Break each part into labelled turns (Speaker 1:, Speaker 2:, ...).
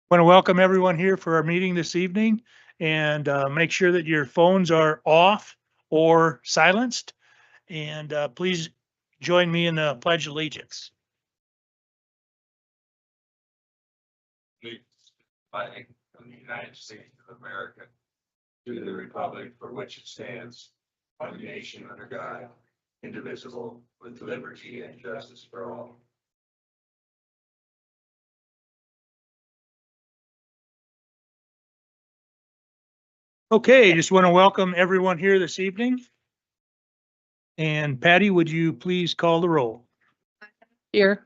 Speaker 1: Want to welcome everyone here for our meeting this evening and make sure that your phones are off or silenced. And please join me in the Pledge of Allegiance.
Speaker 2: Flag of the United States of America, to the republic for which it stands, one nation under God, indivisible, with liberty and justice for all.
Speaker 1: Okay, just want to welcome everyone here this evening. And Patty, would you please call the roll?
Speaker 3: Here.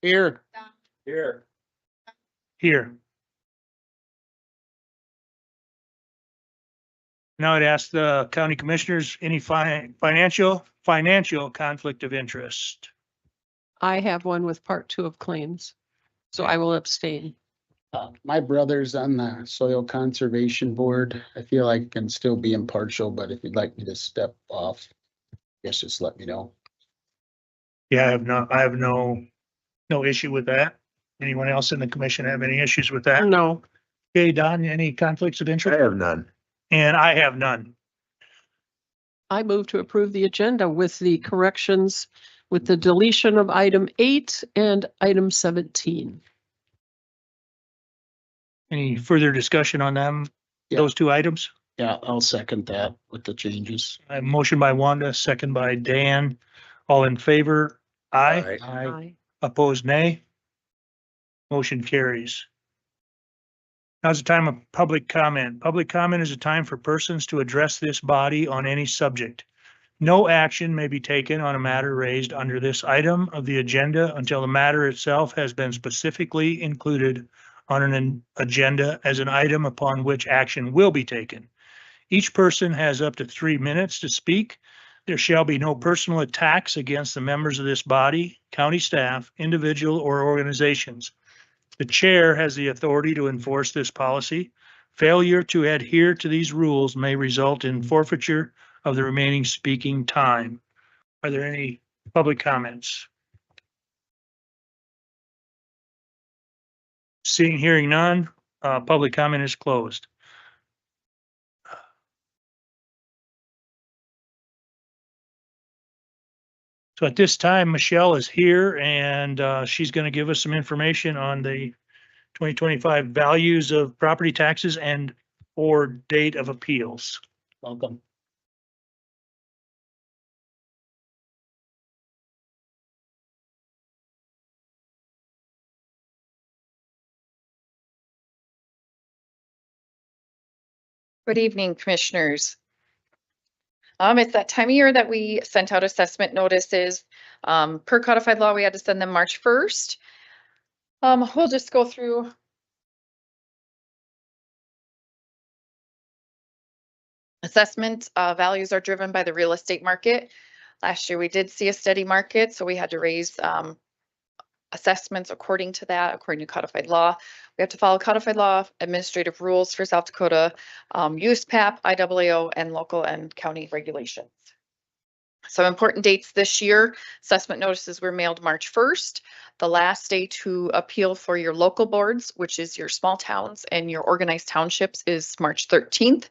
Speaker 1: Here.
Speaker 2: Here.
Speaker 1: Here. Now I'd ask the county commissioners, any financial conflict of interest.
Speaker 3: I have one with part 2 of claims, so I will abstain.
Speaker 4: My brother's on the Soil Conservation Board. I feel like I can still be impartial, but if you'd like me to step off, I guess just let me know.
Speaker 1: Yeah, I have no issue with that. Anyone else in the commission have any issues with that?
Speaker 3: No,
Speaker 1: Okay, Don, any conflicts of interest?
Speaker 2: have none.
Speaker 1: And I have none.
Speaker 3: I move to approve the agenda with the corrections with the deletion of item 8 and item 17.
Speaker 1: Any further discussion on them,
Speaker 4: Yeah.
Speaker 1: those two items?
Speaker 4: Yeah, I'll second that with the changes.
Speaker 1: I have motion by Wanda, second by Dan. All in favor? Aye.
Speaker 3: Aye.
Speaker 1: Opposed, nay. Motion carries. Now's the time of public comment. Public comment is a time for persons to address this body on any subject. No action may be taken on a matter raised under this item of the agenda until the matter itself has been specifically included on an agenda as an item upon which action will be taken. Each person has up to 3 minutes to speak. There shall be no personal attacks against the members of this body, county staff, individual, or organizations. The chair has the authority to enforce this policy. Failure to adhere to these rules may result in forfeiture of the remaining speaking time. Are there any public comments? Seeing, hearing none, public comment is closed. So at this time, Michelle is here and she's going to give us some information on the 2025 values of property taxes and or date of appeals.
Speaker 4: Welcome.
Speaker 5: Good evening, commissioners. It's that time of year that we sent out assessment notices. Per codified law, we had to send them March 1st. We'll just go through. Assessment values are driven by the real estate market. Last year, we did see a steady market, so we had to raise assessments according to that, according to codified law. We have to follow codified law, administrative rules for South Dakota, USPAP, IAAO, and local and county regulations. Some important dates this year: assessment notices were mailed March 1st. The last day to appeal for your local boards, which is your small towns and your organized townships, is March 13th.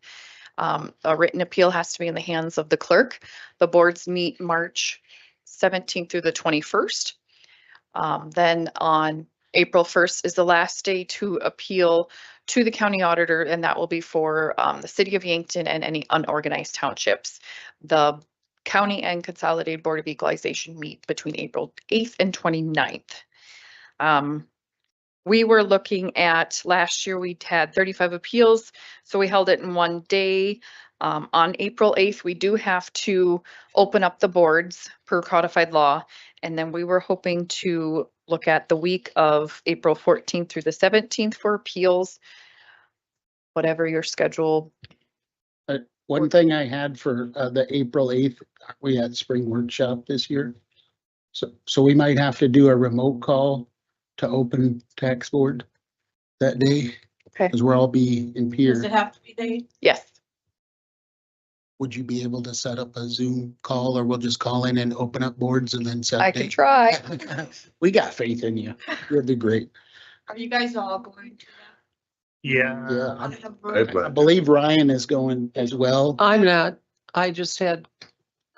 Speaker 5: A written appeal has to be in the hands of the clerk. The boards meet March 17th through the 21st. Then on April 1st is the last day to appeal to the county auditor, and that will be for the city of Yankton and any unorganized townships. The county and consolidated board of equalization meet between April 8th and 29th. We were looking at, last year we had 35 appeals, so we held it in one day. On April 8th, we do have to open up the boards per codified law. And then we were hoping to look at the week of April 14th through the 17th for appeals, whatever your schedule.
Speaker 4: One thing I had for the April 8th, we had spring workshop this year. So we might have to do a remote call to open tax board that day.
Speaker 5: Okay.
Speaker 4: Because we'll all be in
Speaker 6: Does
Speaker 4: Pier.
Speaker 6: it have to be day?
Speaker 5: Yes.
Speaker 4: would you be able to set up a Zoom call, or we'll just call in and open up boards and then set?
Speaker 5: I can
Speaker 4: dates?
Speaker 5: try.
Speaker 4: We got faith in you. You'll do great.
Speaker 6: Are you guys all going to
Speaker 1: Yeah.
Speaker 4: Yeah,
Speaker 6: that?
Speaker 4: I
Speaker 6: have
Speaker 2: I
Speaker 6: heard-
Speaker 4: I believe Ryan is going as well.
Speaker 3: I'm not, I just had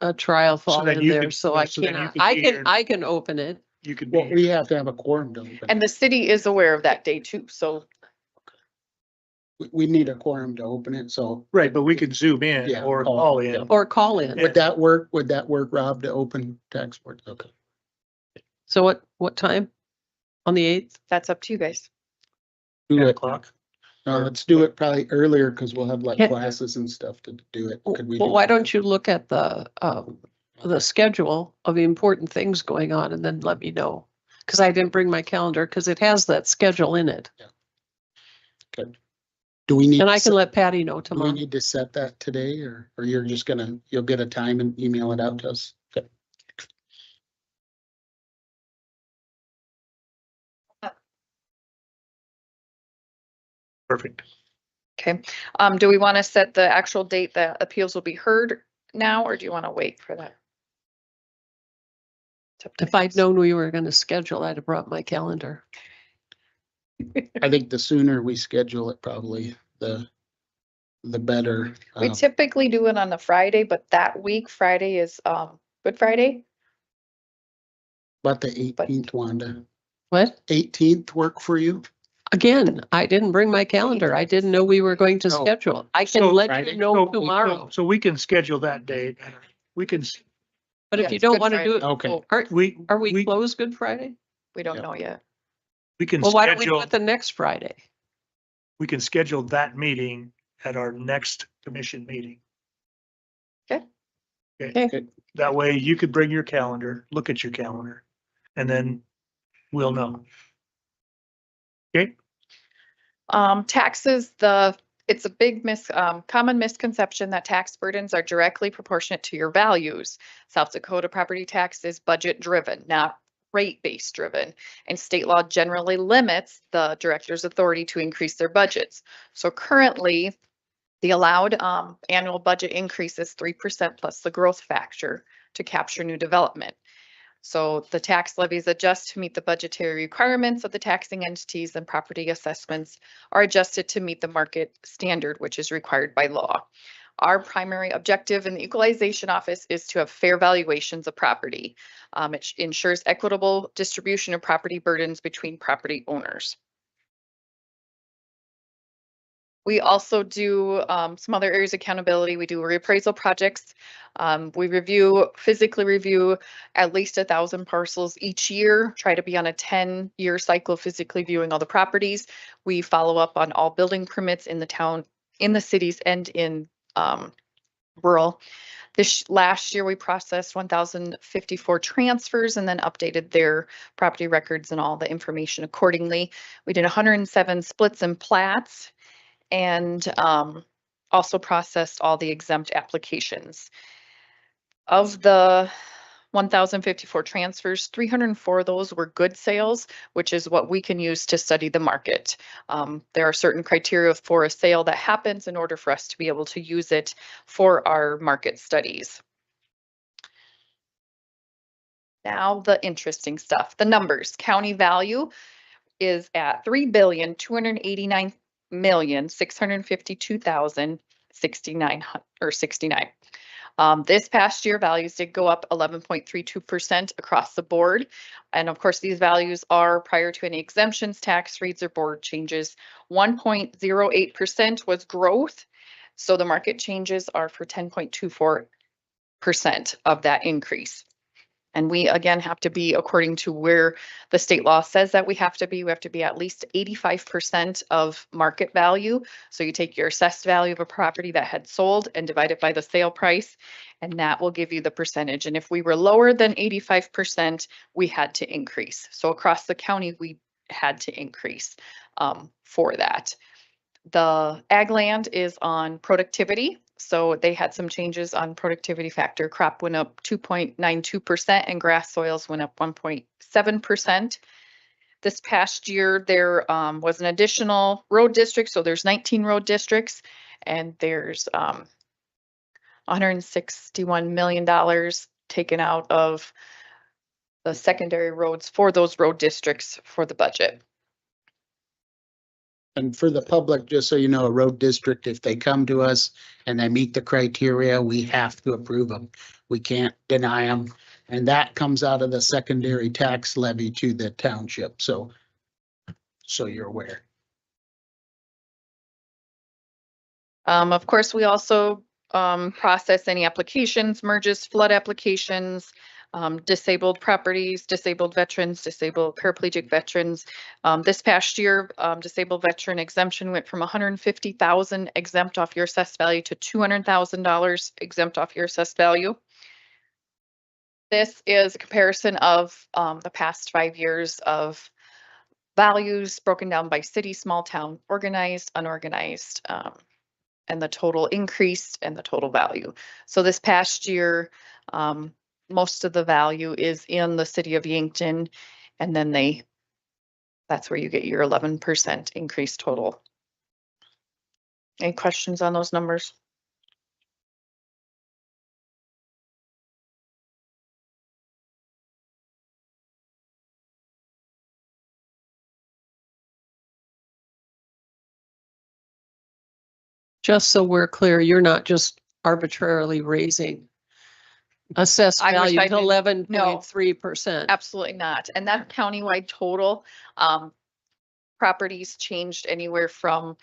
Speaker 3: a trial fall
Speaker 1: then
Speaker 3: in
Speaker 1: you
Speaker 3: there,
Speaker 1: could-
Speaker 3: so I
Speaker 1: so then you
Speaker 3: cannot,
Speaker 1: could be here.
Speaker 3: I can open it.
Speaker 1: You could
Speaker 4: Well,
Speaker 1: be,
Speaker 4: we have to have a quorum to open.
Speaker 5: And the city is aware of that day too, so
Speaker 4: We need a quorum to open it, so
Speaker 1: right, but we could zoom in
Speaker 4: Yeah,
Speaker 1: or
Speaker 4: call-
Speaker 1: call
Speaker 4: yeah.
Speaker 1: in.
Speaker 3: Or call in.
Speaker 4: would that work? Would that work, Rob, to open tax board? Okay.
Speaker 3: So what time? On the 8th?
Speaker 5: that's up to you guys.
Speaker 4: Do
Speaker 1: 10
Speaker 4: it.
Speaker 1: o'clock.
Speaker 4: No, let's do it probably earlier because we'll have like
Speaker 3: Yeah.
Speaker 4: classes and stuff to do it. Could we
Speaker 3: Well,
Speaker 4: do-
Speaker 3: why don't you look at the schedule of the important things going on and then let me know? Cause I didn't bring my calendar, cause it has that schedule in it.
Speaker 4: Do we need?
Speaker 3: And
Speaker 4: to
Speaker 3: I
Speaker 4: set-
Speaker 3: can let Patty know
Speaker 4: Do we
Speaker 3: tomorrow.
Speaker 4: need to set that today, or you're just gonna, you'll get a time and email it out to us? Okay.
Speaker 1: Perfect.
Speaker 5: Okay. Do we want to set the actual date that appeals will be heard now, or do you want to wait for that? It's up to
Speaker 3: If I'd
Speaker 5: guys.
Speaker 3: known we were gonna schedule, I'd have brought my calendar.
Speaker 4: I think the sooner we schedule it, probably the better.
Speaker 5: We typically do it on the Friday, but that week, Friday is, Good Friday.
Speaker 4: About the 18th, Wanda.
Speaker 3: What?
Speaker 4: 18th work for you?
Speaker 3: Again, I didn't bring my calendar. I didn't know we were going to
Speaker 4: No.
Speaker 3: schedule. I
Speaker 1: So-
Speaker 3: can let
Speaker 4: Friday?
Speaker 3: you know tomorrow,
Speaker 1: So we can schedule that date. We can,
Speaker 3: but
Speaker 5: Yeah,
Speaker 3: if you
Speaker 5: it's
Speaker 3: don't
Speaker 5: Good
Speaker 3: want to do
Speaker 5: Friday.
Speaker 3: it,
Speaker 4: Okay.
Speaker 5: Oh,
Speaker 3: are we closed Good Friday?
Speaker 5: we don't
Speaker 4: Yep.
Speaker 5: know yet.
Speaker 1: we can
Speaker 3: Well, why don't we do
Speaker 1: schedule,
Speaker 3: it the next Friday?
Speaker 1: we can schedule that meeting at our next commission meeting.
Speaker 3: Okay,
Speaker 1: That way you could bring your calendar, look at your calendar, and then we'll know. Okay,
Speaker 5: Taxes, it's a big common misconception that tax burdens are directly proportionate to your values. South Dakota property tax is budget driven, not rate base driven. And state law generally limits the director's authority to increase their budgets. So currently, the allowed annual budget increase is 3% plus the growth factor to capture new development. So the tax levies adjust to meet the budgetary requirements of the taxing entities, and property assessments are adjusted to meet the market standard, which is required by law. Our primary objective in the equalization office is to have fair valuations of property. It ensures equitable distribution of property burdens between property owners. We also do some other areas of accountability. We do reappraisal projects. We physically review at least 1,000 parcels each year, try to be on a 10-year cycle, physically viewing all the properties. We follow up on all building permits in the town, in the cities, and in rural. This last year, we processed 1,054 transfers and then updated their property records and all the information accordingly. We did 107 splits and plats, and also processed all the exempt applications. Of the 1,054 transfers, 304 of those were good sales, which is what we can use to study the market. There are certain criteria for a sale that happens in order for us to be able to use it for our market studies. Now the interesting stuff, the numbers. County value is at 3,289,652,069 or 69. This past year, values did go up 11.32% across the board. And of course, these values are prior to any exemptions, tax rates, or board changes. 1.08% was growth. So the market changes are for 10.24% of that increase. And we, again, have to be according to where the state law says that we have to be at least 85% of market value. So you take your assessed value of a property that had sold and divide it by the sale price, and that will give you the percentage. And if we were lower than 85%, we had to increase. So across the county, we had to increase for that. The ag land is on productivity. So they had some changes on productivity factor. Crop went up 2.92% and grass soils went up 1.7%. This past year, there was an additional road district. So there's 19 road districts, and there's $161 million taken out of the secondary roads for those road districts for the budget.
Speaker 4: And for the public, just so you know, a road district, if they come to us and they meet the criteria, we have to approve them. We can't deny them. And that comes out of the secondary tax levy to the township. So you're aware.
Speaker 5: Of course, we also process any applications, merges, flood applications, disabled properties, disabled veterans, disabled paraplegic veterans. This past year, disabled veteran exemption went from $150,000 exempt off your assessed value to $200,000 exempt off your assessed value. This is a comparison of the past 5 years of values broken down by city, small town, organized, unorganized, and the total increase and the total value. So this past year, most of the value is in the city of Yankton, and then that's where you get your 11% increase total. Any questions on those numbers?
Speaker 3: Just so we're clear, you're not just arbitrarily raising assessed
Speaker 5: I wish
Speaker 3: value
Speaker 5: I
Speaker 3: to
Speaker 5: did.
Speaker 3: 11.3%.
Speaker 5: Absolutely not. And that countywide total, properties changed anywhere from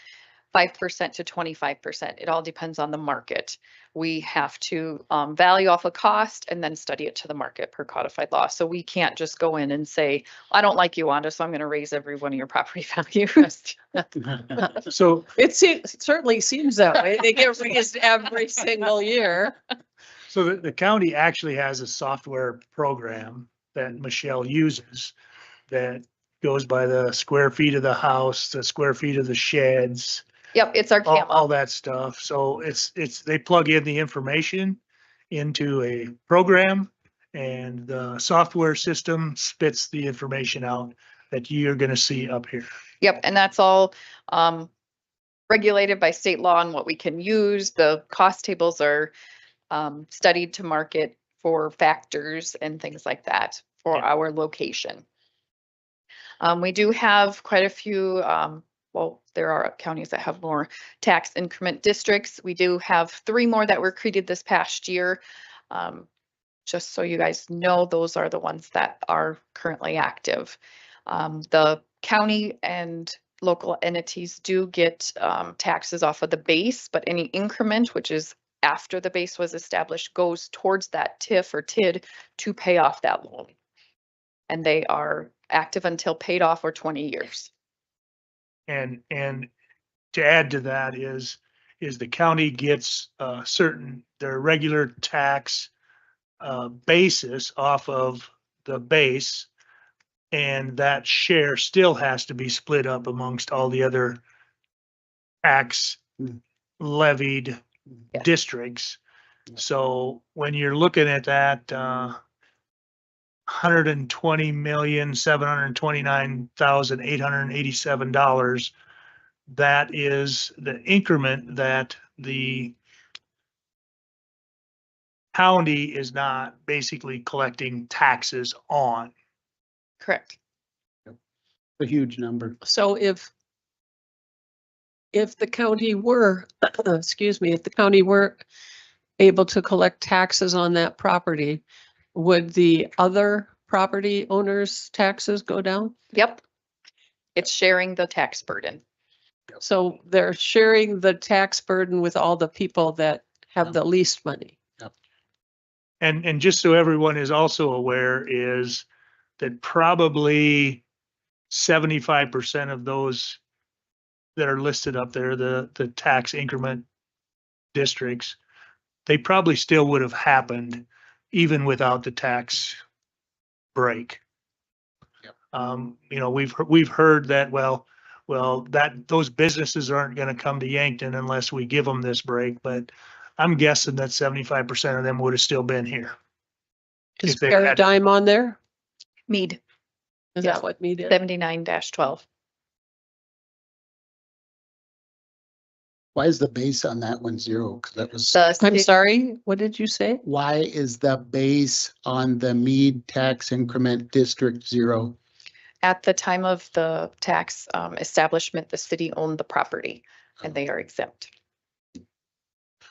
Speaker 5: 5% to 25%. It all depends on the market. We have to value off a cost and then study it to the market per codified law. So we can't just go in and say, I don't like you, Wanda, so I'm going to raise every one of your property values.
Speaker 1: So,
Speaker 3: It certainly seems that way. They get raised every single year.
Speaker 1: so the county actually has a software program that Michelle uses that goes by the square feet of the house, the square feet of the sheds,
Speaker 5: Yep, it's our
Speaker 1: all
Speaker 5: CAMA.
Speaker 1: that stuff. So they plug in the information into a program and the software system spits the information out that you're gonna see up here.
Speaker 5: Yep, and that's all regulated by state law and what we can use. The cost tables are studied to market for factors and things like that for
Speaker 1: Yeah.
Speaker 5: our location. We do have quite a few, well, there are counties that have more tax increment districts. We do have 3 more that were created this past year. Just so you guys know, those are the ones that are currently active. The county and local entities do get taxes off of the base, but any increment, which is after the base was established, goes towards that TIF or TID to pay off that loan. And they are active until paid off or 20 years.
Speaker 1: And to add to that is the county gets their regular tax basis off of the base. And that share still has to be split up amongst all the other tax levied
Speaker 5: Yeah.
Speaker 1: districts. So when you're looking at that, $120,729,887, that is the increment that the county is not basically collecting taxes on.
Speaker 5: Correct.
Speaker 4: A huge number.
Speaker 3: So if the county were, excuse me, if the county were able to collect taxes on that property, would the other property owners' taxes go down?
Speaker 5: Yep. It's sharing the tax burden.
Speaker 3: So they're sharing the tax burden with all the people that have the least money.
Speaker 1: And just so everyone is also aware is that probably 75% of those that are listed up there, the tax increment districts, they probably still would have happened even without the tax break.
Speaker 4: Yep.
Speaker 1: We've heard that, well, that those businesses aren't gonna come to Yankton unless we give them this break, but I'm guessing that 75% of them would have still been here.
Speaker 3: Is
Speaker 1: If they had-
Speaker 3: Paradigm on there?
Speaker 5: Mead,
Speaker 3: Is
Speaker 5: Yes.
Speaker 3: that what Mead is?
Speaker 5: 79-12.
Speaker 4: Why is the base on that one 0? Cause that was,
Speaker 5: The
Speaker 3: I'm
Speaker 5: city-
Speaker 3: sorry, what did you say?
Speaker 4: why is the base on the Mead tax increment district 0?
Speaker 5: At the time of the tax establishment, the city owned the property and they are exempt.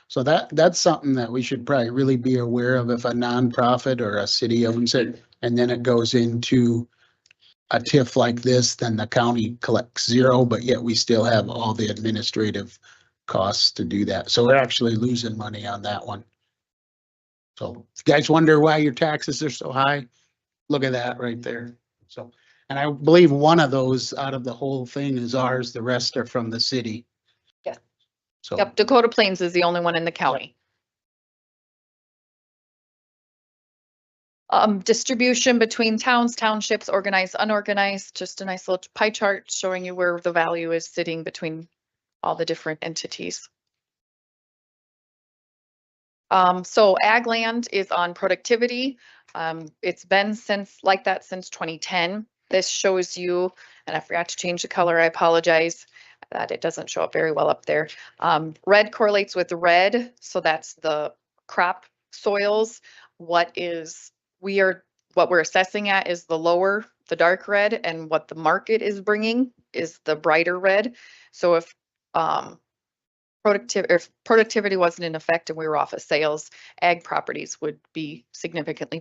Speaker 4: So that's something that we should probably really be aware of if a nonprofit or a city owns it, and then it goes into a TIF like this, then the county collects 0, but yet we still have all the administrative costs to do that. So we're actually losing money on that one. So if you guys wonder why your taxes are so high, look at that right there. So, and I believe one of those out of the whole thing is ours, the rest are from the city.
Speaker 5: Yeah.
Speaker 4: So.
Speaker 5: Yep, Dakota Plains is the only one in the county. Distribution between towns, townships, organized, unorganized, just a nice little pie chart showing you where the value is sitting between all the different entities. So ag land is on productivity. It's been like that since 2010. This shows you, and I forgot to change the color, I apologize, that it doesn't show up very well up there. Red correlates with red, so that's the crop soils. What we're assessing at is the lower, the dark red, and what the market is bringing is the brighter red. So if productivity wasn't in effect and we were off of sales, ag properties would be significantly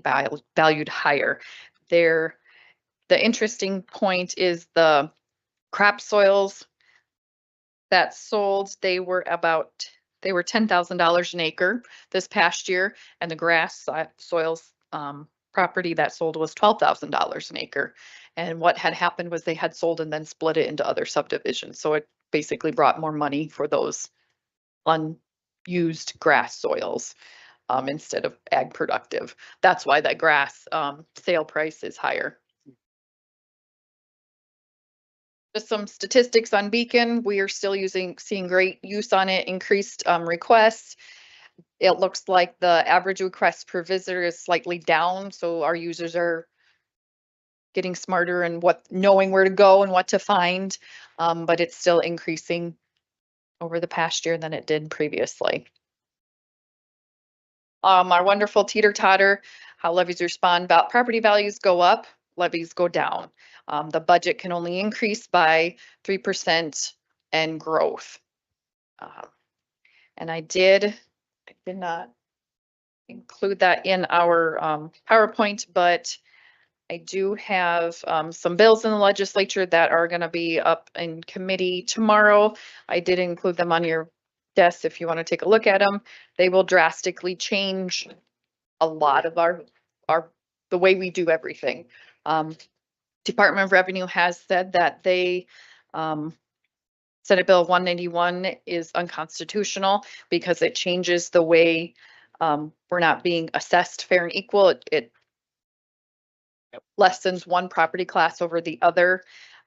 Speaker 5: valued higher. The interesting point is the crop soils that sold, they were $10,000 an acre this past year, and the grass soils property that sold was $12,000 an acre. And what had happened was they had sold and then split it into other subdivisions. So it basically brought more money for those unused grass soils instead of ag productive. That's why that grass sale price is higher. Just some statistics on Beacon. We are still seeing great use on it, increased requests. It looks like the average request per visitor is slightly down, so our users are getting smarter and knowing where to go and what to find, but it's still increasing over the past year than it did previously. Our wonderful teeter-totter, how levies respond, about property values go up, levies go down. The budget can only increase by 3% and growth. And I did not include that in our PowerPoint, but I do have some bills in the legislature that are going to be up in committee tomorrow. I did include them on your desk if you want to take a look at them. They will drastically change a lot of the way we do everything. Department of Revenue has said that Senate Bill 191 is unconstitutional because it changes the way we're not being assessed fair and equal. It lessens one property class over the other.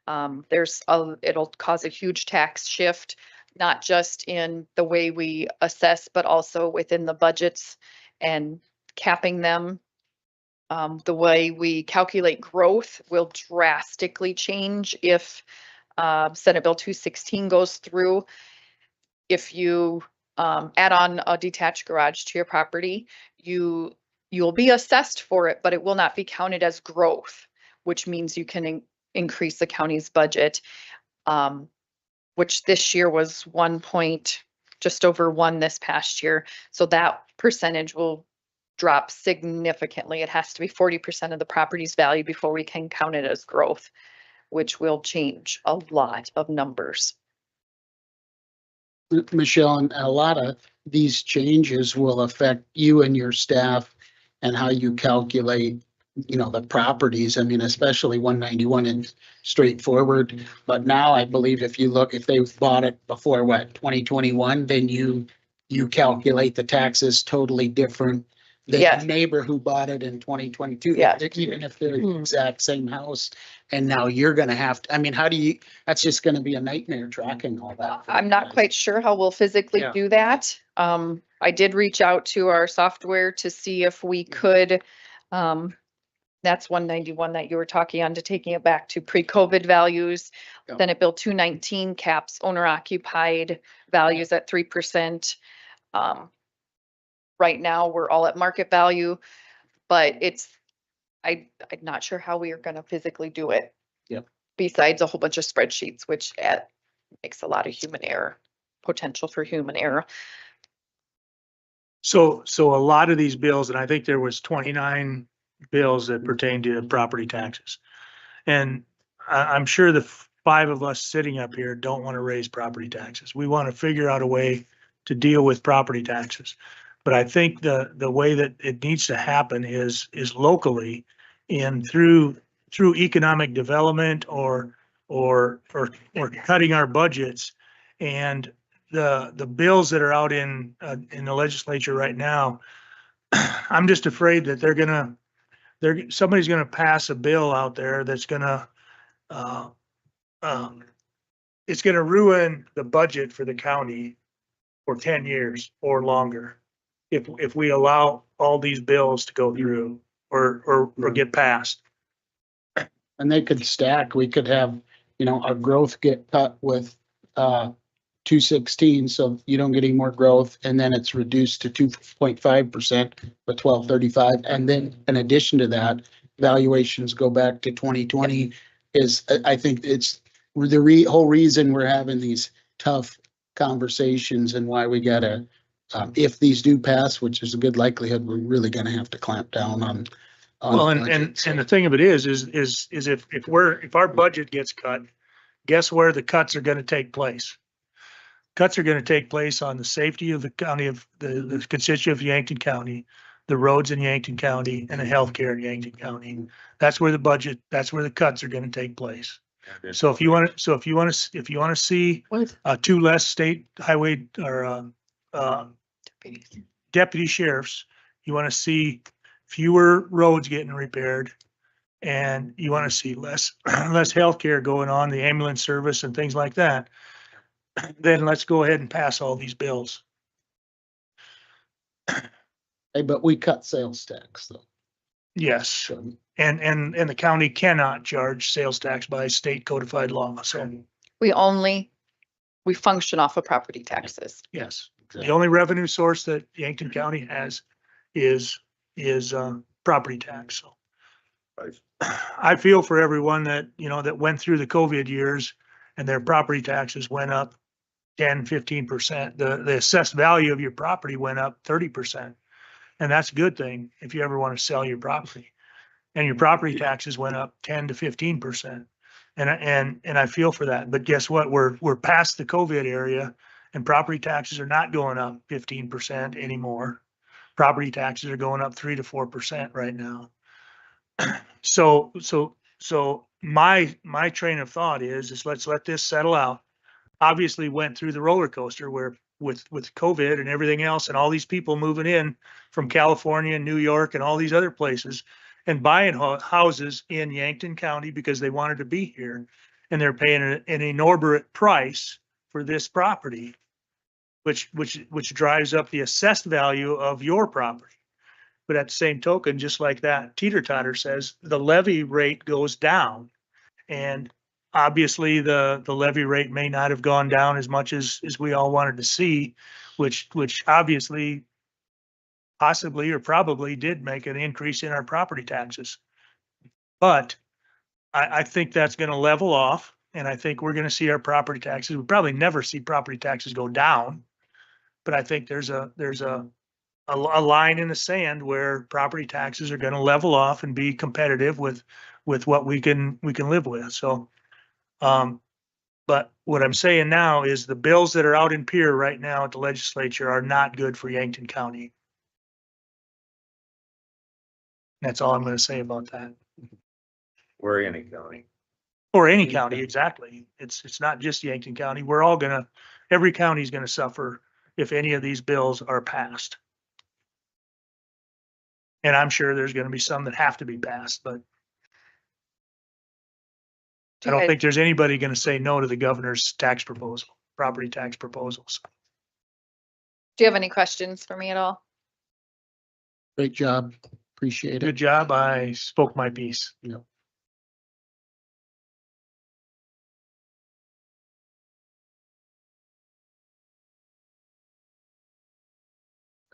Speaker 5: It'll cause a huge tax shift, not just in the way we assess, but also within the budgets and capping them. The way we calculate growth will drastically change if Senate Bill 216 goes through. If you add on a detached garage to your property, you'll be assessed for it, but it will not be counted as growth, which means you can increase the county's budget, which this year was just over 1 this past year. So that percentage will drop significantly. It has to be 40% of the property's value before we can count it as growth, which will change a lot of numbers.
Speaker 4: Michelle, and a lot of these changes will affect you and your staff and how you calculate, the properties. I mean, especially 191 and straightforward. But now I believe if they bought it before 2021, then you calculate the taxes totally different than
Speaker 5: Yeah.
Speaker 4: the neighbor who bought it in 2022.
Speaker 5: Yeah.
Speaker 4: Even if they're the exact same house. And now you're gonna have to, I mean, that's just gonna be a nightmare tracking all that.
Speaker 5: I'm not quite sure how we'll physically
Speaker 4: Yeah.
Speaker 5: do that. I did reach out to our software to see if we could That's 191 that you were talking on, to taking it back to pre-COVID values.
Speaker 4: Yeah.
Speaker 5: Then Bill 219 caps owner occupied values at 3%. Right now, we're all at market value, but I'm not sure how we are gonna physically do it.
Speaker 4: Yep.
Speaker 5: Besides a whole bunch of spreadsheets, which makes a lot of human error, potential for human error.
Speaker 1: So a lot of these bills, and I think there was 29 bills that pertain to property taxes. And I'm sure the five of us sitting up here don't want to raise property taxes. We want to figure out a way to deal with property taxes. But I think the way that it needs to happen is locally and through economic development or cutting our budgets. And the bills that are out in the legislature right now, I'm just afraid that somebody's gonna pass a bill out there that's gonna it's gonna ruin the budget for the county for 10 years or longer. If we allow all these bills to go through or get passed.
Speaker 4: And they could stack, we could have, our growth get cut with, 216, so you don't get any more growth, and then it's reduced to 2.5% with 1235. And then in addition to that, valuations go back to 2020 I think it's the whole reason we're having these tough conversations and why we gotta, if these do pass, which is a good likelihood, we're really gonna have to clamp down on.
Speaker 1: Well, and
Speaker 4: budgets.
Speaker 1: the thing of it is if our budget gets cut, guess where the cuts are gonna take place? Cuts are gonna take place on the safety of the county of the constituent of Yankton County, the roads in Yankton County, and the healthcare in Yankton County. That's where the cuts are gonna take place. So if you want to see
Speaker 3: What?
Speaker 1: two less state highway or deputy sheriffs, you want to see fewer roads getting repaired, and you want to see less healthcare going on, the ambulance service and things like that, then let's go ahead and pass all these bills.
Speaker 4: Hey, but we cut sales tax though.
Speaker 1: Yes,
Speaker 4: So
Speaker 1: and the county cannot charge sales tax by state codified law. So
Speaker 5: We function off of property taxes.
Speaker 1: yes, the only revenue source that Yankton County has is property tax. So I feel for everyone that, that went through the COVID years and their property taxes went up 10, 15%. The assessed value of your property went up 30%. And that's a good thing if you ever want to sell your property. And your property taxes went up 10 to 15%. And I feel for that. But guess what? We're past the COVID area and property taxes are not going up 15% anymore. Property taxes are going up 3 to 4% right now. So my train of thought is let's let this settle out. Obviously went through the roller coaster where with COVID and everything else and all these people moving in from California and New York and all these other places and buying houses in Yankton County because they wanted to be here. And they're paying an inordinate price for this property, which drives up the assessed value of your property. But at the same token, just like that teeter-totter says, the levy rate goes down. And obviously the levy rate may not have gone down as much as we all wanted to see, which obviously possibly or probably did make an increase in our property taxes. But I think that's going to level off. And I think we're going to see our property taxes. We probably never see property taxes go down. But I think there's a line in the sand where property taxes are going to level off and be competitive with what we can live with. So, but what I'm saying now is the bills that are out in Pier right now at the legislature are not good for Yankton County. That's all I'm going to say about that.
Speaker 2: We're in a county.
Speaker 1: Or any county, exactly. It's not just Yankton County. Every county is going to suffer if any of these bills are passed. And I'm sure there's going to be some that have to be passed, but I don't think there's anybody going to say no to the governor's tax proposal, property tax proposals.
Speaker 5: Do you have any questions for me at all?
Speaker 4: great job. Appreciate
Speaker 1: Good
Speaker 4: it.
Speaker 1: job. I spoke my piece.
Speaker 4: Yep.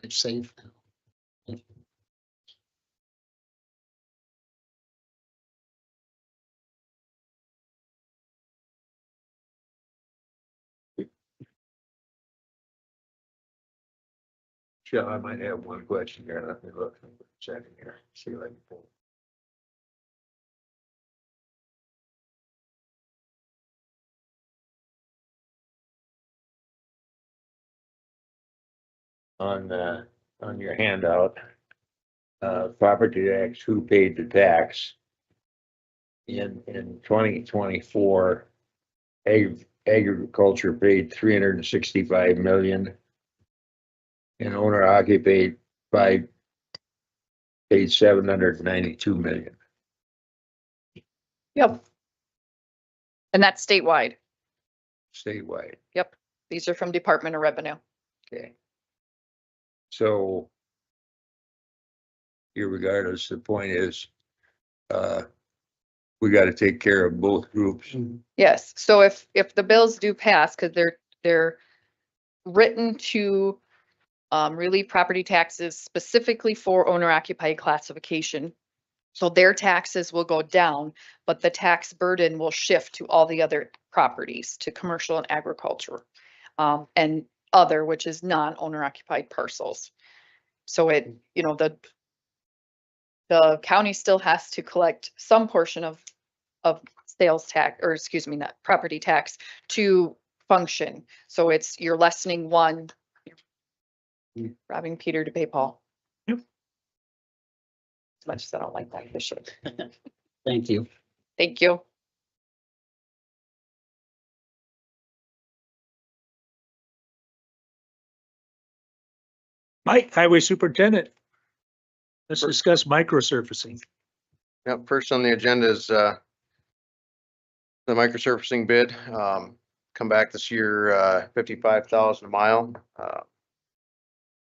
Speaker 4: Drive safe.
Speaker 2: Joe, I might have one question here. Let me look, check in here, see if I can pull. On your handout, property tax, who paid the tax? In 2024, agriculture paid 365 million. And owner occupied paid 792 million.
Speaker 5: Yep. And that's statewide.
Speaker 2: Statewide,
Speaker 5: Yep. These are from Department of Revenue.
Speaker 2: okay. So. Irregardless, the point is, we gotta take care of both groups.
Speaker 5: Yes, so if the bills do pass, because they're written to relieve property taxes specifically for owner occupied classification. So their taxes will go down, but the tax burden will shift to all the other properties, to commercial and agriculture. And other, which is non-owner occupied parcels. So it, you know, the county still has to collect some portion of sales tax, or excuse me, not property tax to function. So it's, you're lessening one, you're robbing Peter to pay Paul.
Speaker 1: Yep.
Speaker 5: As much as I don't like that, Bishop.
Speaker 4: Thank you.
Speaker 5: Thank you.
Speaker 1: Mike, Highway Superintendent. Let's discuss microsurfacing.
Speaker 7: Yep, first on the agenda is the microsurfacing bid. Come back this year, 55,000 a mile.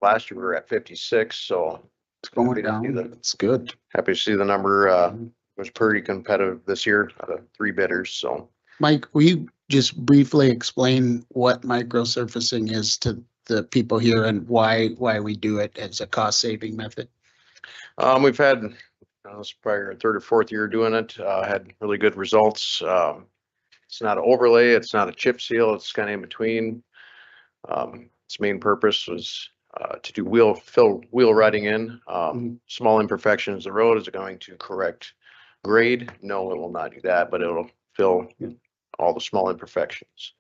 Speaker 7: Last year we were at 56, so
Speaker 4: It's going
Speaker 7: Happy to see
Speaker 4: down.
Speaker 7: that.
Speaker 4: It's good.
Speaker 7: happy to see the number was pretty competitive this year, out of 3 bidders, so.
Speaker 4: Mike, will you just briefly explain what microsurfacing is to the people here and why we do it as a cost saving method?
Speaker 7: We've had, it's probably our 3rd or 4th year doing it, had really good results. It's not an overlay, it's not a chip seal, it's kind of in between. Its main purpose was to do wheel riding in. Small imperfections of the road. Is it going to correct grade? No, it will not do that, but it'll fill all the small imperfections.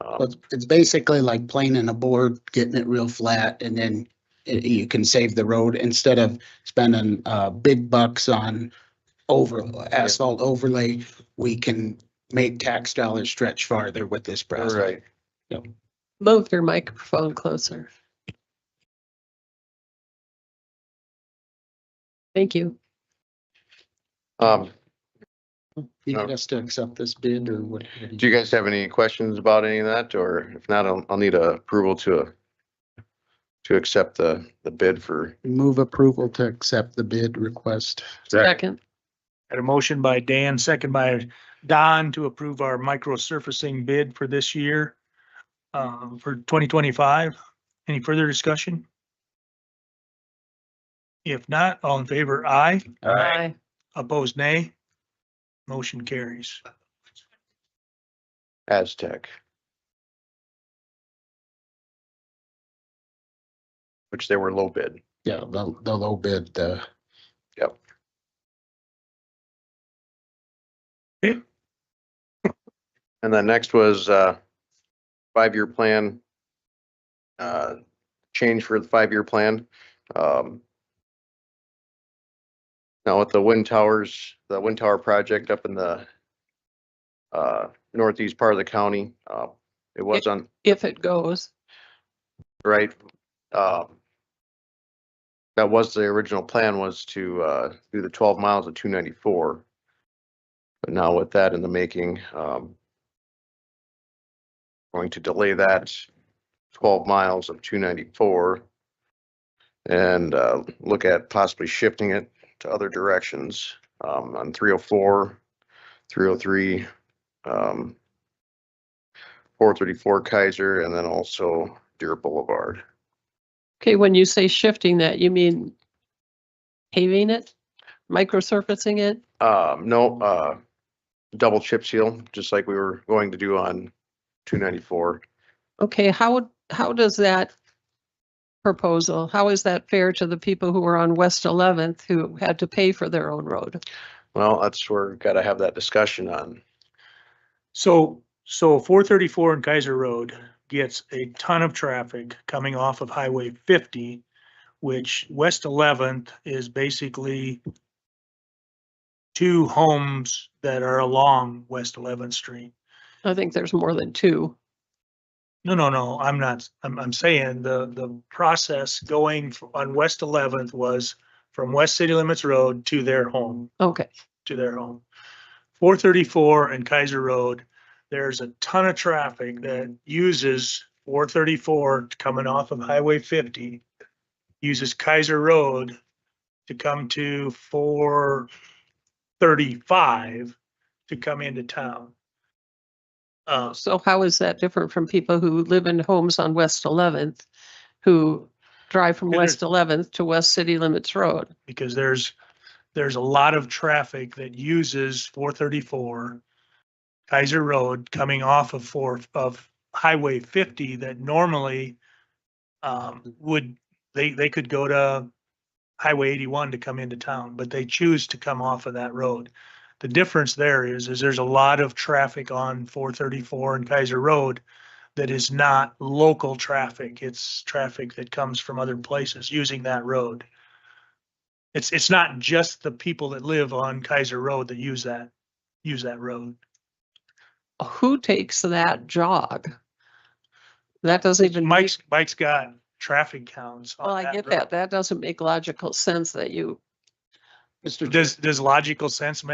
Speaker 4: It's basically like planing a board, getting it real flat, and then you can save the road instead of spending big bucks on asphalt overlay. We can make tax dollars stretch farther with this process.
Speaker 7: Right.
Speaker 3: Move your microphone closer. Thank you.
Speaker 4: You need us to accept this bid or what?
Speaker 7: Do you guys have any questions about any of that? Or if not, I'll need a approval to accept the bid for.
Speaker 4: Move approval to accept the bid request.
Speaker 3: Second.
Speaker 1: Got a motion by Dan, second by Don to approve our microsurfacing bid for this year, for 2025. Any further discussion? If not, all in favor, aye.
Speaker 3: Aye.
Speaker 1: Opposed, nay. Motion carries.
Speaker 7: Aztec. Which they were low bid.
Speaker 4: Yeah, the low bid,
Speaker 7: Yep.
Speaker 1: Okay.
Speaker 7: And then next was 5-year plan. Change for the 5-year plan. Now with the wind tower project up in the northeast part of the county, it was on,
Speaker 3: If it goes.
Speaker 7: right? That was the original plan, was to do the 12 miles of 294. But now with that in the making, going to delay that 12 miles of 294 and look at possibly shifting it to other directions, on 304, 303, 434 Kaiser, and then also Deer Boulevard.
Speaker 3: Okay, when you say shifting that, you mean paving it, microsurfacing it?
Speaker 7: No, double chip seal, just like we were going to do on 294.
Speaker 3: Okay, how does that proposal, how is that fair to the people who are on West 11th who had to pay for their own road?
Speaker 7: Well, that's where we gotta have that discussion on.
Speaker 1: So 434 and Kaiser Road gets a ton of traffic coming off of Highway 50, which West 11th is basically two homes that are along West 11th Street.
Speaker 3: I think there's more than two.
Speaker 1: No, I'm not, I'm saying the process going on West 11th was from West City Limits Road to their home.
Speaker 3: Okay,
Speaker 1: 434 and Kaiser Road, there's a ton of traffic that uses 434 coming off of Highway 50, uses Kaiser Road to come to 435 to come into town.
Speaker 3: so how is that different from people who live in homes on West 11th who drive from
Speaker 1: Because
Speaker 3: West 11th to West City Limits Road?
Speaker 1: Because there's a lot of traffic that uses 434 Kaiser Road coming off of Highway 50 that normally they could go to Highway 81 to come into town, but they choose to come off of that road. The difference there is there's a lot of traffic on 434 and Kaiser Road that is not local traffic. It's traffic that comes from other places using that road. It's not just the people that live on Kaiser Road that use that road.
Speaker 3: Who takes that jog? That doesn't even.
Speaker 1: Mike's got traffic counts. on
Speaker 3: Well, I
Speaker 1: that
Speaker 3: get
Speaker 1: road.
Speaker 3: that. That doesn't make logical sense that you,
Speaker 4: Mr. Chair,
Speaker 1: Does logical sense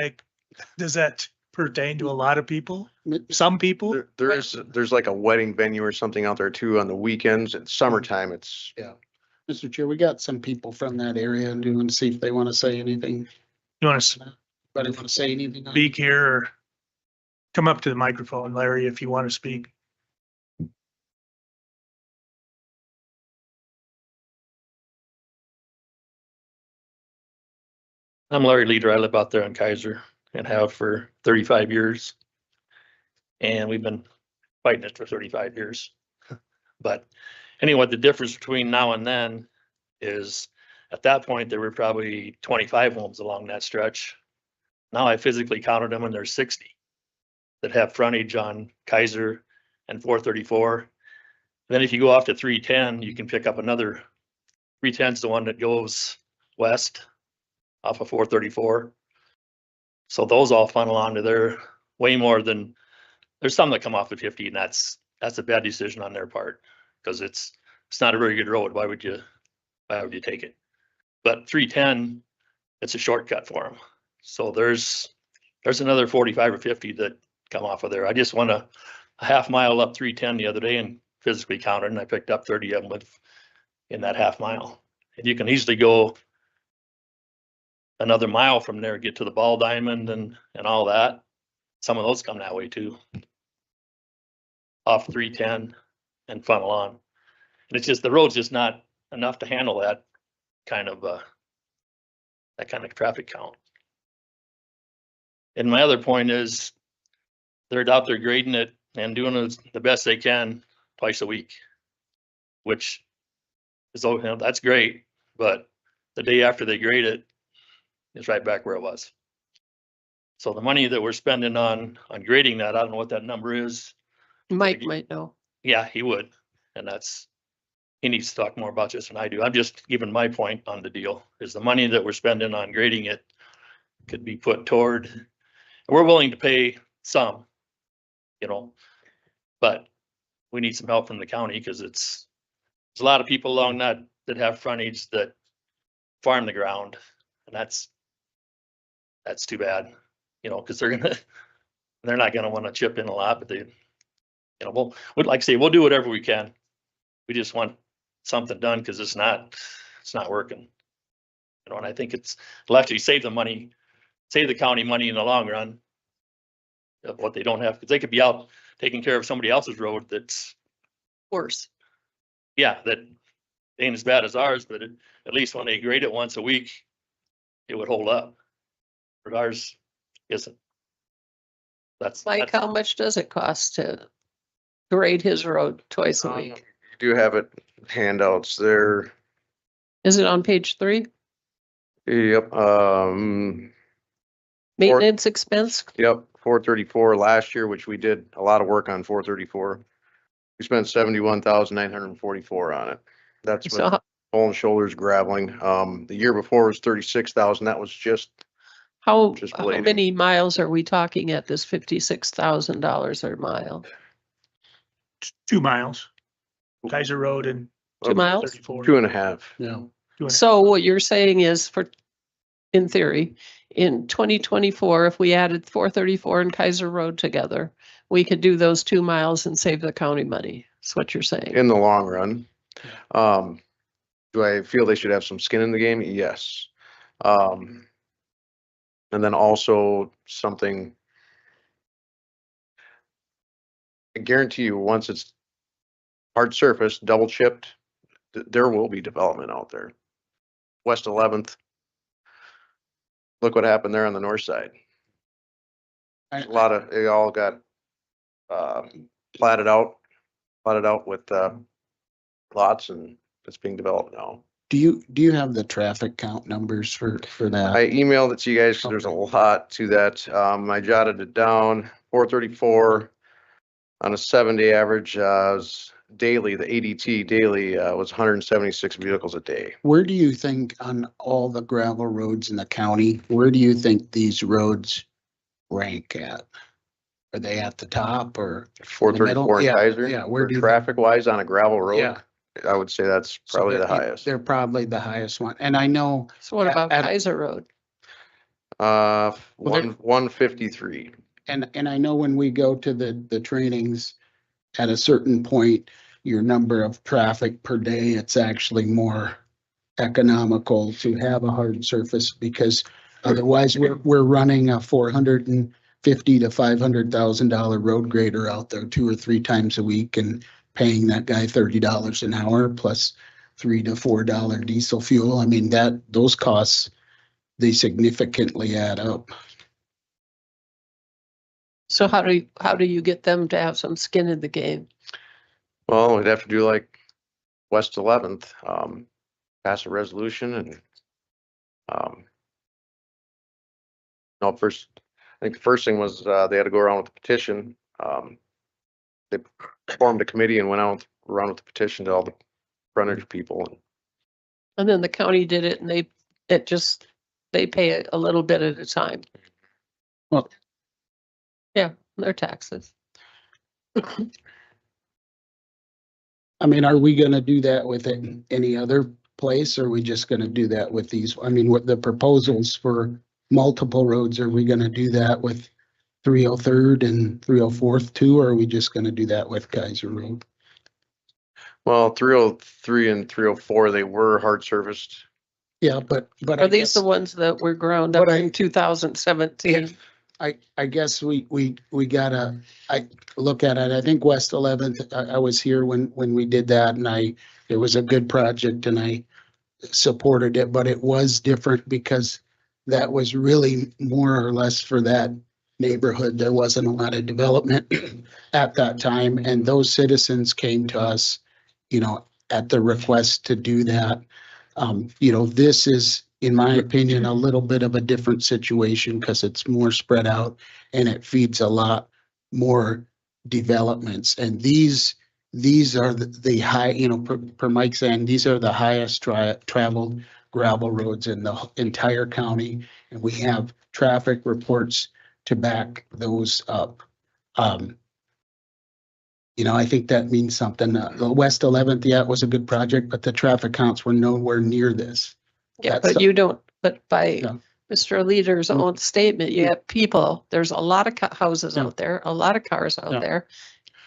Speaker 1: does that pertain to a lot of people? Some people?
Speaker 7: There's like a wedding venue or something out there too on the weekends. It's summertime. It's,
Speaker 4: Mr. Chair, we got some people from that area and doing, see if they want to say anything.
Speaker 1: You want to
Speaker 4: Anybody want to say anything?
Speaker 1: speak here or come up to the microphone, Larry, if you want to speak?
Speaker 8: I'm Larry Leader. I live out there in Kaiser and have for 35 years. And we've been fighting it for 35 years. But anyway, the difference between now and then is at that point, there were probably 25 homes along that stretch. Now I physically counted them and there's 60 that have frontage on Kaiser and 434. Then if you go off to 310, you can pick up another. 310 is the one that goes west off of 434. So those all funnel onto there way more than, there's some that come off of 50 and that's a bad decision on their part because it's not a very good road. Why would you take it? But 310, it's a shortcut for them. So there's another 45 or 50 that come off of there. I just went a half mile up 310 the other day and physically counted and I picked up 30 of them in that half mile. And you can easily go another mile from there, get to the ball diamond and all that. Some of those come that way too. Off 310 and funnel on. And it's just, the road's just not enough to handle that kind of traffic count. And my other point is they're out there grading it and doing the best they can twice a week, which is, that's great. But the day after they grade it, it's right back where it was. So the money that we're spending on grading that, I don't know what that number is.
Speaker 3: Mike might know.
Speaker 8: Yeah, he would. And he needs to talk more about this than I do. I'm just giving my point on the deal, is the money that we're spending on grading it could be put toward, we're willing to pay some, but we need some help from the county because there's a lot of people along that have frontage that farm the ground, and that's too bad, because they're not gonna want to chip in a lot, but we'd like to say, we'll do whatever we can. We just want something done because it's not working. You know, and I think it'll actually save the county money in the long run. Of what they don't have, because they could be out taking care of somebody else's road that's,
Speaker 3: Worse.
Speaker 8: yeah, that ain't as bad as ours, but at least when they grade it once a week, it would hold up. But ours isn't.
Speaker 3: Mike, how much does it cost to grade his road twice a week?
Speaker 7: You do have it handouts there.
Speaker 3: Is it on page 3?
Speaker 7: Yep,
Speaker 3: Maintenance expense?
Speaker 7: yep, 434 last year, which we did a lot of work on 434. We spent 71,944 on it. That's
Speaker 3: So
Speaker 7: with
Speaker 3: how-
Speaker 7: pole and shoulders graveling. The year before was 36,000. That was just
Speaker 3: how
Speaker 7: blading.
Speaker 3: many miles are we talking at this $56,000 a mile?
Speaker 1: 2 miles. Kaiser Road and
Speaker 3: 2 miles?
Speaker 1: 34.
Speaker 7: 2.5.
Speaker 4: Yeah.
Speaker 1: 2.5.
Speaker 3: So what you're saying is in theory, in 2024, if we added 434 and Kaiser Road together, we could do those 2 miles and save the county money. That's what you're saying.
Speaker 7: In the long run. Do I feel they should have some skin in the game? Yes. And then also something. I guarantee you, once it's hard surface, double chipped, there will be development out there. West 11th. Look what happened there on the north side. A lot of, it all got platted out with lots, and it's being developed now.
Speaker 4: Do you have the traffic count numbers for that?
Speaker 7: I emailed it to you guys, 'cause there's a lot to that. I jotted it down, 434 on a 7-day average, was daily, the ADT daily, was 176 vehicles a day.
Speaker 4: Where do you think on all the gravel roads in the county, where do you think these roads rank at? Are they at the top or?
Speaker 7: 434 in
Speaker 4: Yeah,
Speaker 7: Kaiser.
Speaker 4: yeah, where do you-
Speaker 7: Traffic wise on a gravel road,
Speaker 4: Yeah.
Speaker 7: I would say that's
Speaker 4: So
Speaker 7: probably the
Speaker 4: they're-
Speaker 7: highest.
Speaker 4: They're probably the highest one. And I know,
Speaker 3: So what about
Speaker 4: at-
Speaker 3: Kaiser Road?
Speaker 4: Well, they're-
Speaker 7: 153.
Speaker 4: and I know when we go to the trainings, at a certain point, your number of traffic per day, it's actually more economical to have a hard surface, because otherwise we're running a $450,000 to $500,000 road grader out there 2 or 3 times a week and paying that guy $30 an hour plus $3 to $4 diesel fuel. I mean, those costs, they significantly add up.
Speaker 3: So how do you get them to have some skin in the game?
Speaker 7: Well, we'd have to do like West 11th, pass a resolution and, no, first, I think the first thing was, they had to go around with the petition. They formed a committee and went out around with the petition to all the frontage people.
Speaker 3: And then the county did it and they pay it a little bit at a time.
Speaker 4: Well-
Speaker 3: Yeah, their taxes.
Speaker 4: I mean, are we gonna do that with any other place? Or are we just gonna do that with these? I mean, what the proposals for multiple roads, are we gonna do that with 303rd and 304th too? Or are we just gonna do that with Kaiser Road?
Speaker 7: Well, 303 and 304, they were hard surfaced.
Speaker 4: Yeah, but.
Speaker 3: Are these the ones that were ground up
Speaker 4: But I-
Speaker 3: in 2017?
Speaker 4: I guess we gotta, I look at it. I think West 11th, I was here when we did that, and it was a good project and I supported it, but it was different because that was really more or less for that neighborhood. There wasn't a lot of development at that time, and those citizens came to us, at the request to do that. This is, in my opinion, a little bit of a different situation because it's more spread out and it feeds a lot more developments. And these are the high, per Mike saying, these are the highest traveled gravel roads in the entire county. And we have traffic reports to back those up. I think that means something. The West 11th, yeah, it was a good project, but the traffic counts were nowhere near this.
Speaker 3: Yeah,
Speaker 4: That's
Speaker 3: but you don't, but by
Speaker 4: Yeah.
Speaker 3: Mr. Leader's
Speaker 4: Mm.
Speaker 3: own statement, you have people, there's a lot of houses
Speaker 4: Yeah.
Speaker 3: out there, a lot of cars
Speaker 4: Yeah.
Speaker 3: out there,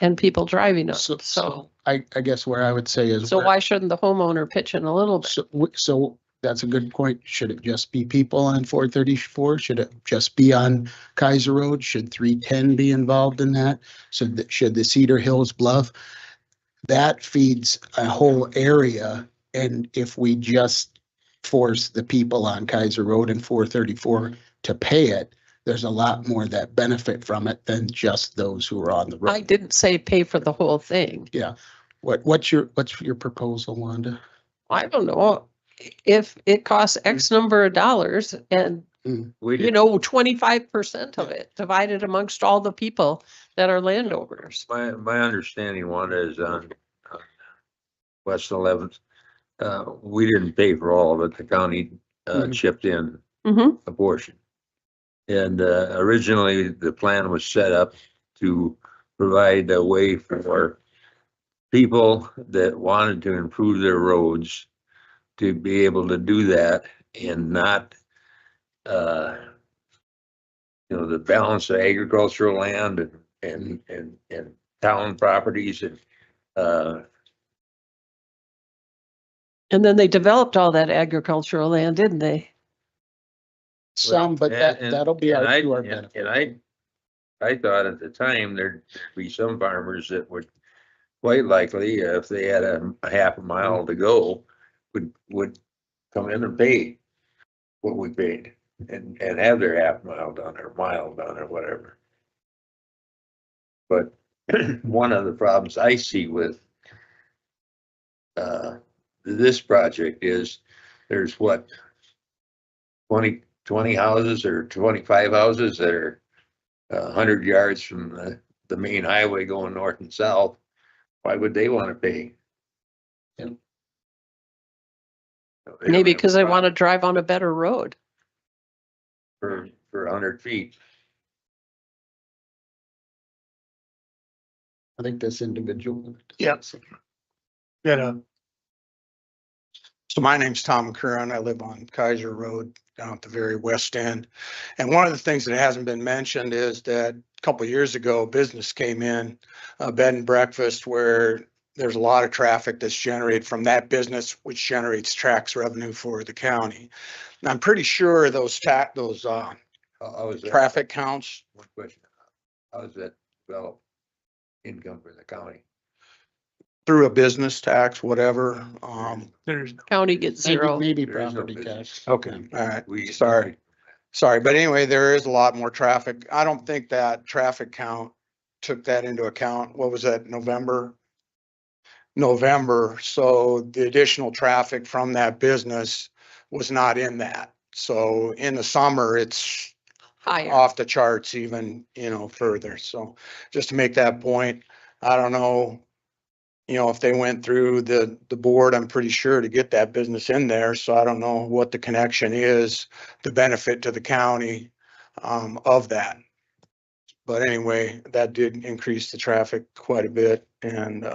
Speaker 3: and people driving them.
Speaker 4: So
Speaker 3: So
Speaker 4: I guess where I would say is.
Speaker 3: why shouldn't the homeowner pitch in a little bit?
Speaker 4: So that's a good point. Should it just be people on 434? Should it just be on Kaiser Road? Should 310 be involved in that? Should the Cedar Hills Bluff? That feeds a whole area. And if we just force the people on Kaiser Road and 434 to pay it, there's a lot more that benefit from it than just those who are on the
Speaker 3: I
Speaker 4: road.
Speaker 3: didn't say pay for the whole thing.
Speaker 4: What's your proposal, Wanda?
Speaker 3: I don't know. If it costs X number of dollars and,
Speaker 2: We
Speaker 3: you
Speaker 2: did,
Speaker 3: know, 25% of it divided amongst all the people that are landowners.
Speaker 2: my understanding, Wanda, is on West 11th. We didn't pay for all of it. The county
Speaker 4: Mhm.
Speaker 2: chipped in
Speaker 3: Mm-hmm.
Speaker 2: a portion. And originally, the plan was set up to provide a way for people that wanted to improve their roads to be able to do that and not, the balance of agricultural land and town properties and,
Speaker 3: And then they developed all that agricultural land, didn't they?
Speaker 4: Some, but
Speaker 2: and-
Speaker 4: that'll be
Speaker 2: and I-
Speaker 4: to our
Speaker 2: and-
Speaker 4: benefit.
Speaker 2: And I thought at the time there'd be some farmers that would quite likely, if they had a half a mile to go, would come in and pay what we paid and have their half mile done or mile done or whatever. But one of the problems I see with this project is there's what, 20 houses or 25 houses that are 100 yards from the main highway going north and south. Why would they want to pay?
Speaker 4: Yeah.
Speaker 2: They don't
Speaker 3: Maybe
Speaker 2: have a
Speaker 3: because they want to
Speaker 2: problem
Speaker 3: drive on a better road.
Speaker 2: for 100 feet.
Speaker 4: I think this individual.
Speaker 1: Yep. Got a,
Speaker 9: So my name's Tom Curran. I live on Kaiser Road down at the very west end. And one of the things that hasn't been mentioned is that a couple of years ago, business came in, a bed and breakfast where there's a lot of traffic that's generated from that business, which generates tax revenue for the county. And I'm pretty sure those
Speaker 2: How is that?
Speaker 9: traffic counts,
Speaker 2: One question. How does that develop income for the county?
Speaker 9: through a business tax, whatever.
Speaker 1: there's,
Speaker 3: County gets zero.
Speaker 4: Maybe
Speaker 2: There is no
Speaker 4: property
Speaker 2: business.
Speaker 4: tax.
Speaker 9: Okay, all right.
Speaker 2: We.
Speaker 9: Sorry. Sorry, but anyway, there is a lot more traffic. I don't think that traffic count took that into account. What was that, November? November, so the additional traffic from that business was not in that. So in the summer, it's
Speaker 3: Higher.
Speaker 9: off the charts even, further. So just to make that point, I don't know, if they went through the board, I'm pretty sure to get that business in there. So I don't know what the connection is, the benefit to the county of that. But anyway, that did increase the traffic quite a bit. And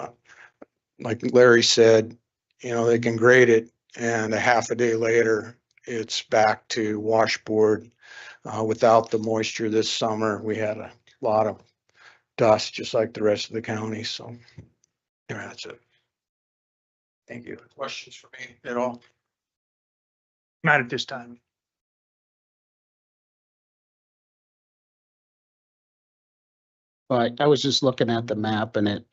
Speaker 9: like Larry said, they can grade it and a half a day later, it's back to washboard. Without the moisture this summer, we had a lot of dust, just like the rest of the county. So yeah, that's it.
Speaker 2: Thank you.
Speaker 9: Questions for me at all?
Speaker 1: not at this time.
Speaker 4: I was just looking at the map and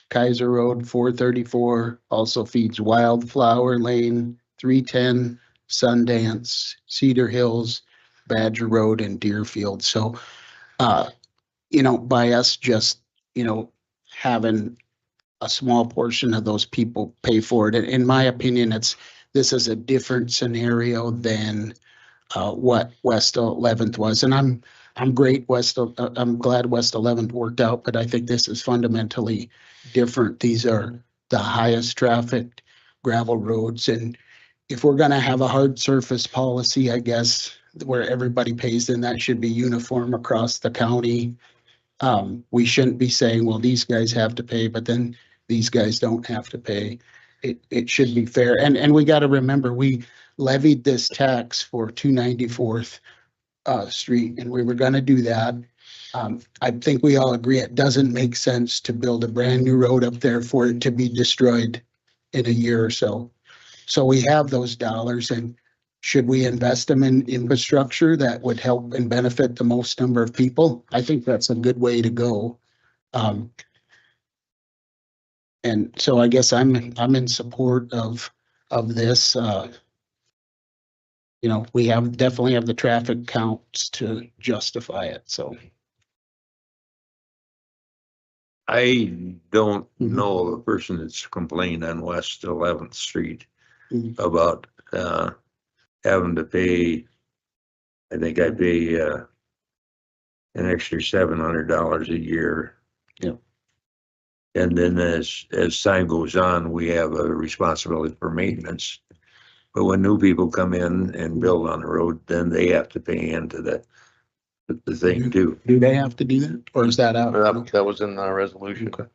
Speaker 4: Kaiser Road 434 also feeds Wildflower Lane, 310, Sundance, Cedar Hills, Badger Road and Deerfield. So, by us just, having a small portion of those people pay for it. In my opinion, this is a different scenario than what West 11th was. And I'm glad West 11th worked out, but I think this is fundamentally different. These are the highest trafficked gravel roads. And if we're going to have a hard surface policy, I guess, where everybody pays, then that should be uniform across the county. We shouldn't be saying, well, these guys have to pay, but then these guys don't have to pay. It should be fair. And we got to remember, we levied this tax for 294th Street, and we were going to do that. I think we all agree it doesn't make sense to build a brand new road up there for it to be destroyed in a year or so. So we have those dollars, and should we invest them in infrastructure that would help and benefit the most number of people? I think that's a good way to go. And so I guess I'm in support of this. You know, we definitely have the traffic counts to justify it, so.
Speaker 10: I don't know the person that's complained on West 11th Street
Speaker 4: Mhm.
Speaker 10: about, having to pay, I think I pay, an extra $700 a year.
Speaker 4: Yep.
Speaker 10: And then as time goes on, we have a responsibility for maintenance. But when new people come in and build on the road, then they have to pay into the thing too.
Speaker 4: Do they have to do that, or is that out?
Speaker 7: That was in the resolution.
Speaker 4: Okay.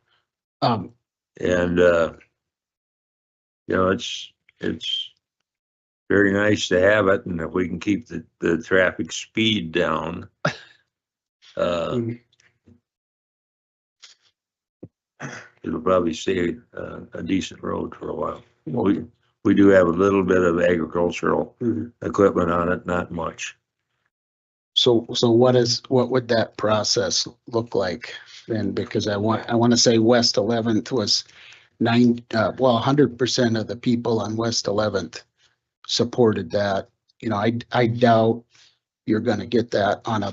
Speaker 10: And, you know, it's very nice to have it, and if we can keep the traffic speed down,
Speaker 4: Mhm.
Speaker 10: it'll probably stay a decent road for a while. We do have a little bit of agricultural
Speaker 4: Mhm.
Speaker 10: equipment on it, not much.
Speaker 4: So what would that process look like then? Because I want to say West 11th was 100% of the people on West 11th supported that. You know, I doubt you're going to get that on a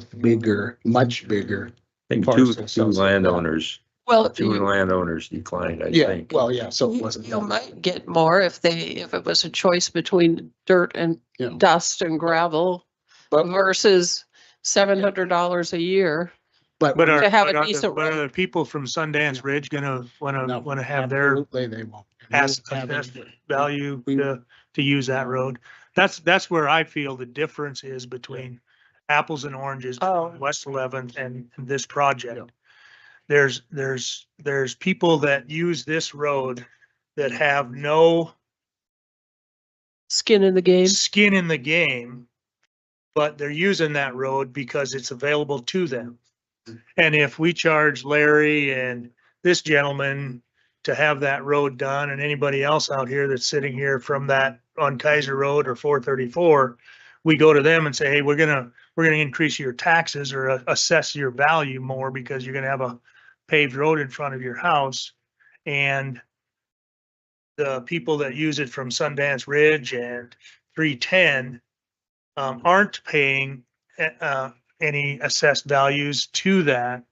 Speaker 4: much bigger.
Speaker 10: I think
Speaker 4: Parcel
Speaker 10: two landowners
Speaker 3: Well,
Speaker 10: declined, I
Speaker 4: Yeah,
Speaker 10: think.
Speaker 4: well, yeah, so it wasn't.
Speaker 3: you might get more if it was a choice between dirt and
Speaker 4: Yeah.
Speaker 3: dust and gravel
Speaker 4: But,
Speaker 3: versus $700 a year.
Speaker 4: but.
Speaker 1: But
Speaker 3: To have a
Speaker 1: but are
Speaker 3: decent
Speaker 1: but are
Speaker 3: road.
Speaker 1: the people from Sundance Ridge
Speaker 4: No,
Speaker 1: wanna have their
Speaker 4: absolutely they won't.
Speaker 1: assessed
Speaker 4: We'll have it.
Speaker 1: value
Speaker 4: We-
Speaker 1: to use that road? That's where I feel the difference is between apples and oranges,
Speaker 3: Oh.
Speaker 1: West 11th and this project.
Speaker 4: Yeah.
Speaker 1: There's people that use this road that have no
Speaker 3: Skin in the game.
Speaker 1: skin in the game, but they're using that road because it's available to them. And if we charge Larry and this gentleman to have that road done, and anybody else out here that's sitting here from that on Kaiser Road or 434, we go to them and say, hey, we're gonna increase your taxes or assess your value more because you're gonna have a paved road in front of your house. And the people that use it from Sundance Ridge and 310 aren't paying any assessed values to that.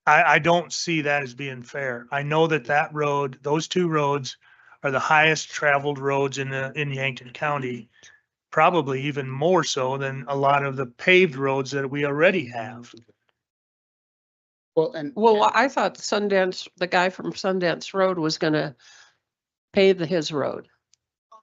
Speaker 1: I don't see that as being fair. I know that road, those two roads are the highest traveled roads in Yankton County, probably even more so than a lot of the paved roads that we already have.
Speaker 4: Well, and.
Speaker 3: Well, I thought the guy from Sundance Road was gonna pave his road.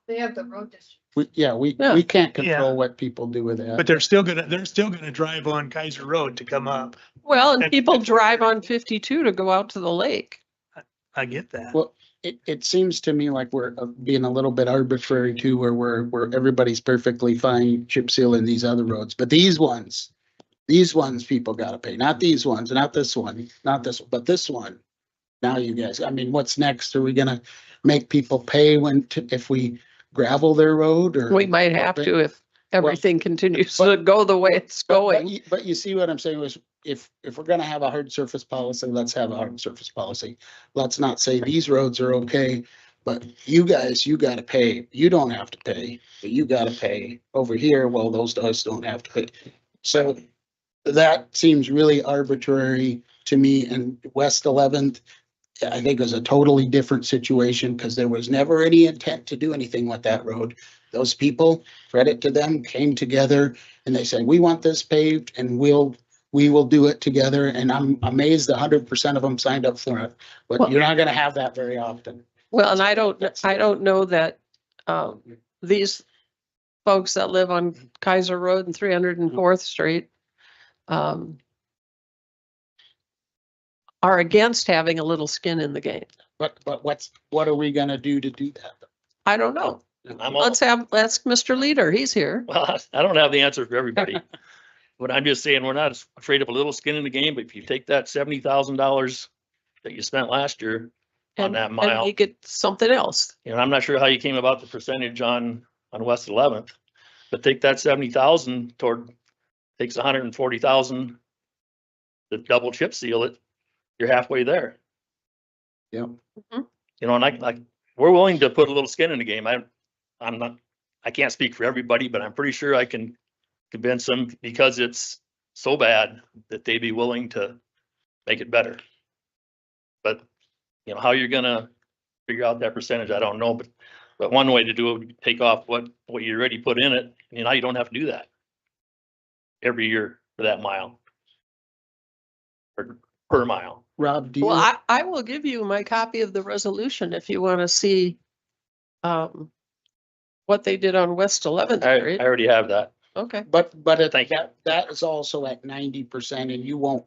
Speaker 6: They have the road district.
Speaker 3: Yeah.
Speaker 4: We can't control what people do with that.
Speaker 1: But they're still gonna drive on Kaiser Road to come up.
Speaker 3: Well, and
Speaker 1: And-
Speaker 3: people drive on 52 to go out to the lake.
Speaker 1: I get that.
Speaker 4: Well, it seems to me like we're being a little bit arbitrary too, where everybody's perfectly fine chip sealing these other roads, but these ones people gotta pay, not these ones, not this one, not this, but this one. Now you guys, I mean, what's next? Are we gonna make people pay if we gravel their road or?
Speaker 3: We might have to if everything continues to go the way it's going.
Speaker 4: But you see what I'm saying was if we're gonna have a hard surface policy, let's have a hard surface policy. Let's not say these roads are okay, but you guys, you gotta pay. You don't have to pay, but you gotta pay over here. Well, those guys don't have to pay. So that seems really arbitrary to me. And West 11th, I think was a totally different situation because there was never any intent to do anything with that road. Those people, credit to them, came together and they said, we want this paved and we will do it together. And I'm amazed 100% of them signed up for it, but
Speaker 3: Well-
Speaker 4: you're not gonna have that very often.
Speaker 3: Well, and I don't know that, these folks that live on Kaiser Road and 304th Street, are against having a little skin in the game.
Speaker 4: But what are we gonna do to do that?
Speaker 3: I don't know.
Speaker 8: I'm all,
Speaker 3: Let's ask Mr. Leader. He's here.
Speaker 8: well, I don't have the answer for everybody. But I'm just saying, we're not afraid of a little skin in the game, but if you take that $70,000 that you spent last year
Speaker 3: and,
Speaker 8: that
Speaker 3: and
Speaker 8: mile.
Speaker 3: make it something else.
Speaker 8: You know, I'm not sure how you came about the percentage on West 11th, but take that 70,000 toward, takes 140,000 to double chip seal it, you're halfway there.
Speaker 4: Yep.
Speaker 8: You know, and like, we're willing to put a little skin in the game. I'm not, I can't speak for everybody, but I'm pretty sure I can convince them because it's so bad that they'd be willing to make it better. But, you know, how you're gonna figure out that percentage, I don't know, but one way to do it would be take off what you already put in it. You know, you don't have to do that every year for that mile. Or per mile.
Speaker 4: Rob, do you?
Speaker 3: Well, I will give you my copy of the resolution if you want to see what they did on West 11th
Speaker 8: I
Speaker 3: Street.
Speaker 8: already have that.
Speaker 3: Okay.
Speaker 4: But
Speaker 8: Thank you.
Speaker 4: that is also at 90% and you won't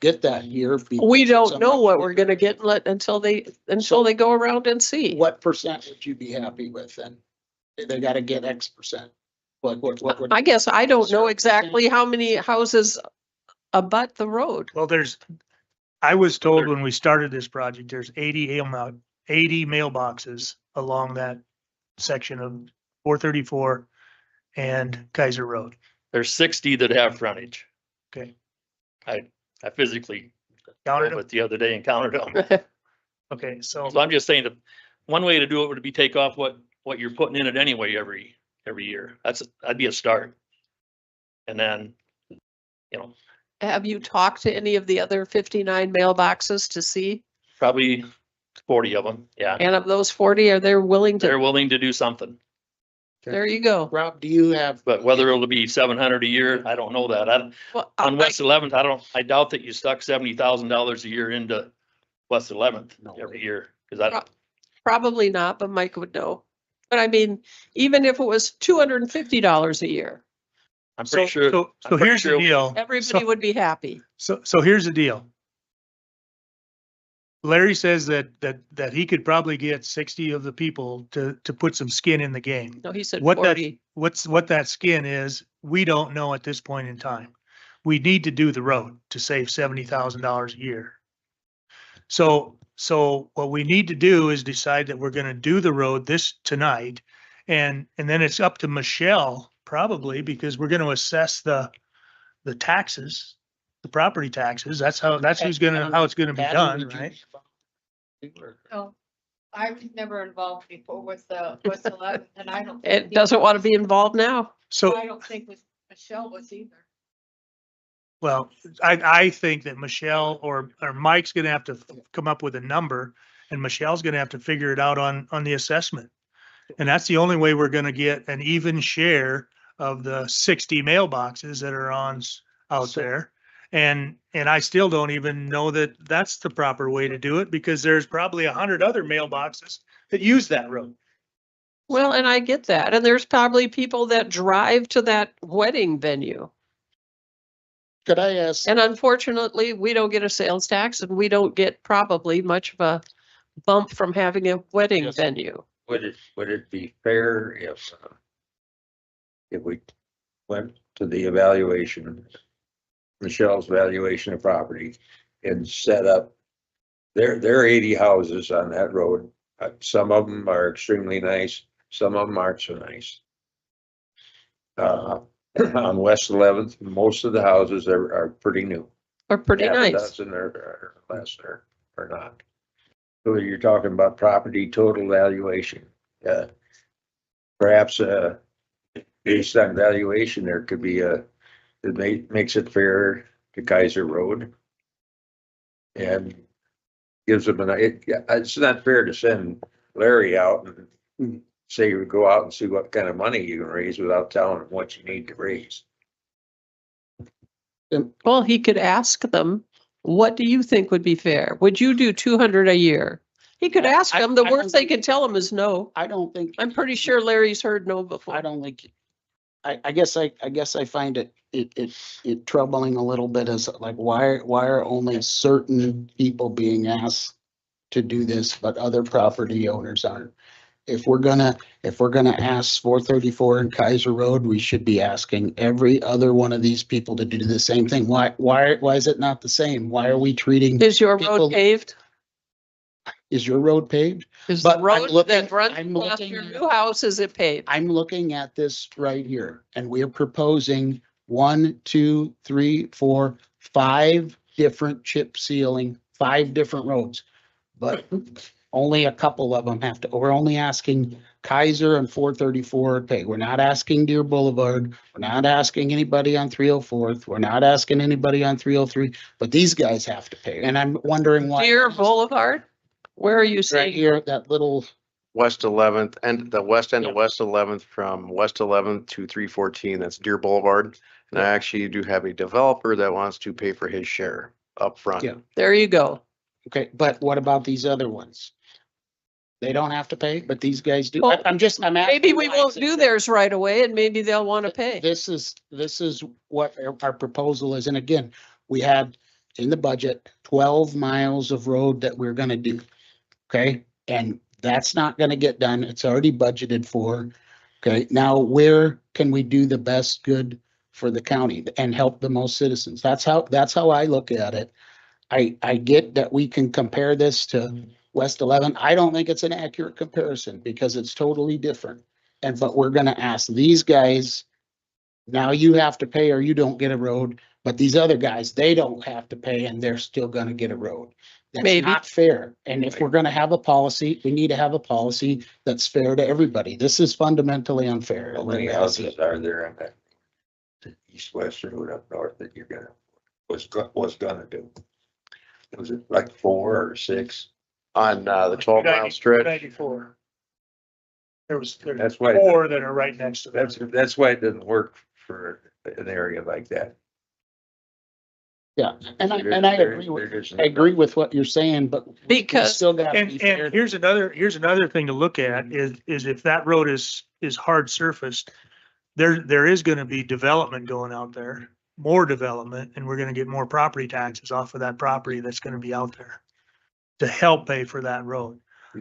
Speaker 4: get that here.
Speaker 3: We don't
Speaker 4: because
Speaker 3: know what we're gonna get until they go around and see.
Speaker 4: What percent would you be happy with then? They gotta get X percent. What would?
Speaker 3: I guess I don't know
Speaker 4: 0%?
Speaker 3: exactly how many houses abut the road.
Speaker 1: Well, I was told when we started this project, there's 80 mailboxes along that section of 434 and Kaiser Road.
Speaker 8: There's 60 that have frontage.
Speaker 1: Okay.
Speaker 8: I physically
Speaker 1: Counted
Speaker 8: drove
Speaker 1: them?
Speaker 8: it the other day and counted them.
Speaker 1: Okay, so
Speaker 8: So I'm just saying that one way to do it would be take off what you're putting in it anyway every year. That'd be a start. And then, you know,
Speaker 3: Have you talked to any of the other 59 mailboxes to see?
Speaker 8: probably 40 of them. Yeah.
Speaker 3: And of those 40, are they willing
Speaker 8: They're
Speaker 3: to?
Speaker 8: willing to do something,
Speaker 3: There you go.
Speaker 4: Rob, do you have?
Speaker 8: but whether it'll be 700 a year, I don't know that.
Speaker 3: Well,
Speaker 8: On West 11th, I doubt that you stuck $70,000 a year into West 11th
Speaker 4: No
Speaker 8: every
Speaker 4: way.
Speaker 8: year. Cause I,
Speaker 3: probably not, but Mike would know. But I mean, even if it was $250 a year,
Speaker 8: I'm pretty sure.
Speaker 1: So
Speaker 8: I'm pretty
Speaker 1: here's the
Speaker 8: sure-
Speaker 1: deal.
Speaker 3: everybody would be happy.
Speaker 1: So here's the deal. Larry says that he could probably get 60 of the people to put some skin in the game.
Speaker 3: No, he said
Speaker 1: What that,
Speaker 3: 40.
Speaker 1: what that skin is, we don't know at this point in time. We need to do the road to save $70,000 a year. So what we need to do is decide that we're gonna do the road tonight. And then it's up to Michelle probably, because we're gonna assess the taxes, the property taxes. That's how it's gonna be
Speaker 4: Patty,
Speaker 1: done,
Speaker 4: would you
Speaker 1: right?
Speaker 4: be involved?
Speaker 6: No, I was never involved before with the West 11, and I don't.
Speaker 3: It doesn't want to be involved now.
Speaker 1: So,
Speaker 6: I don't think with Michelle was either.
Speaker 1: well, I think that Michelle or Mike's gonna have to come up with a number and Michelle's gonna have to figure it out on the assessment. And that's the only way we're gonna get an even share of the 60 mailboxes that are out
Speaker 4: So-
Speaker 1: there. And I still don't even know that that's the proper way to do it because there's probably 100 other mailboxes that use that road.
Speaker 3: Well, and I get that. And there's probably people that drive to that wedding venue.
Speaker 4: Could I ask,
Speaker 3: And unfortunately, we don't get a sales tax and we don't get probably much of a bump from having a wedding
Speaker 4: Yes.
Speaker 3: venue.
Speaker 10: Would it be fair if we went to the evaluation, Michelle's valuation of property and set up, there are 80 houses on that road. Some of them are extremely nice, some of them aren't so nice. On West 11th, most of the houses are pretty new.
Speaker 3: Or pretty
Speaker 10: Half a
Speaker 3: nice.
Speaker 10: dozen or less or not. So you're talking about property total valuation. Perhaps, based on valuation, there could be makes it fair to Kaiser Road. And gives them it's not fair to send Larry out and say, you go out and see what kind of money you can raise without telling him what you need to raise.
Speaker 3: Well, he could ask them, what do you think would be fair? Would you do 200 a year? He could ask them. The
Speaker 4: I
Speaker 3: worst
Speaker 4: don't
Speaker 3: they can tell him is no.
Speaker 4: I don't think,
Speaker 3: I'm pretty sure Larry's heard no before.
Speaker 4: I don't think, I guess I find it troubling a little bit as like, why are only certain people being asked to do this, but other property owners aren't? If we're gonna ask 434 and Kaiser Road, we should be asking every other one of these people to do the same thing. Why is it not the same? Why are we treating?
Speaker 3: Is your
Speaker 4: people-
Speaker 3: road paved?
Speaker 4: Is your road paved?
Speaker 3: Is
Speaker 4: But
Speaker 3: the
Speaker 4: I'm
Speaker 3: road
Speaker 4: looking-
Speaker 3: that runs
Speaker 4: I'm
Speaker 3: past
Speaker 4: looking
Speaker 3: your
Speaker 4: at-
Speaker 3: new house, is it paved?
Speaker 4: I'm looking at this right here and we're proposing 1, 2, 3, 4, 5 different chip sealing, 5 different roads. But only a couple of them have to, we're only asking Kaiser and 434 to pay. We're not asking Deer Boulevard. We're not asking anybody on 304th. We're not asking anybody on 303, but these guys have to pay. And I'm wondering why.
Speaker 3: Deer Boulevard? Where are you
Speaker 4: Right
Speaker 3: seeing?
Speaker 4: here, that little,
Speaker 7: West 11th and the west end of
Speaker 4: Yeah.
Speaker 7: West 11th from West 11th to 314, that's Deer Boulevard. And I actually do have a developer that wants to pay for his share up front.
Speaker 4: Yeah.
Speaker 3: There you go.
Speaker 4: okay, but what about these other ones? They don't have to pay, but these guys do.
Speaker 3: Well,
Speaker 4: I'm asking.
Speaker 3: Maybe we
Speaker 4: why
Speaker 3: won't
Speaker 4: it's
Speaker 3: do
Speaker 4: exempt.
Speaker 3: theirs right away and maybe they'll want to pay.
Speaker 4: This is what our proposal is. And again, we had in the budget 12 miles of road that we're gonna do. Okay, and that's not gonna get done. It's already budgeted for. Okay, now where can we do the best good for the county and help the most citizens? That's how I look at it. I get that we can compare this to West 11. I don't think it's an accurate comparison because it's totally different. But we're gonna ask these guys, now you have to pay or you don't get a road, but these other guys, they don't have to pay and they're still gonna get a road. That's
Speaker 3: Maybe.
Speaker 4: not fair. And if we're gonna have a policy, we need to have a policy that's fair to everybody. This is fundamentally unfair.
Speaker 10: How many houses are there on that? The east-west road up north that you're gonna, was gonna do? Was it like 4 or 6?
Speaker 7: On the 12-mile stretch.
Speaker 1: 94. There's
Speaker 10: That's why,
Speaker 1: 4 that are right next to that.
Speaker 10: that's why it doesn't work for an area like that.
Speaker 4: Yeah, and I
Speaker 10: There's-
Speaker 4: agree with what you're saying, but we
Speaker 3: Because-
Speaker 4: still gotta be
Speaker 1: And
Speaker 4: fair.
Speaker 1: here's another thing to look at is if that road is hard surfaced, there is gonna be development going out there, more development, and we're gonna get more property taxes off of that property that's gonna be out there to help pay for that road.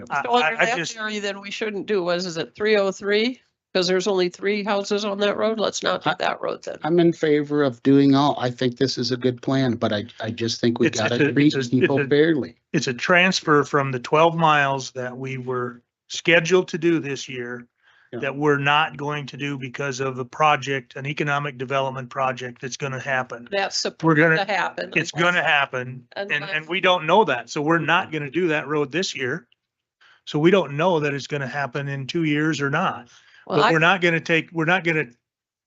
Speaker 1: I-
Speaker 3: So under
Speaker 1: I
Speaker 3: that
Speaker 1: just,
Speaker 3: theory, then we shouldn't do, is it 303? Because there's only 3 houses on that road. Let's not do that road then.
Speaker 4: I'm in favor of doing all. I think this is a good plan, but I just think we
Speaker 1: It's-
Speaker 4: gotta
Speaker 1: it's a-
Speaker 4: treat
Speaker 1: it's a-
Speaker 4: people
Speaker 1: it's a-
Speaker 4: fairly.
Speaker 1: it's a transfer from the 12 miles that we were scheduled to do this year
Speaker 4: Yeah.
Speaker 1: that we're not going to do because of a project, an economic development project that's gonna happen.
Speaker 3: That's
Speaker 1: We're
Speaker 3: supposed
Speaker 1: gonna,
Speaker 3: to happen.
Speaker 1: it's gonna happen, and
Speaker 3: Unless-
Speaker 1: we don't know that, so we're not gonna do that road this year. So we don't know that it's gonna happen in 2 years or not,
Speaker 3: Well,
Speaker 1: but
Speaker 3: I-
Speaker 1: we're not gonna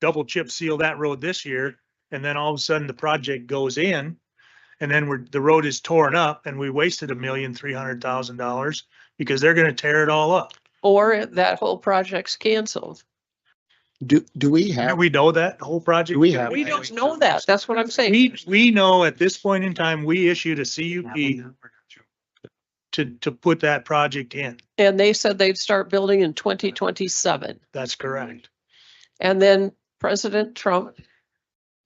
Speaker 1: double chip seal that road this year, and then all of a sudden the project goes in, and then the road is torn up, and we wasted $1,300,000 because they're gonna tear it all up.
Speaker 3: Or that whole project's canceled.
Speaker 4: Do we
Speaker 1: Do
Speaker 4: have,
Speaker 1: we know that whole project?
Speaker 4: Do we have-
Speaker 3: We don't know that. That's what I'm saying.
Speaker 1: We know at this point in time, we issued a CUP to put that project in.
Speaker 3: And they said they'd start building in 2027.
Speaker 1: That's correct.
Speaker 3: And then President Trump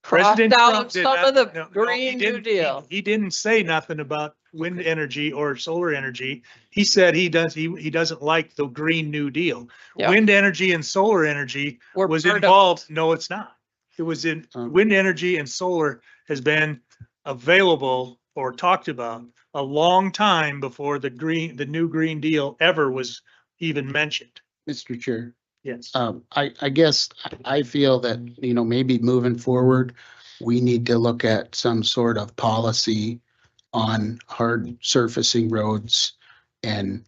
Speaker 3: crossed
Speaker 1: President Trump
Speaker 3: out
Speaker 1: did
Speaker 3: some
Speaker 1: not-
Speaker 3: of the
Speaker 1: no, he
Speaker 3: Green New
Speaker 1: didn't-
Speaker 3: Deal.
Speaker 1: He didn't say nothing about wind energy or solar energy. He said he doesn't like the Green New Deal.
Speaker 3: Yeah.
Speaker 1: Wind energy and solar energy
Speaker 3: We're
Speaker 1: was
Speaker 3: part of-
Speaker 1: involved. No, it's not. It was in,
Speaker 4: Um,
Speaker 1: wind energy and solar has been available or talked about a long time before the new Green Deal ever was even mentioned.
Speaker 4: Mr. Chair?
Speaker 1: Yes.
Speaker 4: I guess I feel that, maybe moving forward, we need to look at some sort of policy on hard surfacing roads. And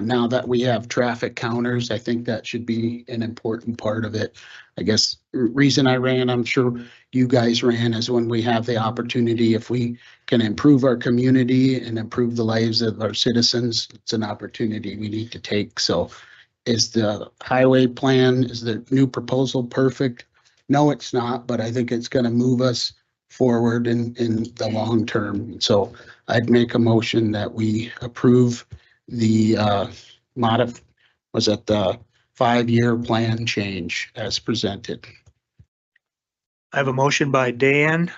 Speaker 4: now that we have traffic counters, I think that should be an important part of it. I guess reason I ran, I'm sure you guys ran, is when we have the opportunity, if we can improve our community and improve the lives of our citizens, it's an opportunity we need to take. So is the highway plan, is the new proposal perfect? No, it's not, but I think it's gonna move us forward in the long term. So I'd make a motion that we approve the was it the 5-year plan change as presented?
Speaker 1: I have a motion by Dan. Can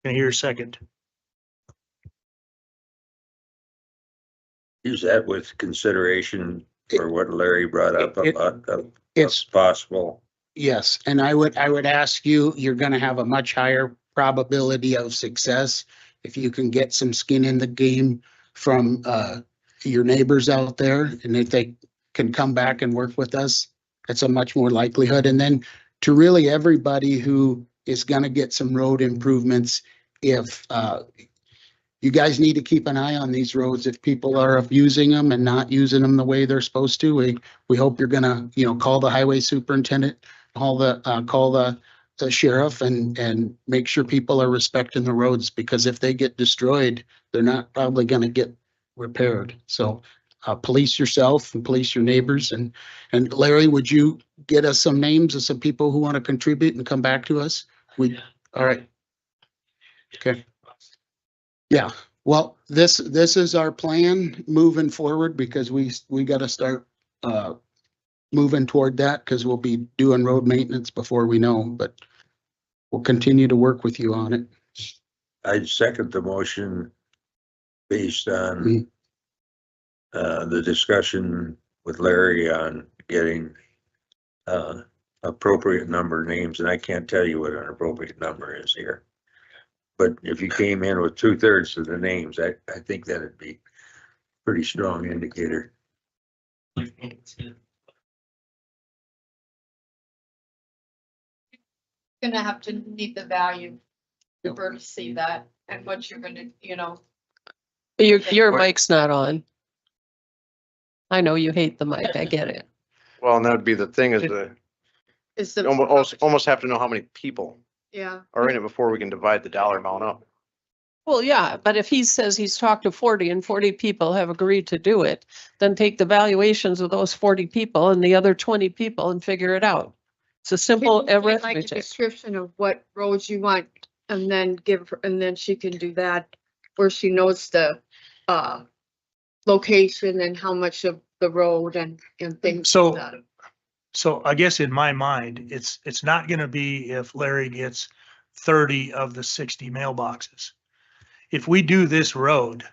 Speaker 1: I hear a second?
Speaker 10: Use that with consideration for what Larry brought up
Speaker 4: It-
Speaker 10: about
Speaker 4: It's,
Speaker 10: possible.
Speaker 4: yes, and I would ask you, you're gonna have a much higher probability of success if you can get some skin in the game from your neighbors out there, and if they can come back and work with us, it's a much more likelihood. And then to really everybody who is gonna get some road improvements, if, you guys need to keep an eye on these roads. If people are abusing them and not using them the way they're supposed to, we hope you're gonna, call the highway superintendent, call the sheriff and make sure people are respecting the roads, because if they get destroyed, they're not probably gonna get repaired. So, police yourself and police your neighbors. And Larry, would you get us some names of some people who want to contribute and come back to us? All right. Okay. Yeah, well, this is our plan moving forward, because we gotta start moving toward that, because we'll be doing road maintenance before we know, but we'll continue to work with you on it.
Speaker 10: I second the motion based on the discussion with Larry on getting appropriate number of names, and I can't tell you what an appropriate number is here. But if you came in with 2/3 of the names, I think that'd be a pretty strong indicator.
Speaker 6: Gonna have to need the value for her to see that and what you're gonna,
Speaker 3: Your mic's not on. I know you hate the mic. I get it.
Speaker 7: Well, and that would be the thing is
Speaker 6: is
Speaker 7: you
Speaker 6: the.
Speaker 7: almost have to know how many people
Speaker 6: Yeah.
Speaker 7: are in it before we can divide the dollar amount up.
Speaker 3: Well, yeah, but if he says he's talked to 40 and 40 people have agreed to do it, then take the valuations of those 40 people and the other 20 people and figure it out. It's a simple
Speaker 6: Like a
Speaker 3: arithmetic.
Speaker 6: description of what roads you want and then give her, and then she can do that where she knows the location and how much of the road and things.
Speaker 1: So-
Speaker 6: like that.
Speaker 1: So I guess in my mind, it's not gonna be if Larry gets 30 of the 60 mailboxes. If we do this road,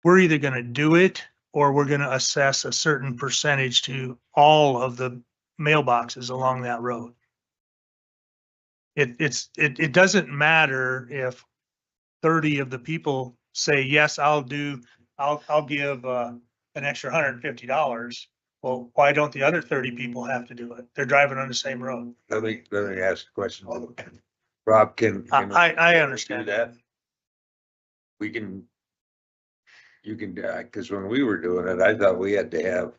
Speaker 1: we're either gonna do it or we're gonna assess a certain percentage to all of the mailboxes along that road. It doesn't matter if 30 of the people say, yes, I'll give an extra $150. Well, why don't the other 30 people have to do it? They're driving on the same road.
Speaker 10: Let me ask a question. Rob, can
Speaker 1: I understand
Speaker 10: do that? You can, because when we were doing it, I thought we had to have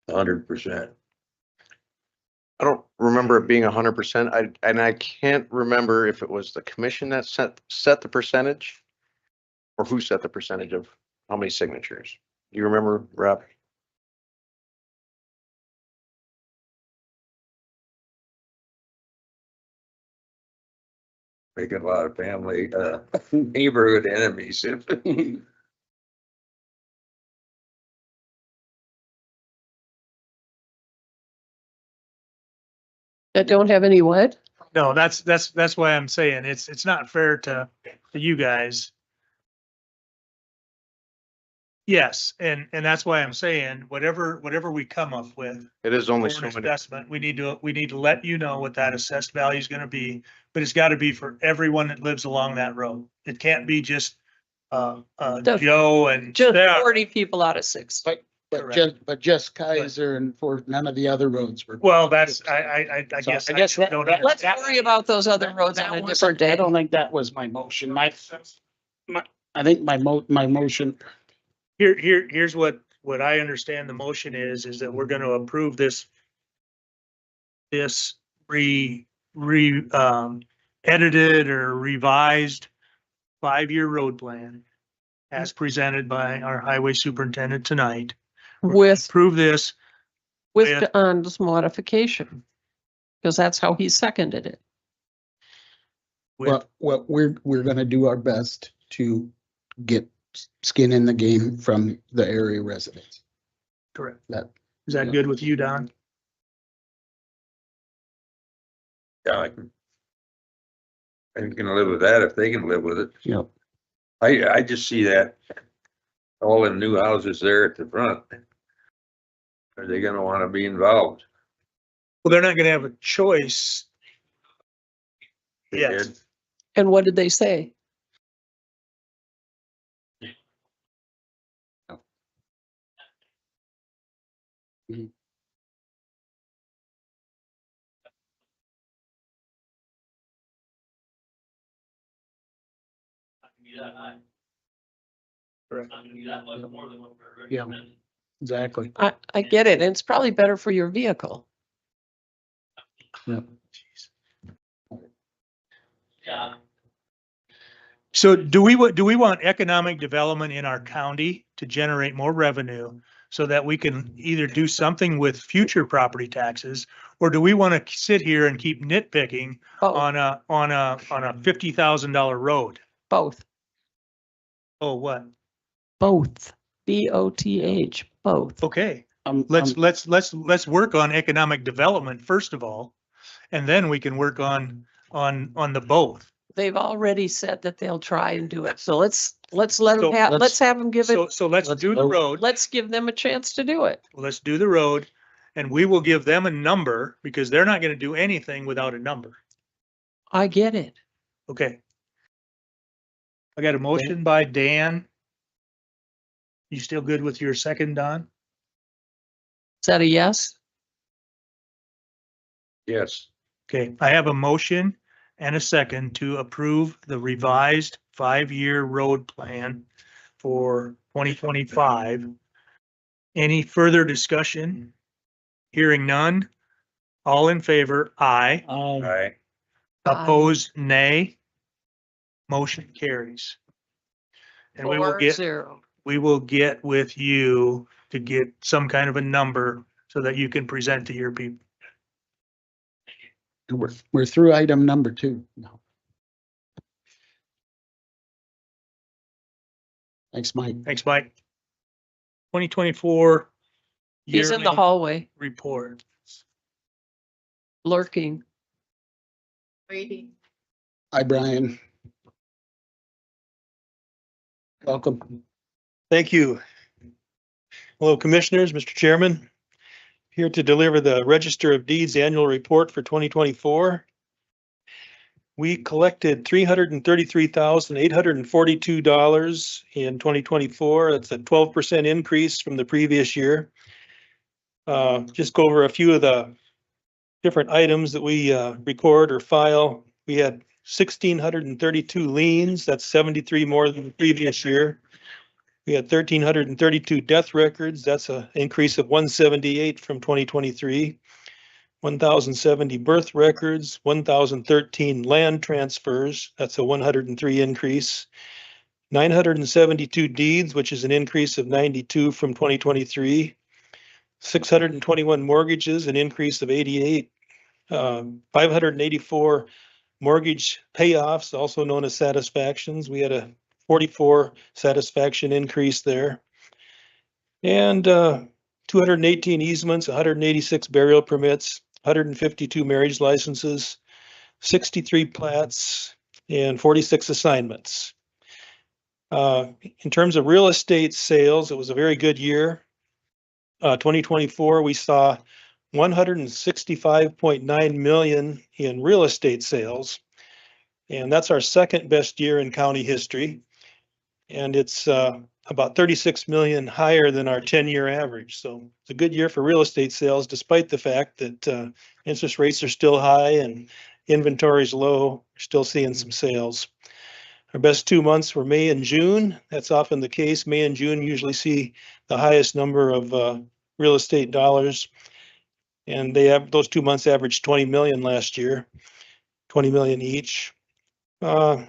Speaker 10: 100%.
Speaker 7: I don't remember it being 100%. I can't remember if it was the commission that set the percentage or who set the percentage of how many signatures. Do you remember, Rob?
Speaker 10: Making a lot of family, neighborhood enemies.
Speaker 3: That don't have any what?
Speaker 1: No, that's why I'm saying it's not fair to you guys. Yes, and that's why I'm saying whatever we come up with
Speaker 7: It is only
Speaker 1: for
Speaker 7: so
Speaker 1: an
Speaker 7: many.
Speaker 1: assessment, we need to let you know what that assessed value is gonna be, but it's gotta be for everyone that lives along that road. It can't be just Joe and
Speaker 3: Just
Speaker 1: Sarah.
Speaker 3: 40 people out of 60.
Speaker 4: But just Kaiser and for none of the other roads were.
Speaker 1: Well, that's, I
Speaker 4: So
Speaker 1: guess.
Speaker 4: I guess that-
Speaker 1: don't
Speaker 4: that-
Speaker 3: Let's
Speaker 1: understand.
Speaker 3: worry about those other roads on a different day.
Speaker 4: I don't think that was my motion. I think my motion,
Speaker 1: Here's what I understand the motion is that we're gonna approve this edited or revised 5-year road plan as presented by our highway superintendent tonight.
Speaker 3: With
Speaker 1: Approve this
Speaker 3: with John's modification. Because that's how he seconded it.
Speaker 1: with,
Speaker 4: well, we're gonna do our best to get skin in the game from the area residents.
Speaker 1: correct.
Speaker 4: That-
Speaker 1: Is that good with you, Don?
Speaker 10: Yeah, I can live with that if they can live with it.
Speaker 4: Yeah.
Speaker 10: I just see that all the new houses there at the front. Are they gonna wanna be involved?
Speaker 1: Well, they're not gonna have a choice.
Speaker 10: They
Speaker 1: Yes.
Speaker 10: did.
Speaker 3: And what did they say?
Speaker 4: Mhm.
Speaker 1: Correct.
Speaker 4: Yeah. Exactly.
Speaker 3: I get it. And it's probably better for your vehicle.
Speaker 1: So do we want economic development in our county to generate more revenue so that we can either do something with future property taxes? Or do we want to sit here and keep nitpicking
Speaker 3: Both,
Speaker 1: on a $50,000 road?
Speaker 3: both,
Speaker 1: Oh, what?
Speaker 3: both. BOTH, both.
Speaker 1: Okay,
Speaker 4: Um,
Speaker 1: let's work on economic development first of all, and then we can work on the both.
Speaker 3: They've already said that they'll try and do it. So let's let them
Speaker 1: So
Speaker 3: have,
Speaker 4: let's-
Speaker 3: let's have them give it,
Speaker 1: So let's
Speaker 4: let's
Speaker 1: do the
Speaker 4: vote.
Speaker 1: road.
Speaker 3: let's give them a chance to do it.
Speaker 1: Let's do the road and we will give them a number because they're not going to do anything without a number.
Speaker 3: I get it.
Speaker 1: Okay. I got a motion by Dan. You still good with your second, Don?
Speaker 3: Is that a yes?
Speaker 10: Yes.
Speaker 1: Okay, I have a motion and a second to approve the revised 5-year road plan for 2025. Any further discussion? Hearing none. All in favor, aye.
Speaker 10: All right.
Speaker 1: Opposed, nay. Motion carries. And we will
Speaker 3: 4-0.
Speaker 1: get with you to get some kind of a number so that you can present to your people.
Speaker 4: We're through item number 2 now. Thanks, Mike.
Speaker 1: Thanks, Mike. 2024
Speaker 3: He's in the
Speaker 1: yearly
Speaker 3: hallway
Speaker 1: report.
Speaker 3: lurking.
Speaker 6: Waiting.
Speaker 4: Hi, Brian. Welcome.
Speaker 11: Thank you. Hello, Commissioners, Mr. Chairman. Here to deliver the Register of Deeds Annual Report for 2024. We collected $333,842 in 2024. That's a 12% increase from the previous year. Just go over a few of the different items that we record or file. We had 1,632 liens. That's 73 more than the previous year. We had 1,332 death records. That's an increase of 178 from 2023. 1,070 birth records, 1,013 land transfers. That's a 103 increase. 972 deeds, which is an increase of 92 from 2023. 621 mortgages, an increase of 88. 584 mortgage payoffs, also known as satisfactions. We had a 44 satisfaction increase there. And 218 easements, 186 burial permits, 152 marriage licenses, 63 plats, and 46 assignments. In terms of real estate sales, it was a very good year. 2024, we saw 165.9 million in real estate sales. And that's our second best year in county history. And it's about 36 million higher than our 10-year average. So it's a good year for real estate sales, despite the fact that interest rates are still high and inventory is low. We're still seeing some sales. Our best 2 months were May and June. That's often the case. May and June usually see the highest number of real estate dollars. And they have those 2 months averaged 20 million last year, 20 million each. In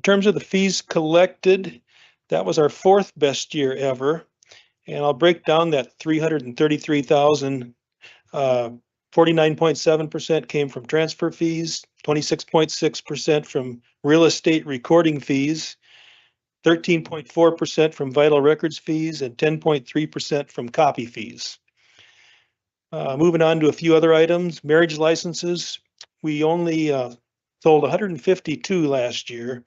Speaker 11: terms of the fees collected, that was our fourth best year ever. And I'll break down that 333,000. 49.7% came from transfer fees, 26.6% from real estate recording fees, 13.4% from vital records fees, and 10.3% from copy fees. Moving on to a few other items, marriage licenses. We only sold 152 last year.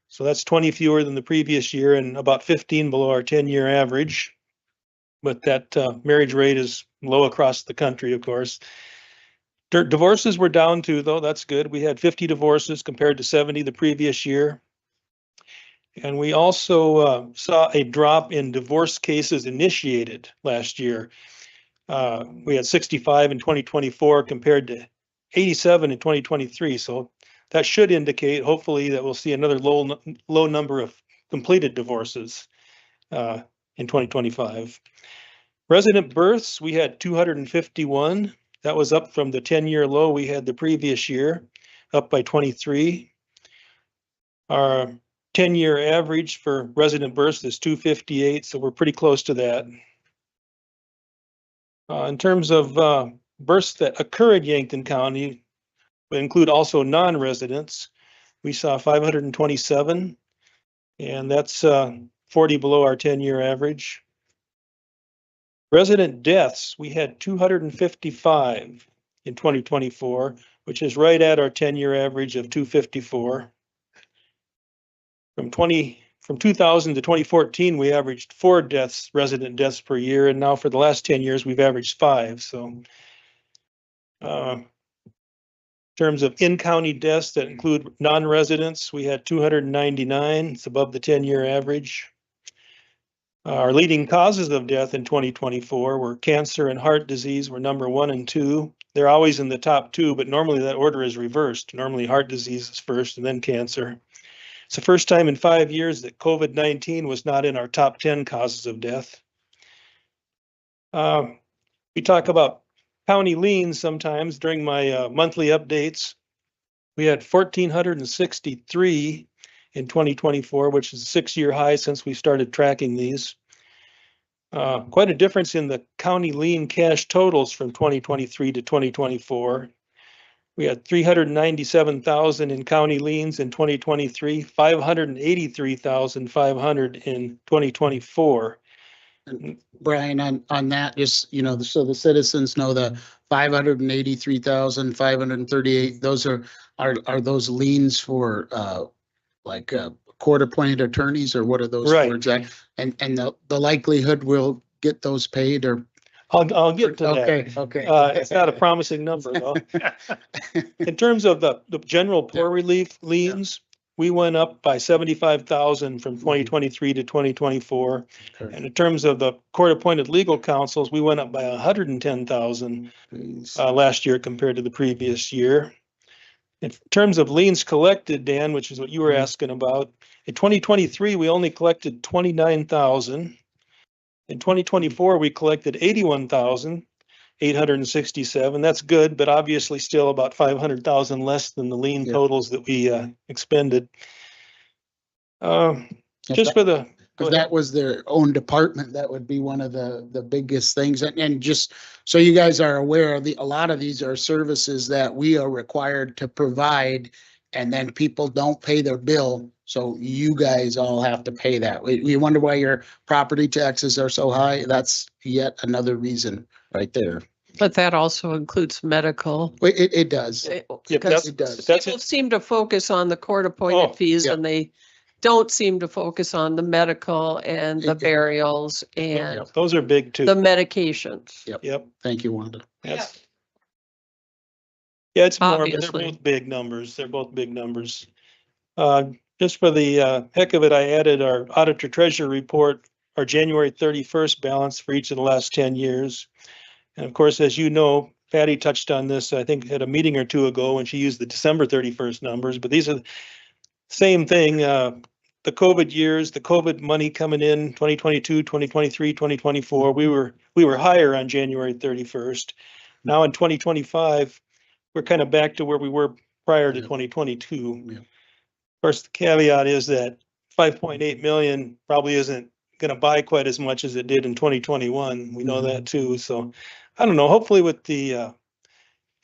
Speaker 11: So that's 20 fewer than the previous year and about 15 below our 10-year average. But that marriage rate is low across the country, of course. Divorces were down too, though. That's good. We had 50 divorces compared to 70 the previous year. And we also saw a drop in divorce cases initiated last year. We had 65 in 2024 compared to 87 in 2023. So that should indicate, hopefully, that we'll see another low number of completed divorces in 2025. Resident births, we had 251. That was up from the 10-year low we had the previous year, up by 23. Our 10-year average for resident births is 258, so we're pretty close to that. In terms of births that occur in Yankton County, we include also non-residents. We saw 527, and that's 40 below our 10-year average. Resident deaths, we had 255 in 2024, which is right at our 10-year average of 254. From 2000 to 2014, we averaged 4 resident deaths per year, and now for the last 10 years, we've averaged 5. So in terms of in-county deaths that include non-residents, we had 299. It's above the 10-year average. Our leading causes of death in 2024 were cancer and heart disease were number 1 and 2. They're always in the top 2, but normally that order is reversed. Normally heart disease is first and then cancer. It's the first time in 5 years that COVID-19 was not in our top 10 causes of death. We talk about county liens sometimes during my monthly updates. We had 1,463 in 2024, which is a 6-year high since we started tracking these. Quite a difference in the county lien cash totals from 2023 to 2024. We had 397,000 in county liens in 2023, 583,500 in 2024.
Speaker 4: Brian, on that, just, you know, so the citizens know the 583,538, those are those liens for, like, court-appointed attorneys, or what are those
Speaker 11: Right.
Speaker 4: for exactly? And the likelihood we'll get those paid, or?
Speaker 11: I'll get to that.
Speaker 4: Okay.
Speaker 11: It's not a promising number though. In terms of the general poor relief liens, we went up by 75,000 from 2023 to 2024.
Speaker 4: Okay.
Speaker 11: And in terms of the court-appointed legal counsels, we went up by 110,000 last year compared to the previous year. In terms of liens collected, Dan, which is what you were asking about, in 2023, we only collected 29,000. In 2024, we collected 81,867. That's good, but obviously still about 500,000 less than the lien totals that we expended. Just for the.
Speaker 4: If that was their own department, that would be one of the biggest things. And just so you guys are aware, a lot of these are services that we are required to provide, and then people don't pay their bill. So you guys all have to pay that. We wonder why your property taxes are so high. That's yet another reason right there.
Speaker 3: But that also includes medical.
Speaker 4: It does.
Speaker 3: Because
Speaker 4: It does.
Speaker 3: people seem to focus on the court-appointed fees, and they don't seem to focus on the medical and the burials and
Speaker 11: Those are big too.
Speaker 3: the medications.
Speaker 11: Yep.
Speaker 4: Thank you, Wanda.
Speaker 11: Yes. Yeah, it's more, but they're
Speaker 3: Obviously.
Speaker 11: both big numbers. They're both big numbers. Just for the heck of it, I added our auditor treasurer report, our January 31st balance for each of the last 10 years. And of course, as you know, Patty touched on this, I think at a meeting or two ago when she used the December 31st numbers, but these are the same thing. The COVID years, the COVID money coming in 2022, 2023, 2024, we were higher on January 31st. Now in 2025, we're kind of back to where we were prior to 2022.
Speaker 4: Yeah.
Speaker 11: Of course, the caveat is that 5.8 million probably isn't going to buy quite as much as it did in 2021. We know that too. So I don't know, hopefully with the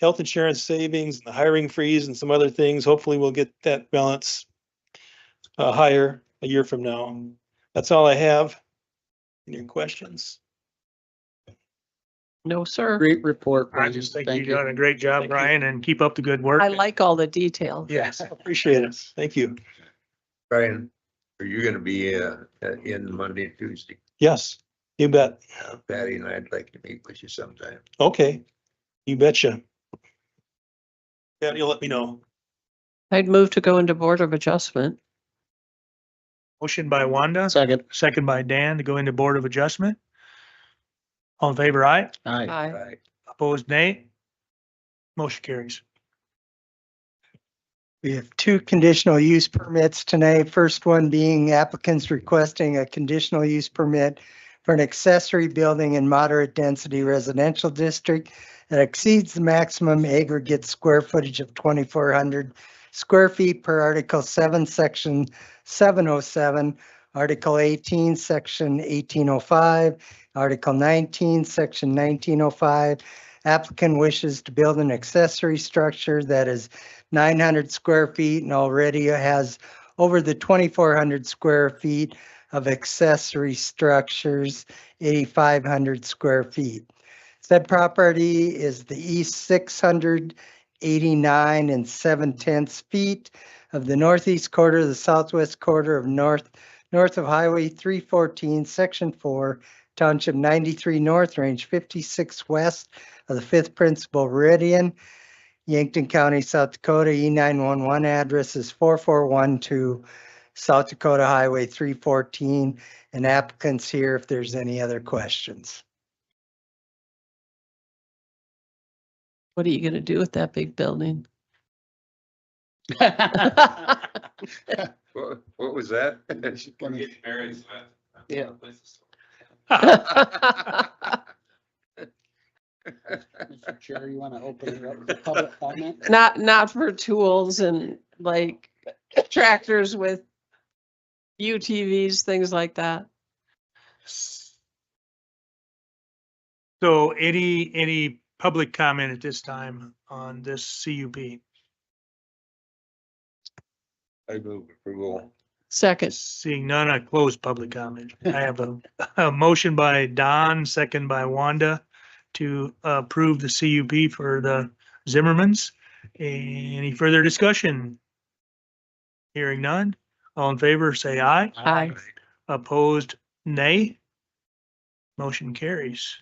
Speaker 11: health insurance savings, and the hiring freeze and some other things, hopefully we'll get that balance higher a year from now. That's all I have. Any questions?
Speaker 3: No, sir.
Speaker 4: Great report.
Speaker 1: I
Speaker 4: Brian.
Speaker 1: just think
Speaker 4: Thank
Speaker 1: you've done a great job,
Speaker 11: Thank you.
Speaker 1: Brian, and keep up the good work.
Speaker 3: I like all the detail.
Speaker 11: Yes, appreciate it. Thank you.
Speaker 10: Brian, are you gonna be in Monday and Tuesday?
Speaker 11: Yes, you bet.
Speaker 10: Patty and I'd like to meet with you sometime.
Speaker 11: Okay, you betcha. Yeah, you'll let me know.
Speaker 3: I'd move to go into Board of Adjustment.
Speaker 1: Motion by Wanda,
Speaker 4: Second.
Speaker 1: second by Dan to go into Board of Adjustment. All in favor, aye.
Speaker 4: Aye.
Speaker 3: Aye.
Speaker 1: Opposed, nay. Motion carries.
Speaker 12: We have two conditional use permits tonight. First one being applicants requesting a conditional use permit for an accessory building in moderate density residential district that exceeds the maximum aggregate square footage of 2,400 square feet per Article 7, Section 707, Article 18, Section 1805, Article 19, Section 1905. Applicant wishes to build an accessory structure that is 900 square feet and already has over the 2,400 square feet of accessory structures, 8,500 square feet. Said property is the east 689 and 7/10 feet of the northeast quarter, the southwest quarter of north of Highway 314, Section 4, Township 93 North, Range 56 west of the 5th Principal Meridian, Yankton County, South Dakota. E911 address is 4412 South Dakota Highway 314, and applicants here if there's any other questions.
Speaker 3: What are you gonna do with that big building?
Speaker 10: What was that?
Speaker 2: We're getting married. So
Speaker 4: Yeah. Mr. Chair, you want to open it up for public comment?
Speaker 3: Not for tools and like tractors with UTVs, things like that.
Speaker 1: So any public comment at this time on this CUP?
Speaker 10: I move approval.
Speaker 3: Second,
Speaker 1: Seeing none, I close public comment. I have a motion by Don, second by Wanda to approve the CUP for the Zimmermans. Any further discussion? Hearing none. All in favor, say aye.
Speaker 3: aye.
Speaker 1: Opposed, nay. Motion carries.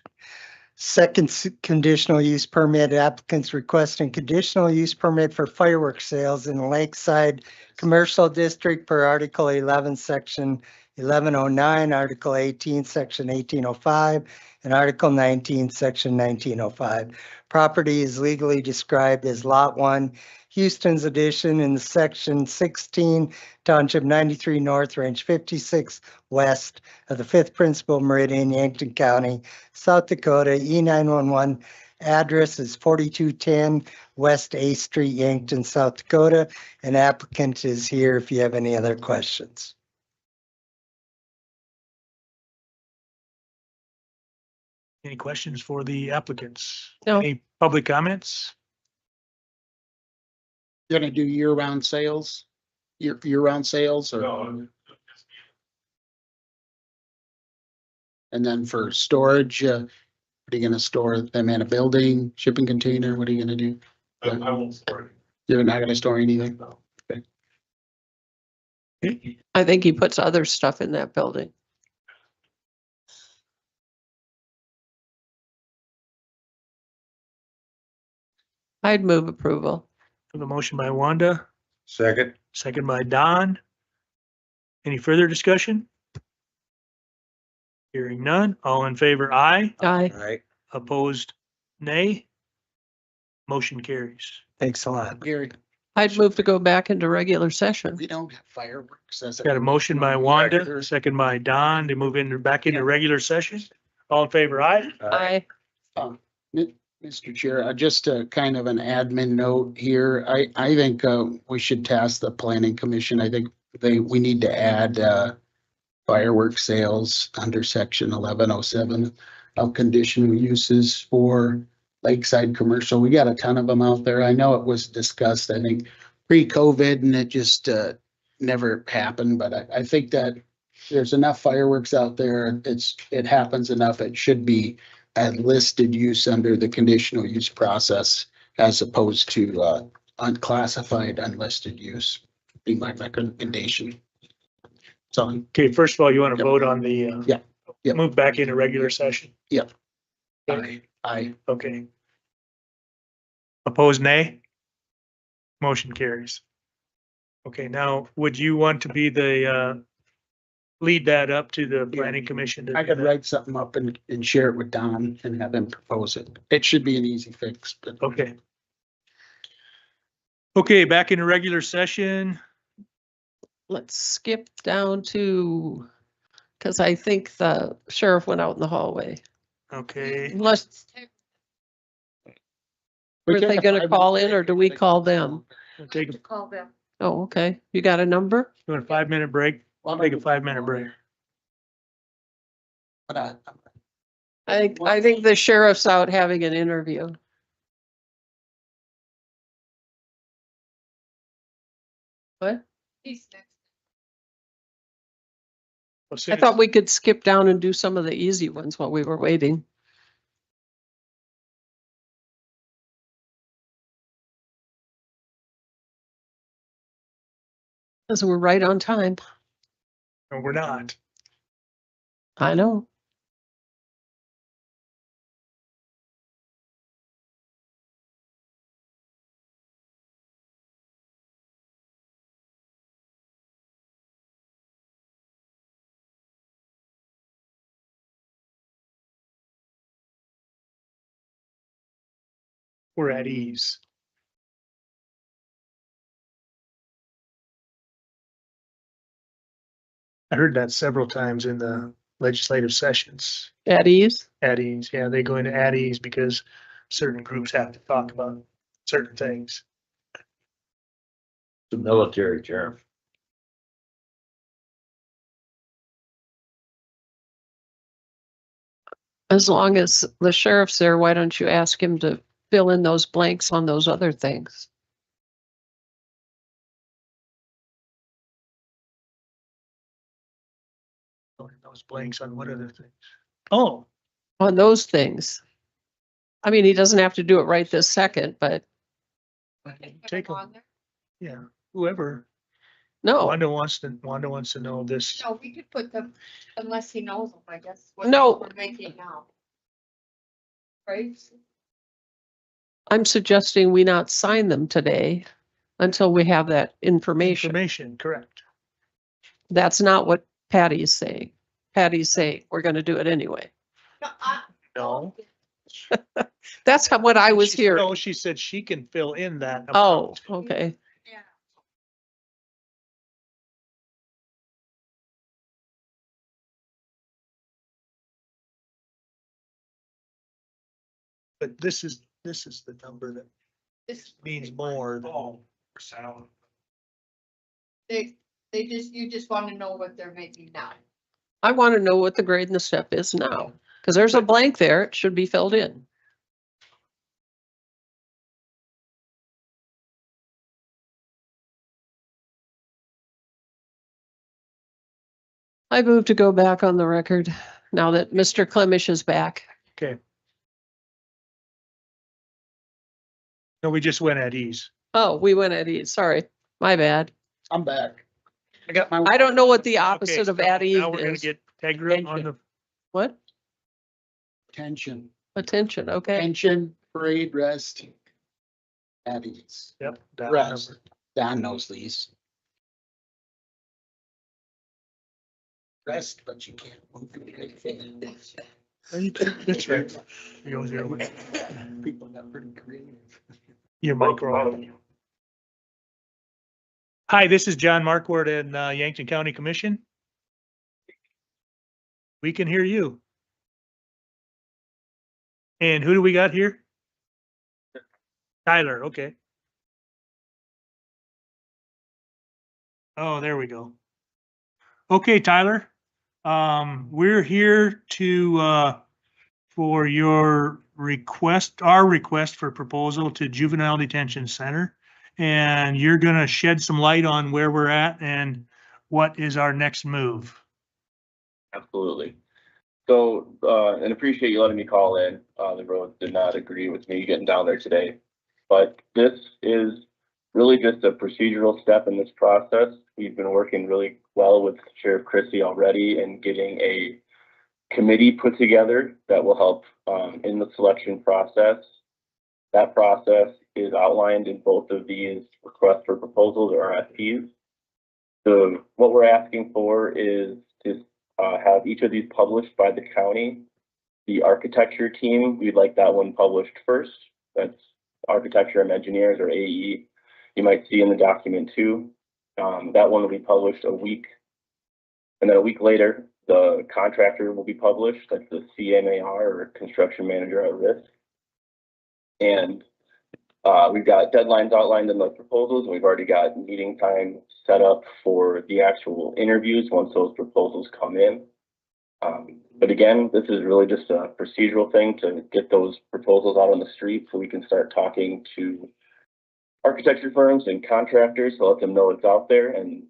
Speaker 12: Second conditional use permit, applicants requesting conditional use permit for fireworks sales in the Lakeside Commercial District per Article 11, Section 1109, Article 18, Section 1805, and Article 19, Section 1905. Property is legally described as Lot 1, Houston's Addition in the Section 16, Township 93 North, Range 56 West of the 5th Principal Meridian, Yankton County, South Dakota. E911 address is 4210 West A Street, Yankton, South Dakota. An applicant is here if you have any other questions.
Speaker 1: Any questions for the applicants?
Speaker 3: No.
Speaker 1: Any public comments?
Speaker 4: You're gonna do year-round sales? Year-round sales or,
Speaker 2: No,
Speaker 4: and then for storage, what are you gonna store them in a building, shipping container? What are you gonna do?
Speaker 2: I won't support it.
Speaker 4: You're not gonna store anything?
Speaker 3: I think he puts other stuff in that building. I'd move approval.
Speaker 1: The motion by Wanda,
Speaker 10: Second.
Speaker 1: second by Don. Any further discussion? Hearing none. All in favor, aye.
Speaker 3: Aye.
Speaker 10: Right.
Speaker 1: Opposed, nay. Motion carries.
Speaker 12: Thanks a lot.
Speaker 4: Gary,
Speaker 3: I'd move to go back into regular session.
Speaker 4: we don't have fireworks. As
Speaker 1: Got a motion by Wanda, second by Don to move back into regular session. All in favor, aye.
Speaker 3: Aye.
Speaker 4: Mr. Chair, just a kind of an admin note here. I think we should task the planning commission. I think we need to add fireworks sales under section 1107 of conditional uses for lakeside commercial. We got a ton of them out there. I know it was discussed, I think, pre-COVID, and it just never happened, but I think that there's enough fireworks out there. It happens enough. It should be a listed use under the conditional use process as opposed to unclassified, unlisted use, be my recommendation. So,
Speaker 1: Okay, first of all, you want to
Speaker 4: Yep.
Speaker 1: vote on the
Speaker 4: Yep.
Speaker 1: move back into regular session?
Speaker 4: I
Speaker 1: Okay. Opposed, nay? Motion carries. Okay, now, would you want to be the lead that up to the planning commission. to
Speaker 4: I
Speaker 1: do
Speaker 4: could
Speaker 1: that.
Speaker 4: write something up and share it with Don and have him propose it. It should be an easy fix, but
Speaker 1: Okay. Okay, back in the regular session.
Speaker 3: Let's skip down to, because I think the sheriff went out in the hallway.
Speaker 1: Okay,
Speaker 3: Unless,
Speaker 4: we
Speaker 3: are
Speaker 4: take
Speaker 3: they
Speaker 4: a
Speaker 3: gonna
Speaker 4: 5-minute
Speaker 3: call in
Speaker 4: break
Speaker 3: or do we
Speaker 4: they
Speaker 3: call
Speaker 4: can-
Speaker 3: them?
Speaker 1: we'll take a,
Speaker 6: Call them.
Speaker 3: Oh, okay. You got a number?
Speaker 1: you want a 5-minute break? I'll take a 5-minute break.
Speaker 4: But
Speaker 3: I think the sheriff's out having an interview. What?
Speaker 6: He's next.
Speaker 3: I thought we could skip down and do some of the easy ones while we were waiting. Because we're right on time.
Speaker 1: No, we're not.
Speaker 3: I know.
Speaker 1: We're at ease. I heard that several times in the legislative sessions.
Speaker 3: At ease.
Speaker 1: At ease, yeah, they go into at ease because certain groups have to talk about certain things.
Speaker 10: The military, Sheriff.
Speaker 3: As long as the sheriff's there, why don't you ask him to fill in those blanks on those other things?
Speaker 1: Those blanks on what other things? Oh,
Speaker 3: On those things. I mean, he doesn't have to do it right this second, but
Speaker 1: take
Speaker 6: them
Speaker 1: a,
Speaker 6: on there.
Speaker 1: yeah, whoever.
Speaker 3: no,
Speaker 1: Wanda wants to know this.
Speaker 6: No, we could put them, unless he knows them, I guess. what
Speaker 3: No.
Speaker 6: We're making now. Right?
Speaker 3: I'm suggesting we not sign them today until we have that information.
Speaker 1: Information, correct.
Speaker 3: That's not what Patty's saying. Patty's saying, we're gonna do it anyway.
Speaker 1: No.
Speaker 3: That's what I was
Speaker 1: She-
Speaker 3: hearing.
Speaker 1: No, she said she can fill in that.
Speaker 3: Oh,
Speaker 1: amount.
Speaker 3: okay.
Speaker 6: Yeah.
Speaker 1: But this is the number that
Speaker 6: This,
Speaker 1: means more than.
Speaker 6: they just, you just want to know what they're making now.
Speaker 3: I want to know what the grade and the step is now, because there's a blank there. It should be filled in. I move to go back on the record now that Mr. Clemish is back.
Speaker 1: Okay. No, we just went at ease.
Speaker 3: Oh, we went at ease. Sorry, my bad.
Speaker 4: I'm back. I got my.
Speaker 3: I don't know what the
Speaker 1: Okay,
Speaker 3: opposite of
Speaker 1: so
Speaker 3: at ease
Speaker 1: now we're gonna
Speaker 3: is.
Speaker 1: get Tegra on the,
Speaker 3: What?
Speaker 4: Attention,
Speaker 3: Attention, okay.
Speaker 4: attention, parade, rest. At ease.
Speaker 1: yep. that
Speaker 4: Rest.
Speaker 1: number.
Speaker 4: Don knows these. Rest, but you can't move anything.
Speaker 1: That's right. You go zero one.
Speaker 4: People got pretty creative.
Speaker 1: Your micro. Hi, this is John Markward in Yankton County Commission. We can hear you. And who do we got here? Tyler, okay. Oh, there we go. Okay, Tyler. We're here to, for your request, our request for proposal to Juvenile Detention Center. And you're gonna shed some light on where we're at and what is our next move.
Speaker 13: Absolutely. So, and appreciate you letting me call in. The road did not agree with me getting down there today. But this is really just a procedural step in this process. We've been working really well with Sheriff Chrissy already and getting a committee put together that will help in the selection process. That process is outlined in both of these requests for proposals or RFPs. So what we're asking for is to have each of these published by the county. The architecture team, we'd like that one published first. That's architecture and engineers, or AE. You might see in the document too. That one will be published a week. And then a week later, the contractor will be published. That's the CMAR, or construction manager at risk. And we've got deadlines outlined in the proposals. We've already got meeting time set up for the actual interviews once those proposals come in. But again, this is really just a procedural thing to get those proposals out on the street so we can start talking to architecture firms and contractors to let them know it's out there, and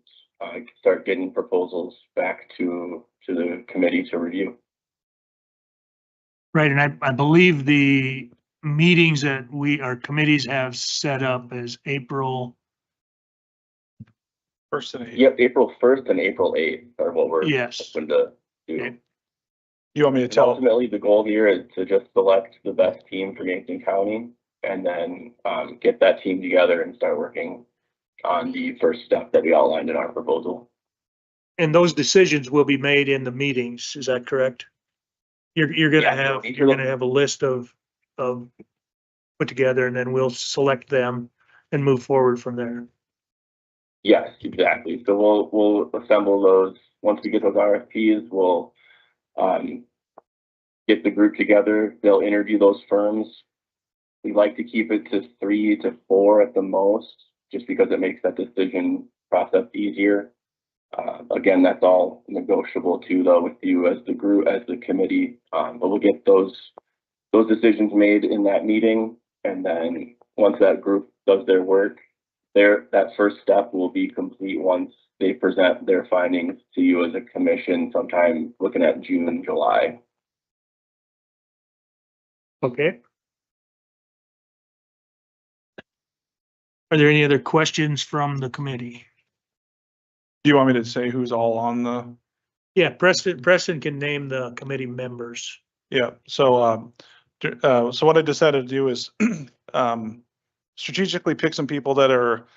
Speaker 13: start getting proposals back to the committee to review.
Speaker 1: Right, and I believe the meetings that our committees have set up is April.
Speaker 11: First and eighth.
Speaker 13: Yep, April 1st and April 8th are what we're
Speaker 1: Yes.
Speaker 13: hoping to do.
Speaker 1: Okay.
Speaker 11: You want me to
Speaker 13: And
Speaker 11: tell?
Speaker 13: ultimately, the goal here is to just select the best team for Yankton County, and then get that team together and start working on the first step that we outlined in our proposal.
Speaker 1: And those decisions will be made in the meetings, is that correct? You're gonna have a list of put together, and then we'll select them and move forward from there.
Speaker 13: Yes, exactly. So we'll assemble those. Once we get those RFPs, we'll get the group together. They'll interview those firms. We like to keep it to 3 to 4 at the most, just because it makes that decision process easier. Again, that's all negotiable too, though, with you as the group, as the committee. But we'll get those decisions made in that meeting, and then once that group does their work, that first step will be complete once they present their findings to you as a commission, sometime looking at June, July.
Speaker 1: Okay. Are there any other questions from the committee?
Speaker 11: Do you want me to say who's all on the?
Speaker 1: Yeah, Preston can name the committee members.
Speaker 11: Yeah, so what I decided to do is strategically pick some people that are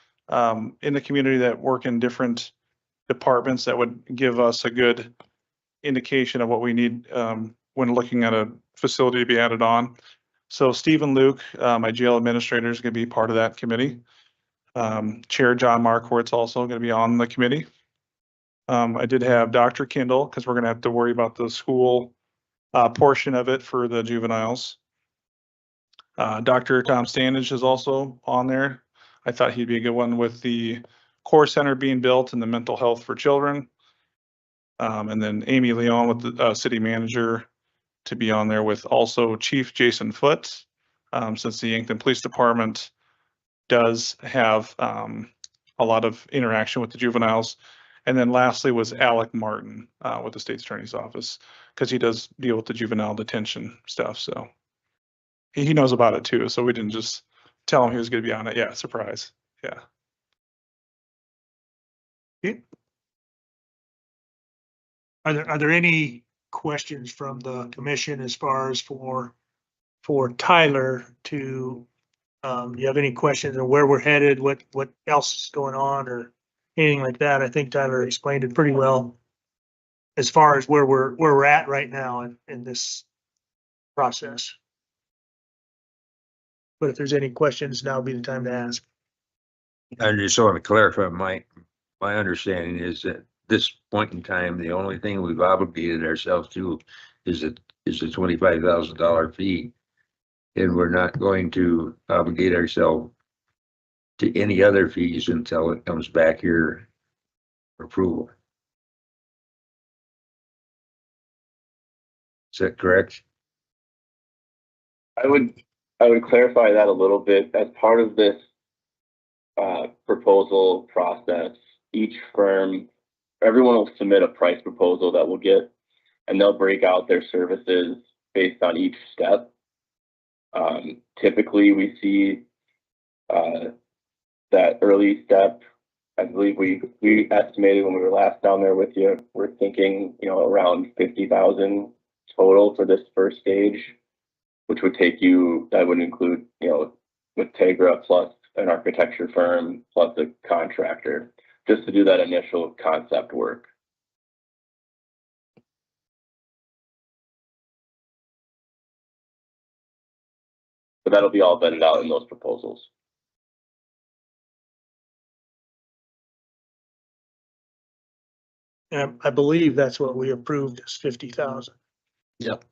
Speaker 11: in the community that work in different departments that would give us a good indication of what we need when looking at a facility to be added on. So Stephen Luke, my jail administrator, is going to be part of that committee. Chair John Markwart's also going to be on the committee. I did have Dr. Kindle, because we're going to have to worry about the school portion of it for the juveniles. Dr. Tom Standage is also on there. I thought he'd be a good one with the core center being built and the mental health for children. And then Amy Leon with the city manager to be on there, with also Chief Jason Foote, since the Yankton Police Department does have a lot of interaction with the juveniles. And then lastly was Alec Martin with the State's Attorney's Office, because he does deal with the juvenile detention stuff. So he knows about it too. So we didn't just tell him he was going to be on it. Yeah, surprise. Yeah.
Speaker 1: Okay. Are there any questions from the commission as far as for Tyler to, do you have any questions on where we're headed, what else is going on, or anything like that? I think Tyler explained it pretty well as far as where we're at right now in this process. But if there's any questions, now would be the time to ask.
Speaker 10: I just want to clarify, my understanding is that this point in time, the only thing we've obligated ourselves to is a $25,000 fee. And we're not going to obligate ourselves to any other fees until it comes back here for approval. Is that correct?
Speaker 13: I would clarify that a little bit. As part of this proposal process, each firm, everyone will submit a price proposal that we'll get, and they'll break out their services based on each step. Typically, we see that early step. I believe we estimated when we were last down there with you, we're thinking, around 50,000 total for this first stage, which would take you, that would include, with Tegra plus an architecture firm plus a contractor, just to do that initial concept work. but that'll be all vetted out in those proposals.
Speaker 1: I believe that's what we approved is 50,000.
Speaker 4: Yep.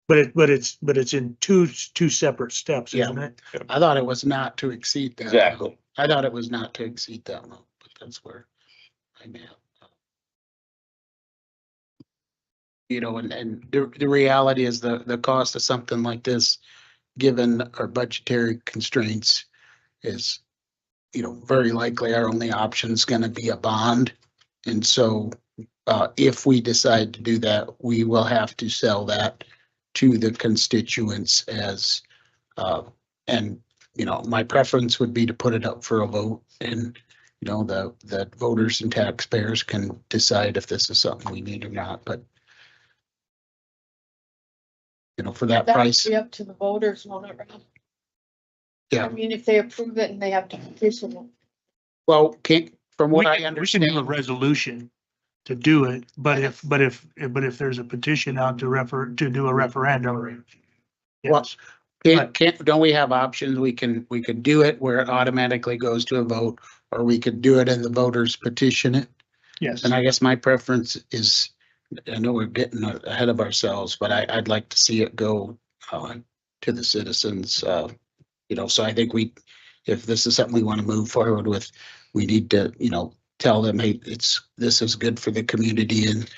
Speaker 1: But it's in two separate steps,
Speaker 4: Yeah.
Speaker 1: isn't it?
Speaker 4: I thought it was not to exceed that.
Speaker 13: Exactly.
Speaker 4: I thought it was not to exceed that amount, but that's where I'm at. You know, and the reality is the cost of something like this, given our budgetary constraints, is, you know, very likely our only option is gonna be a bond. And so, if we decide to do that, we will have to sell that to the constituents as, and, you know, my preference would be to put it up for a vote, and, you know, the voters and taxpayers can decide if this is something we need or not, but you know, for that
Speaker 6: That would
Speaker 4: price,
Speaker 6: be up to the voters, won't it, Rob?
Speaker 4: yeah.
Speaker 6: I mean, if they approve it and they have to petition it.
Speaker 4: Well, from what I
Speaker 1: We should do a
Speaker 4: understand,
Speaker 1: resolution to do it, but if there's a petition out to do a referendum.
Speaker 4: Well,
Speaker 1: Yes,
Speaker 4: don't we have options? We could do it where it automatically goes to a vote, or we could do it and the voters petition it.
Speaker 1: yes.
Speaker 4: And I guess my preference is, I know we're getting ahead of ourselves, but I'd like to see it go to the citizens. You know, so I think if this is something we want to move forward with, we need to, you know, tell them, hey, this is good for the community and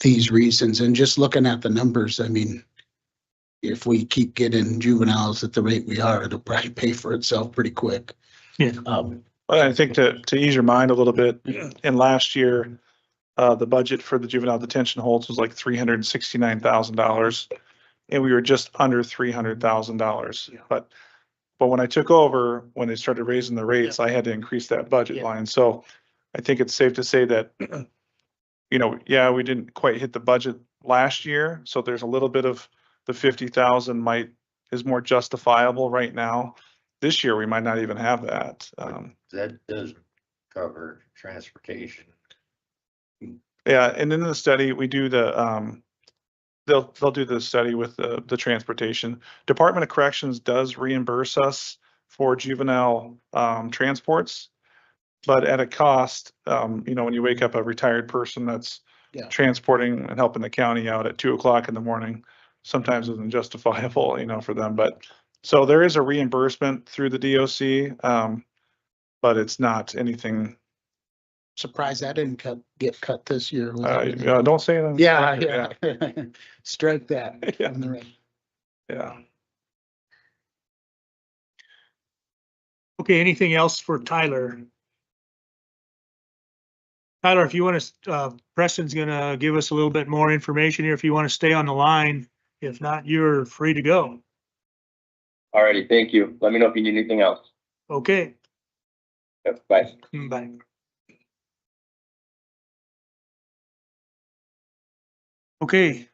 Speaker 4: these reasons. And just looking at the numbers, I mean, if we keep getting juveniles at the rate we are, it'll probably pay for itself pretty quick.
Speaker 1: Yeah.
Speaker 11: I think to ease your mind a little bit, in last year, the budget for the juvenile detention holds was like $369,000. And we were just under $300,000. But when I took over, when they started raising the rates, I had to increase that budget
Speaker 1: Yeah.
Speaker 11: line. So I think it's safe to say that, you know, yeah, we didn't quite hit the budget last year. So there's a little bit of the 50,000 is more justifiable right now. This year, we might not even have that.
Speaker 10: That doesn't cover transportation.
Speaker 11: Yeah, and in the study, we do they'll do the study with the transportation. Department of Corrections does reimburse us for juvenile transports, but at a cost. You know, when you wake up a retired person that's transporting and helping the county out at 2 o'clock in the morning, sometimes isn't justifiable, you know, for them. But so there is a reimbursement through the DOC, but it's not anything.
Speaker 4: Surprised that didn't get cut this year.
Speaker 11: Don't say that.
Speaker 4: Yeah. Strike that.
Speaker 11: Yeah.
Speaker 4: on the record.
Speaker 11: Yeah.
Speaker 1: Okay, anything else for Tyler? Tyler, if you want to, Preston's gonna give us a little bit more information here. If you want to stay on the line, if not, you're free to go.
Speaker 13: Alrighty, thank you. Let me know if you need anything else.
Speaker 1: Okay,
Speaker 13: Yep, bye.
Speaker 1: bye. Okay,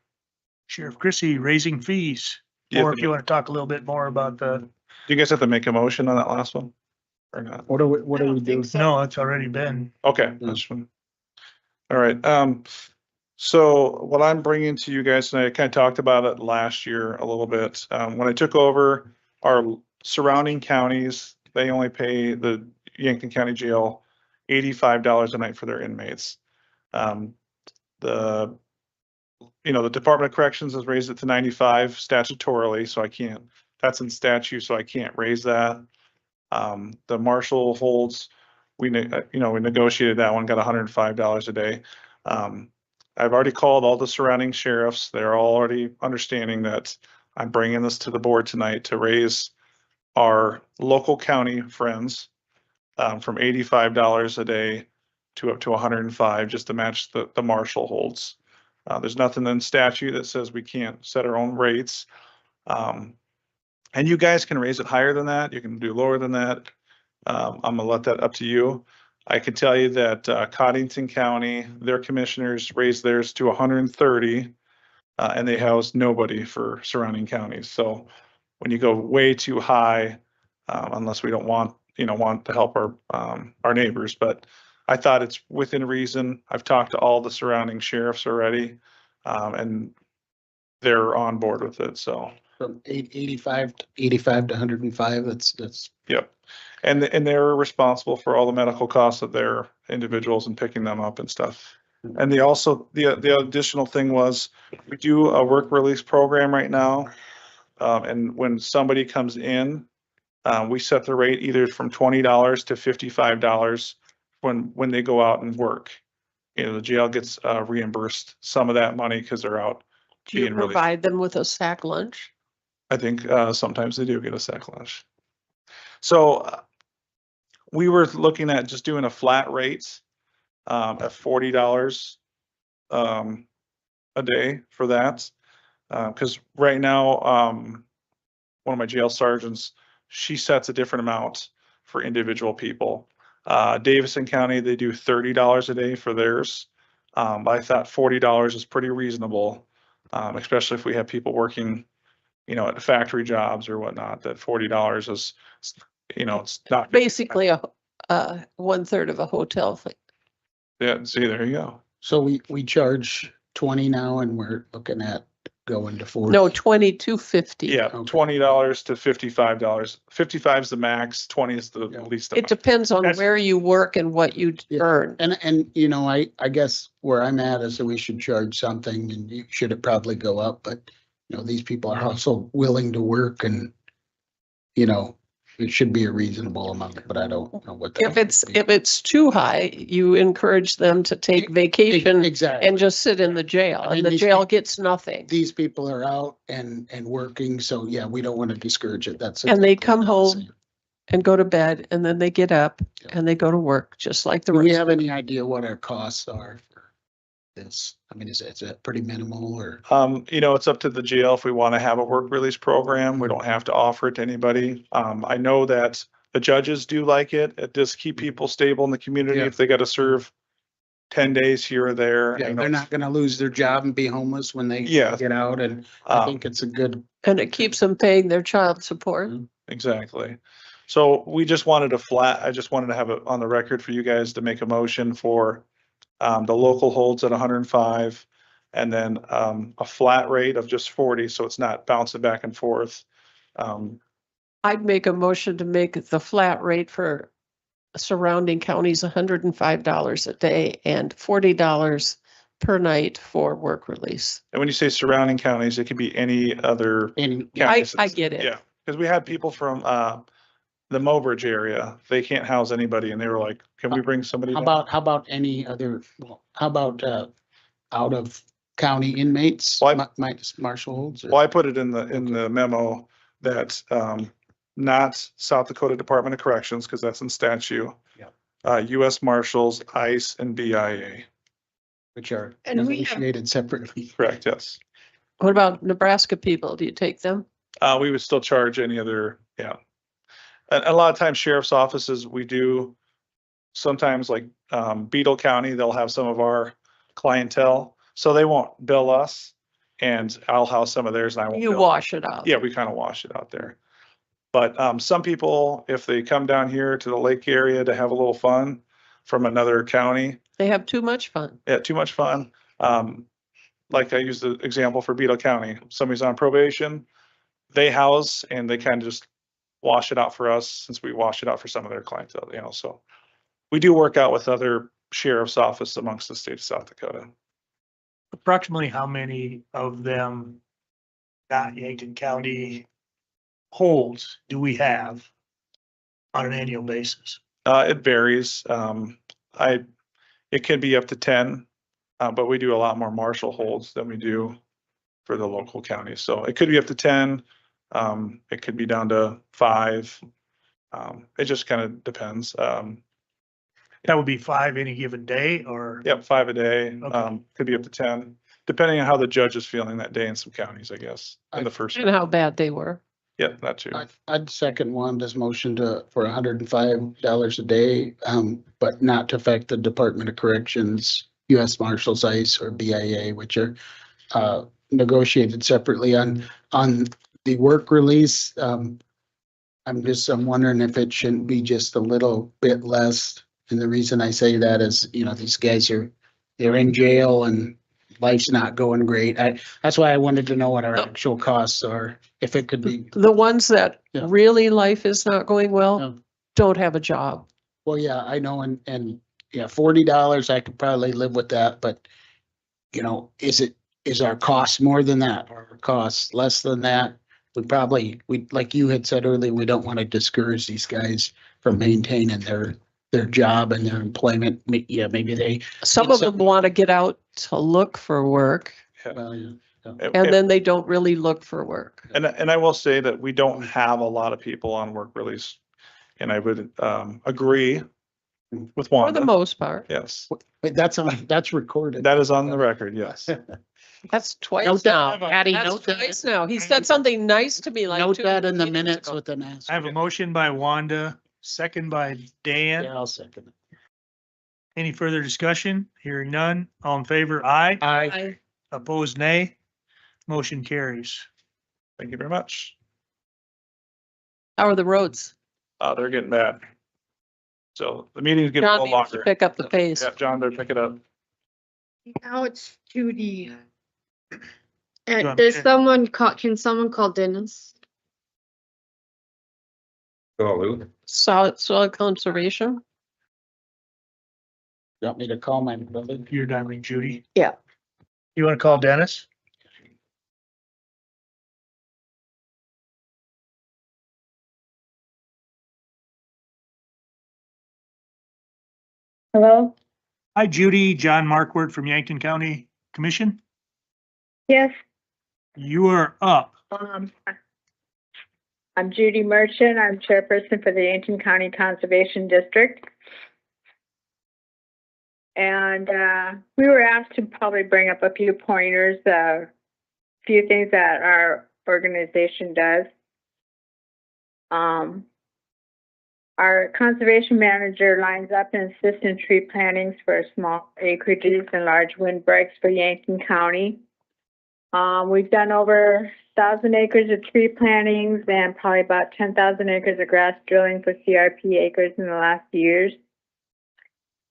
Speaker 1: Sheriff Chrissy raising fees,
Speaker 11: Yeah,
Speaker 1: or if you want to talk a little bit more about the,
Speaker 11: Do you guys have to make a motion on that last one? Or not?
Speaker 4: What do we do?
Speaker 1: no, it's already been.
Speaker 11: Okay, that's fine. All right, so what I'm bringing to you guys tonight, I kind of talked about it last year a little bit. When I took over, our surrounding counties, they only pay the Yankton County Jail $85 a night for their inmates. The Department of Corrections has raised it to 95 statutorily, so I can't, that's in statute, so I can't raise that. The marshal holds, we negotiated that one, got $105 a day. I've already called all the surrounding sheriffs. They're all already understanding that I'm bringing this to the board tonight to raise our local county friends from $85 a day to up to 105, just to match the marshal holds. There's nothing in statute that says we can't set our own rates. And you guys can raise it higher than that. You can do lower than that. I'm gonna let that up to you. I can tell you that Cottington County, their commissioners raised theirs to 130, and they house nobody for surrounding counties. So when you go way too high, unless we don't want to help our neighbors, but I thought it's within reason. I've talked to all the surrounding sheriffs already, and they're on board with it, so.
Speaker 4: From 85 to 105, that's.
Speaker 11: Yep. And they're responsible for all the medical costs of their individuals and picking them up and stuff. And they also, the additional thing was, we do a work release program right now. And when somebody comes in, we set the rate either from $20 to $55 when they go out and work. You know, the jail gets reimbursed some of that money because they're out.
Speaker 3: Do you
Speaker 11: being released.
Speaker 3: provide them with a sack lunch?
Speaker 11: I think sometimes they do get a sack lunch. So we were looking at just doing a flat rate at $40 a day for that. Because right now, one of my jail sergeants, she sets a different amount for individual people. Davison County, they do $30 a day for theirs. I thought $40 is pretty reasonable, especially if we have people working, you know, at factory jobs or whatnot, that $40 is, you know, it's not.
Speaker 3: Basically a 1/3 of a hotel fee.
Speaker 11: Yeah, see, there you go.
Speaker 4: So we charge 20 now and we're looking at going to 40.
Speaker 3: No, 22.50.
Speaker 11: Yeah,
Speaker 4: Okay.
Speaker 11: $20 to $55. 55 is the max, 20 is the
Speaker 4: Yeah.
Speaker 11: least.
Speaker 3: It depends on
Speaker 1: That's-
Speaker 3: where you work and what you
Speaker 4: Yeah.
Speaker 3: earn.
Speaker 4: And, you know, I guess where I'm at is that we should charge something and you should it probably go up, but you know, these people are also willing to work and, you know, it should be a reasonable amount, but I don't know what. that
Speaker 3: If it's too high, you encourage them to take vacation
Speaker 4: Exactly.
Speaker 3: and just sit in the jail,
Speaker 4: I mean,
Speaker 3: and the
Speaker 4: these
Speaker 3: jail
Speaker 4: people-
Speaker 3: gets nothing.
Speaker 4: These people are out and working, so yeah, we don't want to discourage it. That's.
Speaker 3: And they
Speaker 4: exactly
Speaker 3: come
Speaker 4: what I'm saying.
Speaker 3: home and go to bed, and then they get up
Speaker 4: Yeah.
Speaker 3: and they go to work, just like the
Speaker 4: Do we
Speaker 3: rest.
Speaker 4: have any idea what our costs are for this? I mean, is it pretty minimal or?
Speaker 11: You know, it's up to the jail if we want to have a work release program. We don't have to offer it to anybody. I know that the judges do like it. It does keep people stable in the community
Speaker 4: Yeah.
Speaker 11: if they got to serve 10 days here or there.
Speaker 4: Yeah,
Speaker 11: you know.
Speaker 4: they're not gonna lose their job and be homeless when they
Speaker 11: Yeah.
Speaker 4: get out, and I
Speaker 11: Um,
Speaker 4: think it's a good.
Speaker 3: And it keeps them paying their child support.
Speaker 11: Exactly. So we just wanted I just wanted to have it on the record for you guys to make a motion for the local holds at 105 and then a flat rate of just 40, so it's not bouncing back and forth.
Speaker 3: I'd make a motion to make the flat rate for surrounding counties $105 a day and $40 per night for work release.
Speaker 11: And when you say surrounding counties, it could be any other
Speaker 4: And
Speaker 11: counties.
Speaker 3: I get it.
Speaker 11: Yeah, because we had people from the Mobridge area. They can't house anybody and they were like, can we bring somebody?
Speaker 4: how
Speaker 11: down?"
Speaker 4: about any other, well, how about out of county inmates?
Speaker 11: Well,
Speaker 4: Minus Marshall holds? or-
Speaker 11: Well, I put it in the memo that not South Dakota Department of Corrections, because that's in statute.
Speaker 4: Yeah.
Speaker 11: US Marshals, ICE, and BIA.
Speaker 4: Which are
Speaker 6: And we have-
Speaker 4: negotiated separately.
Speaker 11: Correct, yes.
Speaker 3: What about Nebraska people? Do you take them?
Speaker 11: We would still charge any other, yeah. And a lot of times sheriff's offices, we do sometimes like Beetle County, they'll have some of our clientele. So they won't bill us and I'll house some of theirs and I won't.
Speaker 3: You
Speaker 11: bill.
Speaker 3: wash it out.
Speaker 11: Yeah, we kind of wash it out there. But some people, if they come down here to the lake area to have a little fun from another county,
Speaker 3: They have too much fun.
Speaker 11: yeah, too much fun. Like I used the example for Beetle County, somebody's on probation, they house and they kind of just wash it out for us since we wash it out for some of their clientele, you know, so. We do work out with other sheriff's office amongst the state of South Dakota.
Speaker 1: Approximately how many of them, not Yankton County holds, do we have on an annual basis?
Speaker 11: It varies. It can be up to 10, but we do a lot more marshal holds than we do for the local counties. So it could be up to 10. It could be down to 5. It just kind of depends.
Speaker 1: That would be 5 any given day or?
Speaker 11: Yep, 5 a day.
Speaker 1: Okay.
Speaker 11: Could be up to 10, depending on how the judge is feeling that day in some counties, I guess, in the first.
Speaker 3: And how bad they were.
Speaker 11: Yeah, that too.
Speaker 4: I'd second Wanda's motion for $105 a day, but not to affect the Department of Corrections, US Marshals, ICE, or BIA, which are negotiated separately on the work release. I'm wondering if it shouldn't be just a little bit less. And the reason I say that is, you know, these guys they're in jail and life's not going great. That's why I wanted to know what our actual costs are, if it could be.
Speaker 3: The ones that
Speaker 4: Yeah.
Speaker 3: really life is not going well,
Speaker 4: Yeah.
Speaker 3: don't have a job.
Speaker 4: Well, yeah, I know, and yeah, $40, I could probably live with that, but you know, is our cost more than that? Or our costs less than that? We, like you had said earlier, we don't want to discourage these guys from maintaining their job and their employment. Yeah, maybe they,
Speaker 3: Some of them want to get out to look for work
Speaker 4: well, yeah.
Speaker 3: and then they don't really look for work.
Speaker 14: And I will say that we don't have a lot of people on work release. And I would agree with
Speaker 3: For the
Speaker 14: Wanda.
Speaker 3: most part.
Speaker 14: Yes,
Speaker 4: But that's recorded.
Speaker 14: that is on the record, yes.
Speaker 3: That's twice
Speaker 4: Note that,
Speaker 3: now.
Speaker 4: Patty,
Speaker 3: That's
Speaker 4: note that.
Speaker 3: twice now. He said something nice to me like.
Speaker 4: Note
Speaker 3: 2
Speaker 4: that in the
Speaker 3: meetings
Speaker 4: minutes
Speaker 3: ago.
Speaker 4: with an ask.
Speaker 1: I have a motion by Wanda, second by Dan.
Speaker 4: Yeah, I'll second it.
Speaker 1: Any further discussion? Hearing none. All in favor, aye.
Speaker 4: Aye.
Speaker 1: Opposed, nay. Motion carries.
Speaker 14: Thank you very much.
Speaker 3: How are the roads?
Speaker 14: They're getting bad. So the meeting's getting a
Speaker 3: John
Speaker 14: little
Speaker 3: needs to
Speaker 14: longer.
Speaker 3: pick up the pace.
Speaker 14: Yeah, John, better pick it up.
Speaker 6: Now it's Judy.
Speaker 1: want
Speaker 6: And
Speaker 1: me
Speaker 6: there's
Speaker 1: to-
Speaker 6: can someone call Dennis?
Speaker 3: Soil conservation.
Speaker 4: You want me to call my brother?
Speaker 1: You're dialing Judy.
Speaker 6: Yeah.
Speaker 1: You want to call Dennis?
Speaker 15: Hello?
Speaker 1: Hi, Judy. John Markward from Yankton County Commission.
Speaker 15: Yes,
Speaker 1: You are up.
Speaker 15: I'm Judy Merchant. I'm chairperson for the Yankton County Conservation District. And we were asked to probably bring up a few pointers, a few things that our organization does. Our conservation manager lines up and assists in tree plantings for small acreages and large windbreaks for Yankton County. We've done over 1,000 acres of tree plantings and probably about 10,000 acres of grass drilling for CRP acres in the last years.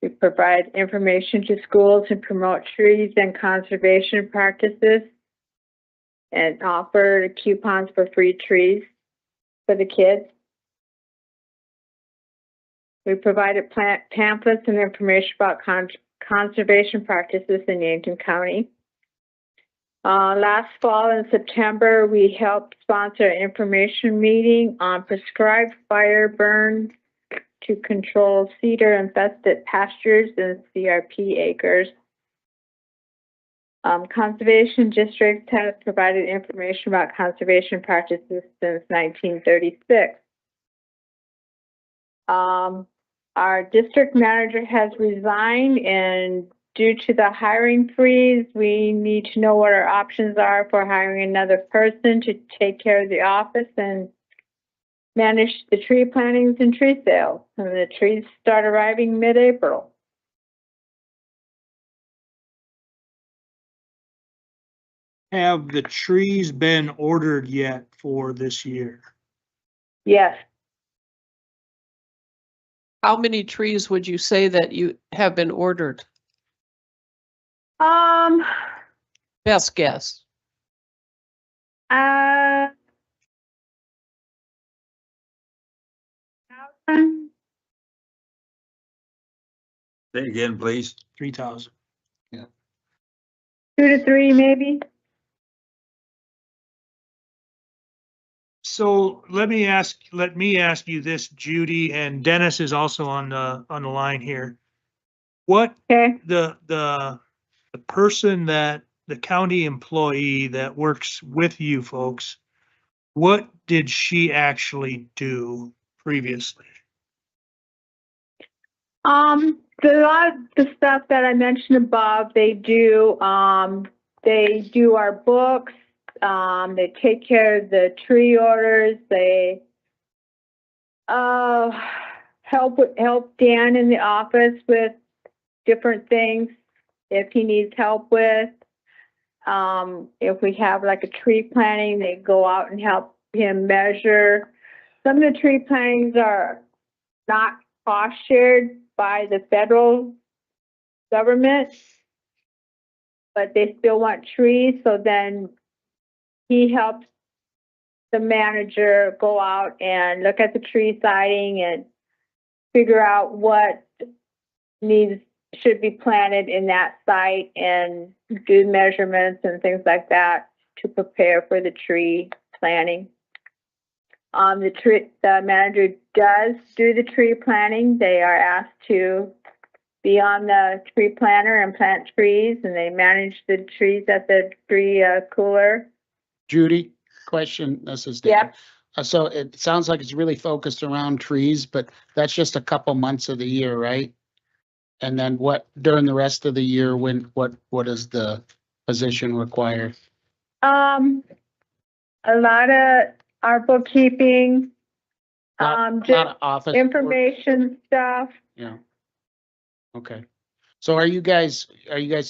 Speaker 15: We provide information to schools and promote trees and conservation practices and offer coupons for free trees for the kids. We provided pamphlets and information about conservation practices in Yankton County. Last fall in September, we helped sponsor an information meeting on prescribed fire burns to control cedar infested pastures and CRP acres. Conservation districts have provided information about conservation practices since 1936. Our district manager has resigned, and due to the hiring freeze, we need to know what our options are for hiring another person to take care of the office and manage the tree plantings and tree sales. And the trees start arriving mid-April.
Speaker 1: Have the trees been ordered yet for this year?
Speaker 15: Yes.
Speaker 3: How many trees would you say that you have been ordered? Best guess.
Speaker 15: Uh,
Speaker 10: Say again, please.
Speaker 1: 3,000.
Speaker 15: 2 to 3 maybe.
Speaker 1: So let me ask you this, Judy, and Dennis is also on the line here. What
Speaker 15: Okay.
Speaker 1: the person that the county employee that works with you folks, what did she actually do previously?
Speaker 15: A lot of the stuff that I mentioned above, they do our books, they take care of the tree orders, they help Dan in the office with different things if he needs help with. If we have like a tree planting, they go out and help him measure. Some of the tree plantings are not cost shared by the federal government. but they still want trees, so then he helps the manager go out and look at the tree siding and figure out what should be planted in that site and do measurements and things like that to prepare for the tree planting. The manager does do the tree planting. They are asked to be on the tree planter and plant trees, and they manage the trees at the tree cooler.
Speaker 4: Judy, question, this is Dan.
Speaker 15: Yep.
Speaker 4: So it sounds like it's really focused around trees, but that's just a couple months of the year, right? And then what, during the rest of the year, what does the position require?
Speaker 15: A lot of our bookkeeping,
Speaker 4: Lot of
Speaker 15: just
Speaker 4: office work?
Speaker 15: information stuff.
Speaker 4: Yeah. Okay. So are you guys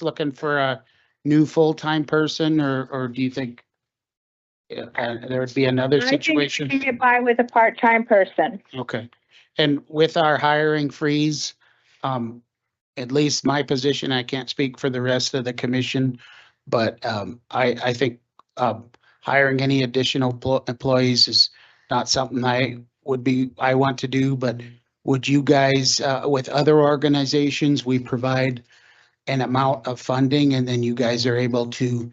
Speaker 4: looking for a new full-time person or do you think there would be another situation?
Speaker 15: I think we can get by with a part-time person.
Speaker 4: Okay. And with our hiring freeze, at least my position, I can't speak for the rest of the commission, but I think hiring any additional employees is not something I want to do, but would you guys, with other organizations, we provide an amount of funding and then you guys are able to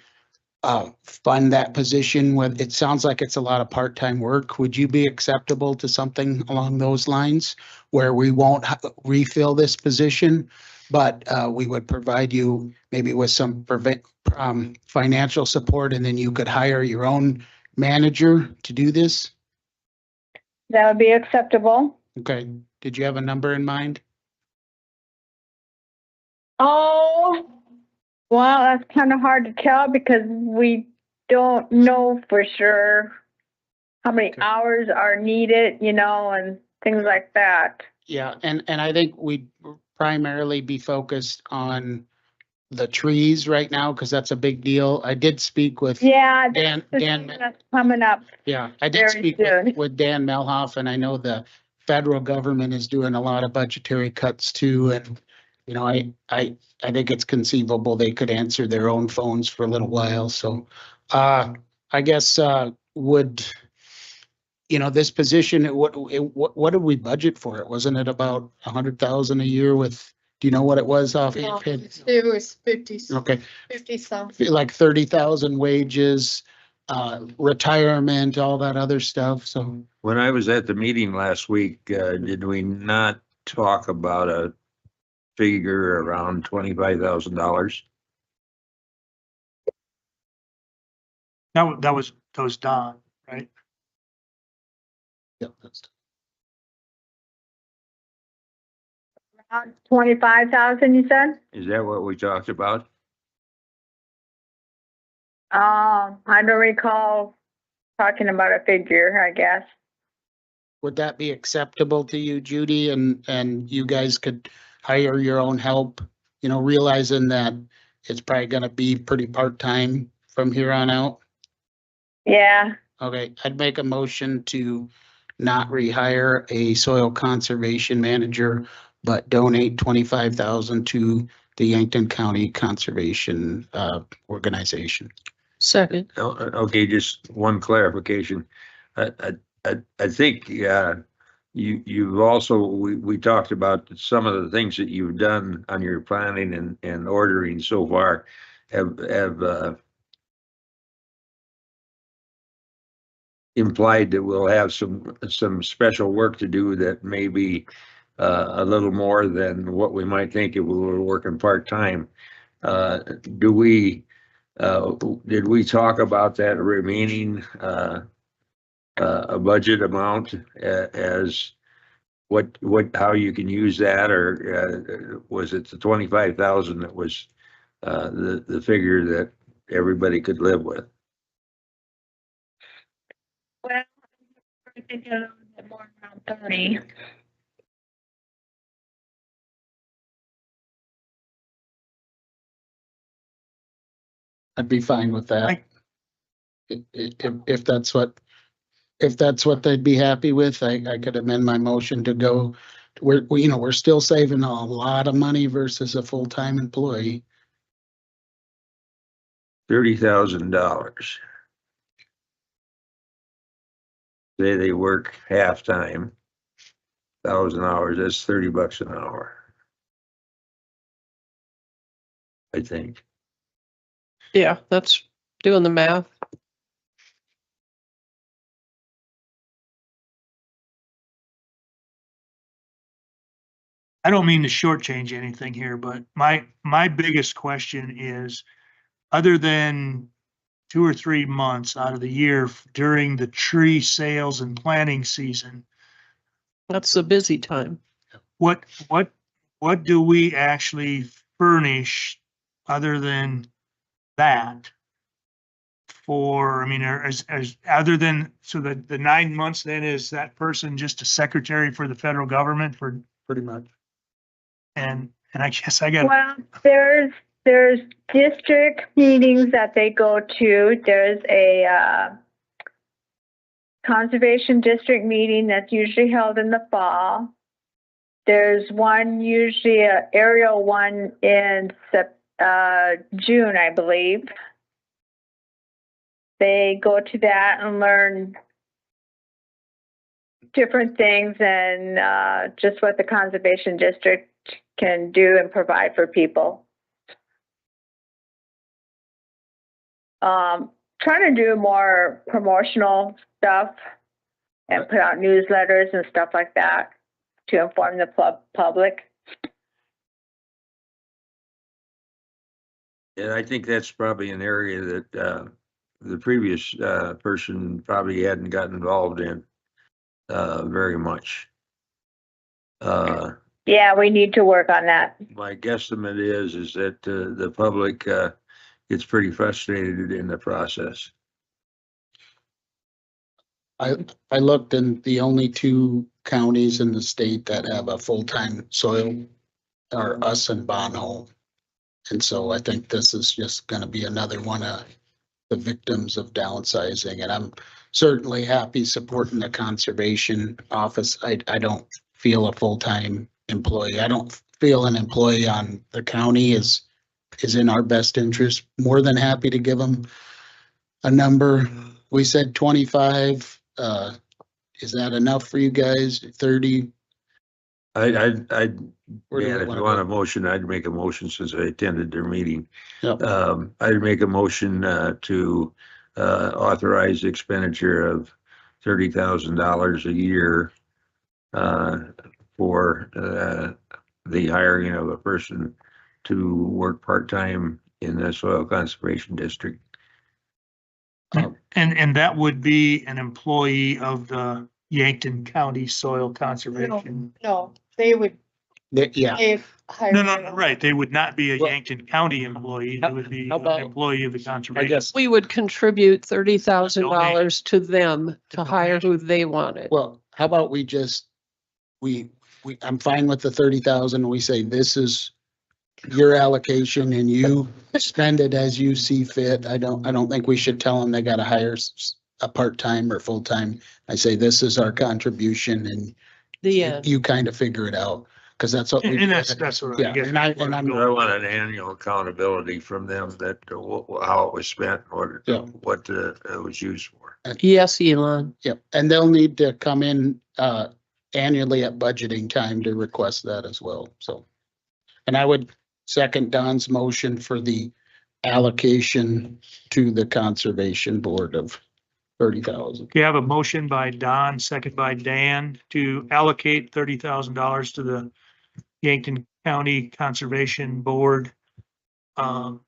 Speaker 4: fund that position with, it sounds like it's a lot of part-time work. Would you be acceptable to something along those lines where we won't refill this position, but we would provide you maybe with some financial support and then you could hire your own manager to do this?
Speaker 15: That would be acceptable.
Speaker 4: Okay. Did you have a number in mind?
Speaker 15: Oh, well, that's kind of hard to tell because we don't know for sure how many
Speaker 4: Okay.
Speaker 15: hours are needed, and things like that.
Speaker 4: Yeah, and I think we'd primarily be focused on the trees right now because that's a big deal. I did speak with
Speaker 15: Yeah,
Speaker 4: Dan,
Speaker 15: that's coming up.
Speaker 4: yeah, I did
Speaker 15: very
Speaker 4: speak
Speaker 15: soon.
Speaker 4: with Dan Melhoff, and I know the federal government is doing a lot of budgetary cuts too, and I think it's conceivable they could answer their own phones for a little while, so I guess would this position, what did we budget for it? Wasn't it about 100,000 a year with, do you know what it was off?
Speaker 6: No, it was 50,
Speaker 4: Okay,
Speaker 6: 50 something.
Speaker 4: like 30,000 wages, retirement, all that other stuff, so.
Speaker 10: When I was at the meeting last week, did we not talk about a figure around $25,000?
Speaker 1: That was Don, right?
Speaker 4: Yeah, that's
Speaker 15: 25,000, you said?
Speaker 10: Is that what we talked about?
Speaker 15: I don't recall talking about a figure, I guess.
Speaker 4: Would that be acceptable to you, Judy, and you guys could hire your own help, realizing that it's probably gonna be pretty part-time from here on out?
Speaker 15: Yeah,
Speaker 4: Okay, I'd make a motion to not rehire a soil conservation manager, but donate 25,000 to the Yankton County Conservation Organization.
Speaker 3: Second.
Speaker 10: Okay, just one clarification. I think you've also, we talked about some of the things that you've done on your planning and ordering so far have implied that we'll have some special work to do that may be a little more than what we might think if we were working part-time. Did we talk about that remaining a budget amount as how you can use that, or was it the 25,000 that was the figure that everybody could live with?
Speaker 15: well, I think a little bit more around 30.
Speaker 4: I'd be fine with that. If that's what they'd be happy with, I could amend my motion to go. We're still saving a lot of money versus a full-time employee.
Speaker 10: $30,000. Say they work half-time, 1,000 hours, that's $30 an hour. I think.
Speaker 3: Yeah, that's doing the math.
Speaker 1: I don't mean to shortchange anything here, but my biggest question is, other than 2 or 3 months out of the year during the tree sales and planting season,
Speaker 3: That's the busy time.
Speaker 1: what do we actually furnish other than that? For, I mean, as other than, so the 9 months, then is that person just a secretary for the federal government for,
Speaker 4: Pretty much.
Speaker 1: and I guess I got,
Speaker 15: Well, there's district meetings that they go to. There's a conservation district meeting that's usually held in the fall. There's one, usually a aerial one in June, I believe. They go to that and learn different things and just what the conservation district can do and provide for people. Trying to do more promotional stuff and put out newsletters and stuff like that to inform the public.
Speaker 10: And I think that's probably an area that the previous person probably hadn't gotten involved in very much.
Speaker 15: Yeah, we need to work on that.
Speaker 10: My guesstimate is that the public gets pretty frustrated in the process.
Speaker 4: I looked, and the only 2 counties in the state that have a full-time soil are us and Bonhomme. And so I think this is just gonna be another one of the victims of downsizing, and I'm certainly happy supporting the conservation office. I don't feel a full-time employee. I don't feel an employee on the county is in our best interest. More than happy to give them a number. We said 25. Is that enough for you guys? 30?
Speaker 10: Where do
Speaker 4: we
Speaker 10: if
Speaker 4: wanna
Speaker 10: you want
Speaker 4: go?
Speaker 10: a motion, I'd make a motion since I attended their meeting.
Speaker 4: Yep.
Speaker 10: I'd make a motion to authorize expenditure of $30,000 a year for the hiring of a person to work part-time in the soil conservation district.
Speaker 1: and that would be an employee of the Yankton County Soil Conservation.
Speaker 6: No, they would,
Speaker 4: Yeah,
Speaker 6: they've hired.
Speaker 1: No, right, they would not be a
Speaker 4: Well-
Speaker 1: Yankton County employee, they would be
Speaker 3: How
Speaker 1: an
Speaker 3: about-
Speaker 1: employee of the
Speaker 4: I
Speaker 1: conservation.
Speaker 4: guess,
Speaker 3: We would contribute $30,000 to them to hire who they wanted.
Speaker 4: well, how about we just, I'm fine with the 30,000. We say this is your allocation and you spend it as you see fit. I don't think we should tell them they gotta hire a part-time or full-time. I say this is our contribution and
Speaker 3: The end.
Speaker 4: you kind of figure it out, because that's what we.
Speaker 1: And that's what I
Speaker 4: Yeah,
Speaker 1: guess.
Speaker 4: and I'm
Speaker 10: I want an annual accountability from them that how it was spent,
Speaker 4: Yeah.
Speaker 10: what it was used for.
Speaker 3: Yes, Elon.
Speaker 4: Yep, and they'll need to come in annually at budgeting time to request that as well, so. And I would second Don's motion for the allocation to the Conservation Board of 30,000.
Speaker 1: We have a motion by Don, second by Dan, to allocate $30,000 to the Yankton County Conservation Board.
Speaker 4: And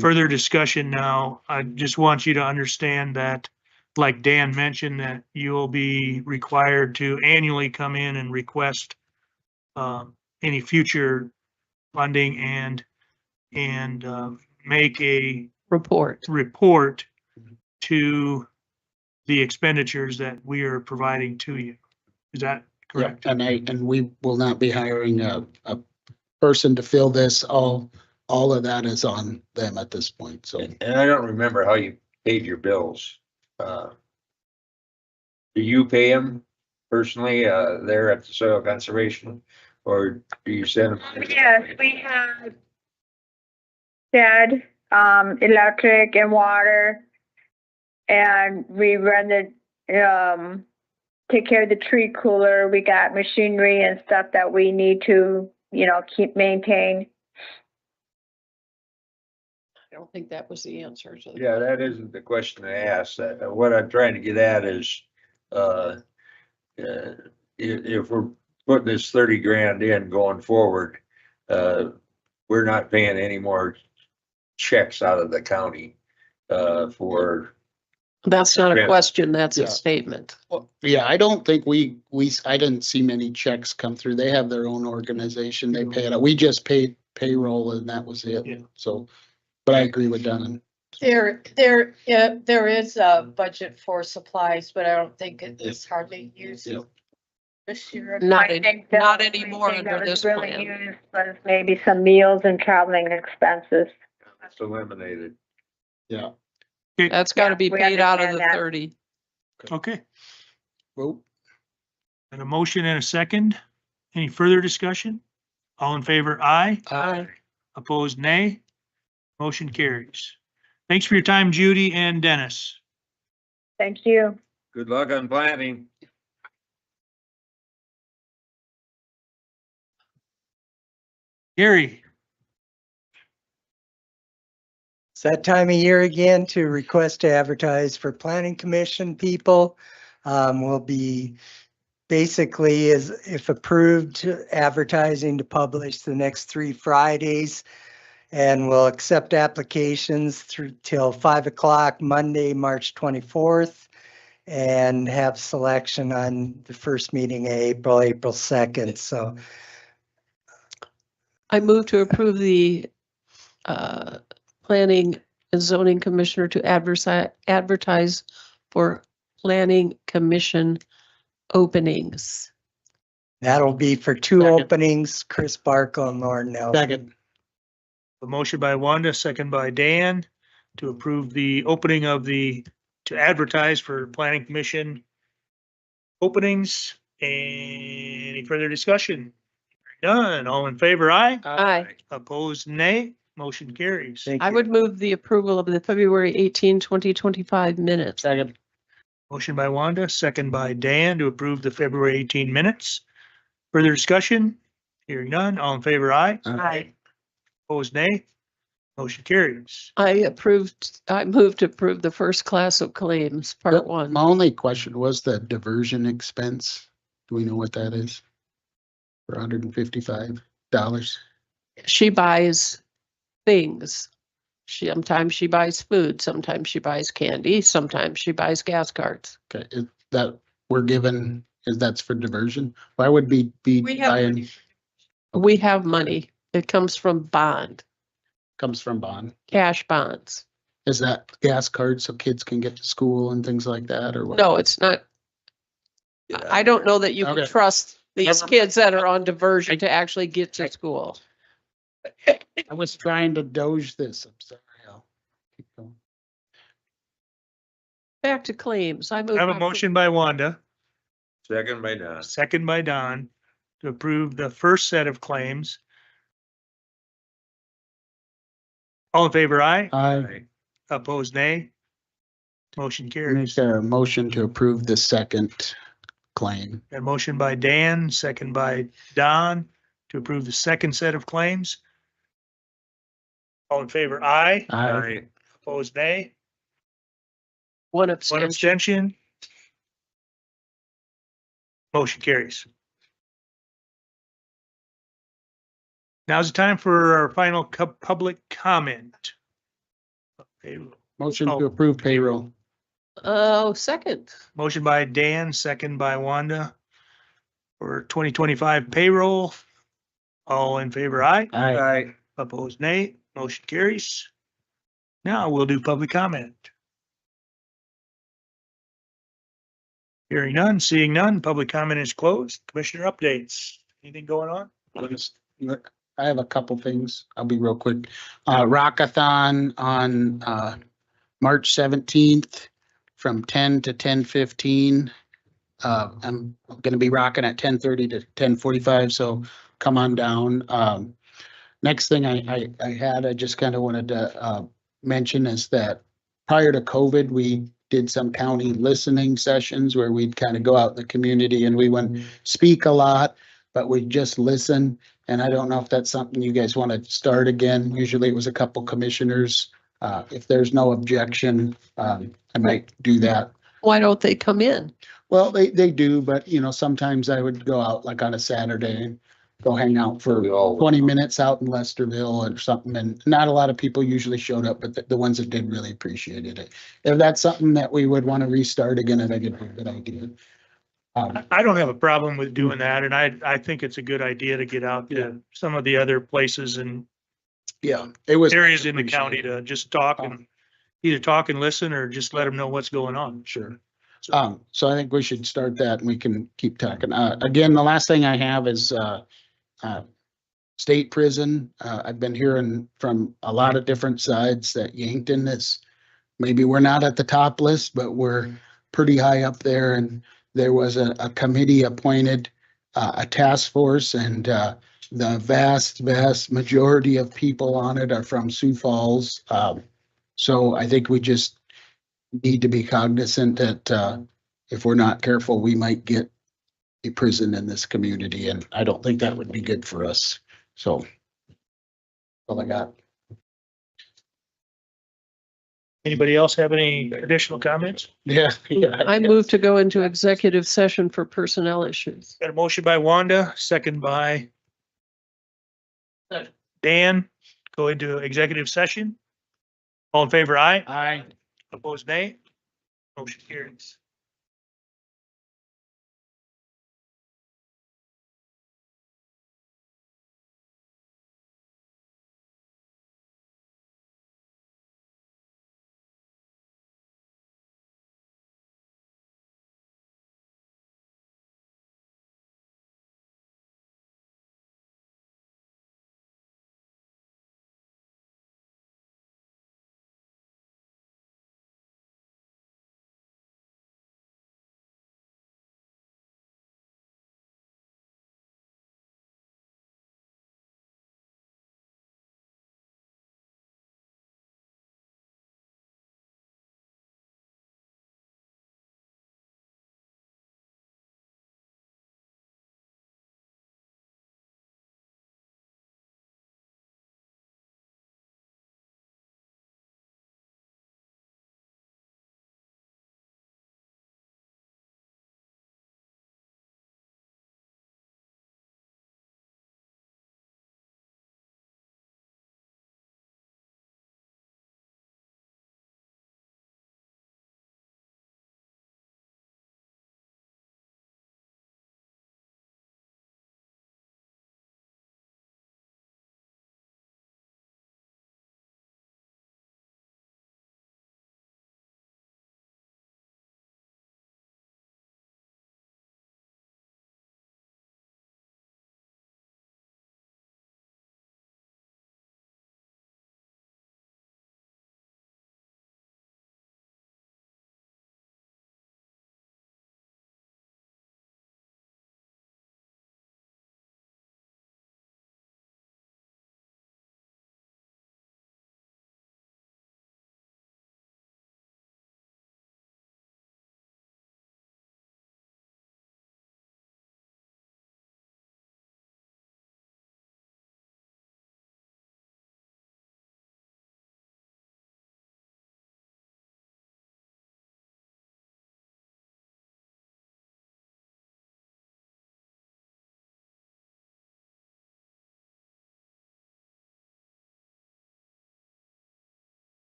Speaker 1: Further discussion now, I just want you to understand that, like Dan mentioned, that you will be required to annually come in and request any future funding and make a
Speaker 3: Report.
Speaker 1: report to the expenditures that we are providing to you. Is that
Speaker 4: Yep,
Speaker 1: correct?
Speaker 4: and we will not be hiring a person to fill this. All of that is on them at this point, so.
Speaker 10: And I don't remember how you paid your bills. Do you pay them personally there at the soil conservation? Or do you send them?
Speaker 15: Yes, we have Dad electric and water. And we run the, take care of the tree cooler. We got machinery and stuff that we need to, maintain.
Speaker 3: I don't think that was the answer to the.
Speaker 10: Yeah, that isn't the question I asked. What I'm trying to get at is, if we're putting this 30 grand in going forward, we're not paying any more checks out of the county, for.
Speaker 3: That's not a
Speaker 10: Yeah.
Speaker 3: question, that's
Speaker 4: Yeah.
Speaker 3: a statement.
Speaker 4: Well, yeah, I don't think I didn't see many checks come through. They have their own organization. They pay it out. We just paid payroll and that was it.
Speaker 1: Yeah.
Speaker 4: So, but I agree with Dunn.
Speaker 16: There is a budget for supplies, but I don't think it is hardly used
Speaker 4: Yeah.
Speaker 16: this year.
Speaker 3: Not,
Speaker 15: I think
Speaker 3: not
Speaker 15: the
Speaker 3: anymore
Speaker 15: only thing
Speaker 3: under
Speaker 15: that was
Speaker 3: this
Speaker 15: really
Speaker 3: plan.
Speaker 15: used was maybe some meals and traveling expenses.
Speaker 10: It's eliminated.
Speaker 4: Yeah.
Speaker 3: That's gotta
Speaker 15: Yeah,
Speaker 3: be
Speaker 15: we
Speaker 3: paid out of
Speaker 15: understand
Speaker 3: the
Speaker 15: that.
Speaker 3: 30.
Speaker 1: Okay,
Speaker 4: Vote.
Speaker 1: and a motion and a second. Any further discussion? All in favor, aye.
Speaker 3: Aye.
Speaker 1: Opposed, nay. Motion carries. Thanks for your time, Judy and Dennis.
Speaker 15: Thank you.
Speaker 10: Good luck on planning.
Speaker 1: Gary,
Speaker 12: It's that time of year again to request to advertise for planning commission people. Will be basically, is if approved, advertising to publish the next 3 Fridays. And we'll accept applications through till 5 o'clock Monday, March 24th. And have selection on the first meeting in April 2nd. So
Speaker 3: I move to approve the planning and zoning commissioner to advertise for planning commission openings.
Speaker 12: that'll be for 2
Speaker 4: Second.
Speaker 12: openings, Chris Barkle and Lauren Nelson.
Speaker 4: Second.
Speaker 1: a motion by Wanda, second by Dan to approve the opening of to advertise for planning commission openings. Any further discussion? None. All in favor, aye.
Speaker 3: Aye.
Speaker 1: Opposed, nay. Motion carries.
Speaker 12: Thank
Speaker 3: I
Speaker 12: you.
Speaker 3: would move the approval of the February 18, 2025 minutes.
Speaker 4: Second.
Speaker 1: Motion by Wanda, second by Dan to approve the February 18 minutes. Further discussion? Hearing none. All in favor, aye.
Speaker 3: Aye.
Speaker 1: Opposed, nay. Motion carries.
Speaker 3: I moved to approve the first class of claims, part 1.
Speaker 4: My only question was the diversion expense. Do we know what that is? For $155.
Speaker 3: She buys things. Sometimes she buys food, sometimes she buys candy, sometimes she buys gas cards.
Speaker 4: Okay, is that we're given, that's for diversion? Why would we be
Speaker 16: We have
Speaker 4: buying,
Speaker 16: money.
Speaker 3: We have money. It comes from bond,
Speaker 4: comes from bond?
Speaker 3: cash bonds.
Speaker 4: Is that gas cards so kids can get to school and things like that or what?
Speaker 3: No, it's not. I don't know that you can
Speaker 4: Okay.
Speaker 3: trust these
Speaker 4: Never-
Speaker 3: kids that are on diversion to actually get to school.
Speaker 4: I was trying to doge this. I'm sorry. I'll keep going.
Speaker 3: Back to claims. I
Speaker 1: I
Speaker 3: move.
Speaker 1: have a
Speaker 3: to
Speaker 1: motion by Wanda,
Speaker 10: Second by Don.
Speaker 1: second by Don to approve the first set of claims. All in favor, aye.
Speaker 4: I
Speaker 1: Opposed, nay. Motion
Speaker 4: make
Speaker 1: carries.
Speaker 4: a motion to approve the second claim.
Speaker 1: A motion by Dan, second by Don to approve the second set of claims. All in favor, aye.
Speaker 4: I
Speaker 1: Opposed, nay.
Speaker 3: One
Speaker 1: One
Speaker 3: abstention.
Speaker 1: abstention. Motion carries. Now's the time for our final public comment. Okay,
Speaker 4: motion
Speaker 1: Oh.
Speaker 4: to approve payroll.
Speaker 3: Oh, second.
Speaker 1: motion by Dan, second by Wanda for 2025 payroll. All in favor, aye.
Speaker 4: I
Speaker 1: Opposed, nay. Motion carries. Now we'll do public comment. Hearing none, seeing none, public comment is closed. Commissioner updates. Anything going on?
Speaker 4: I have a couple things. I'll be real quick. Rockathon on March 17th from 10 to 10:15. I'm gonna be rocking at 10:30 to 10:45, so come on down. Next thing I just kind of wanted to mention is that prior to COVID, we did some county listening sessions where we'd kind of go out in the community and we wouldn't speak a lot, but we'd just listen. And I don't know if that's something you guys want to start again. Usually it was a couple commissioners. If there's no objection, I might do that.
Speaker 3: Why don't they come in?
Speaker 4: Well, they do, but you know, sometimes I would go out like on a Saturday and go hang out for
Speaker 10: We all-
Speaker 4: 20 minutes out in Lesterville or something. And not a lot of people usually showed up, but the ones that did really appreciated it. If that's something that we would want to restart again, I think it'd be a good idea.
Speaker 1: I don't have a problem with doing that, and I think it's a good idea to get out to some of the other places and
Speaker 4: Yeah, it was.
Speaker 1: areas in the county to just talk and either talk and listen or just let them know what's going on.
Speaker 4: Sure. So I think we should start that and we can keep talking. Again, the last thing I have is, state prison. I've been hearing from a lot of different sides that Yankton is, maybe we're not at the top list, but we're pretty high up there. And there was a committee appointed, a task force, and the vast majority of people on it are from Sioux Falls. So I think we just need to be cognizant that if we're not careful, we might get a prison in this community, and I don't think that would be good for us. So all I got.
Speaker 1: Anybody else have any additional comments?
Speaker 4: Yeah.
Speaker 3: I move to go into executive session for personnel issues.
Speaker 1: Got a motion by Wanda, second by Dan. Go into executive session. All in favor, aye.
Speaker 4: Aye.
Speaker 1: Opposed, nay. Motion carries.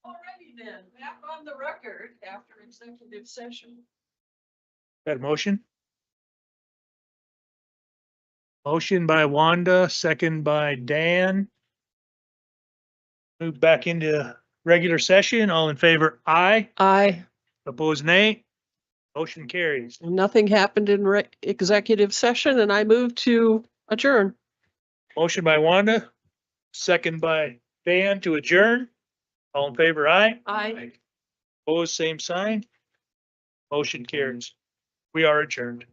Speaker 3: Alrighty then, back on the record after executive session.
Speaker 1: Got a motion? Motion by Wanda, second by Dan. Move back into regular session. All in favor, aye.
Speaker 3: Aye.
Speaker 1: Opposed, nay. Motion carries.
Speaker 3: Nothing happened in executive session and I move to adjourn.
Speaker 1: Motion by Wanda, second by Dan to adjourn. All in favor, aye.
Speaker 3: Aye.
Speaker 1: Opposed, same sign. Motion carries. We are adjourned.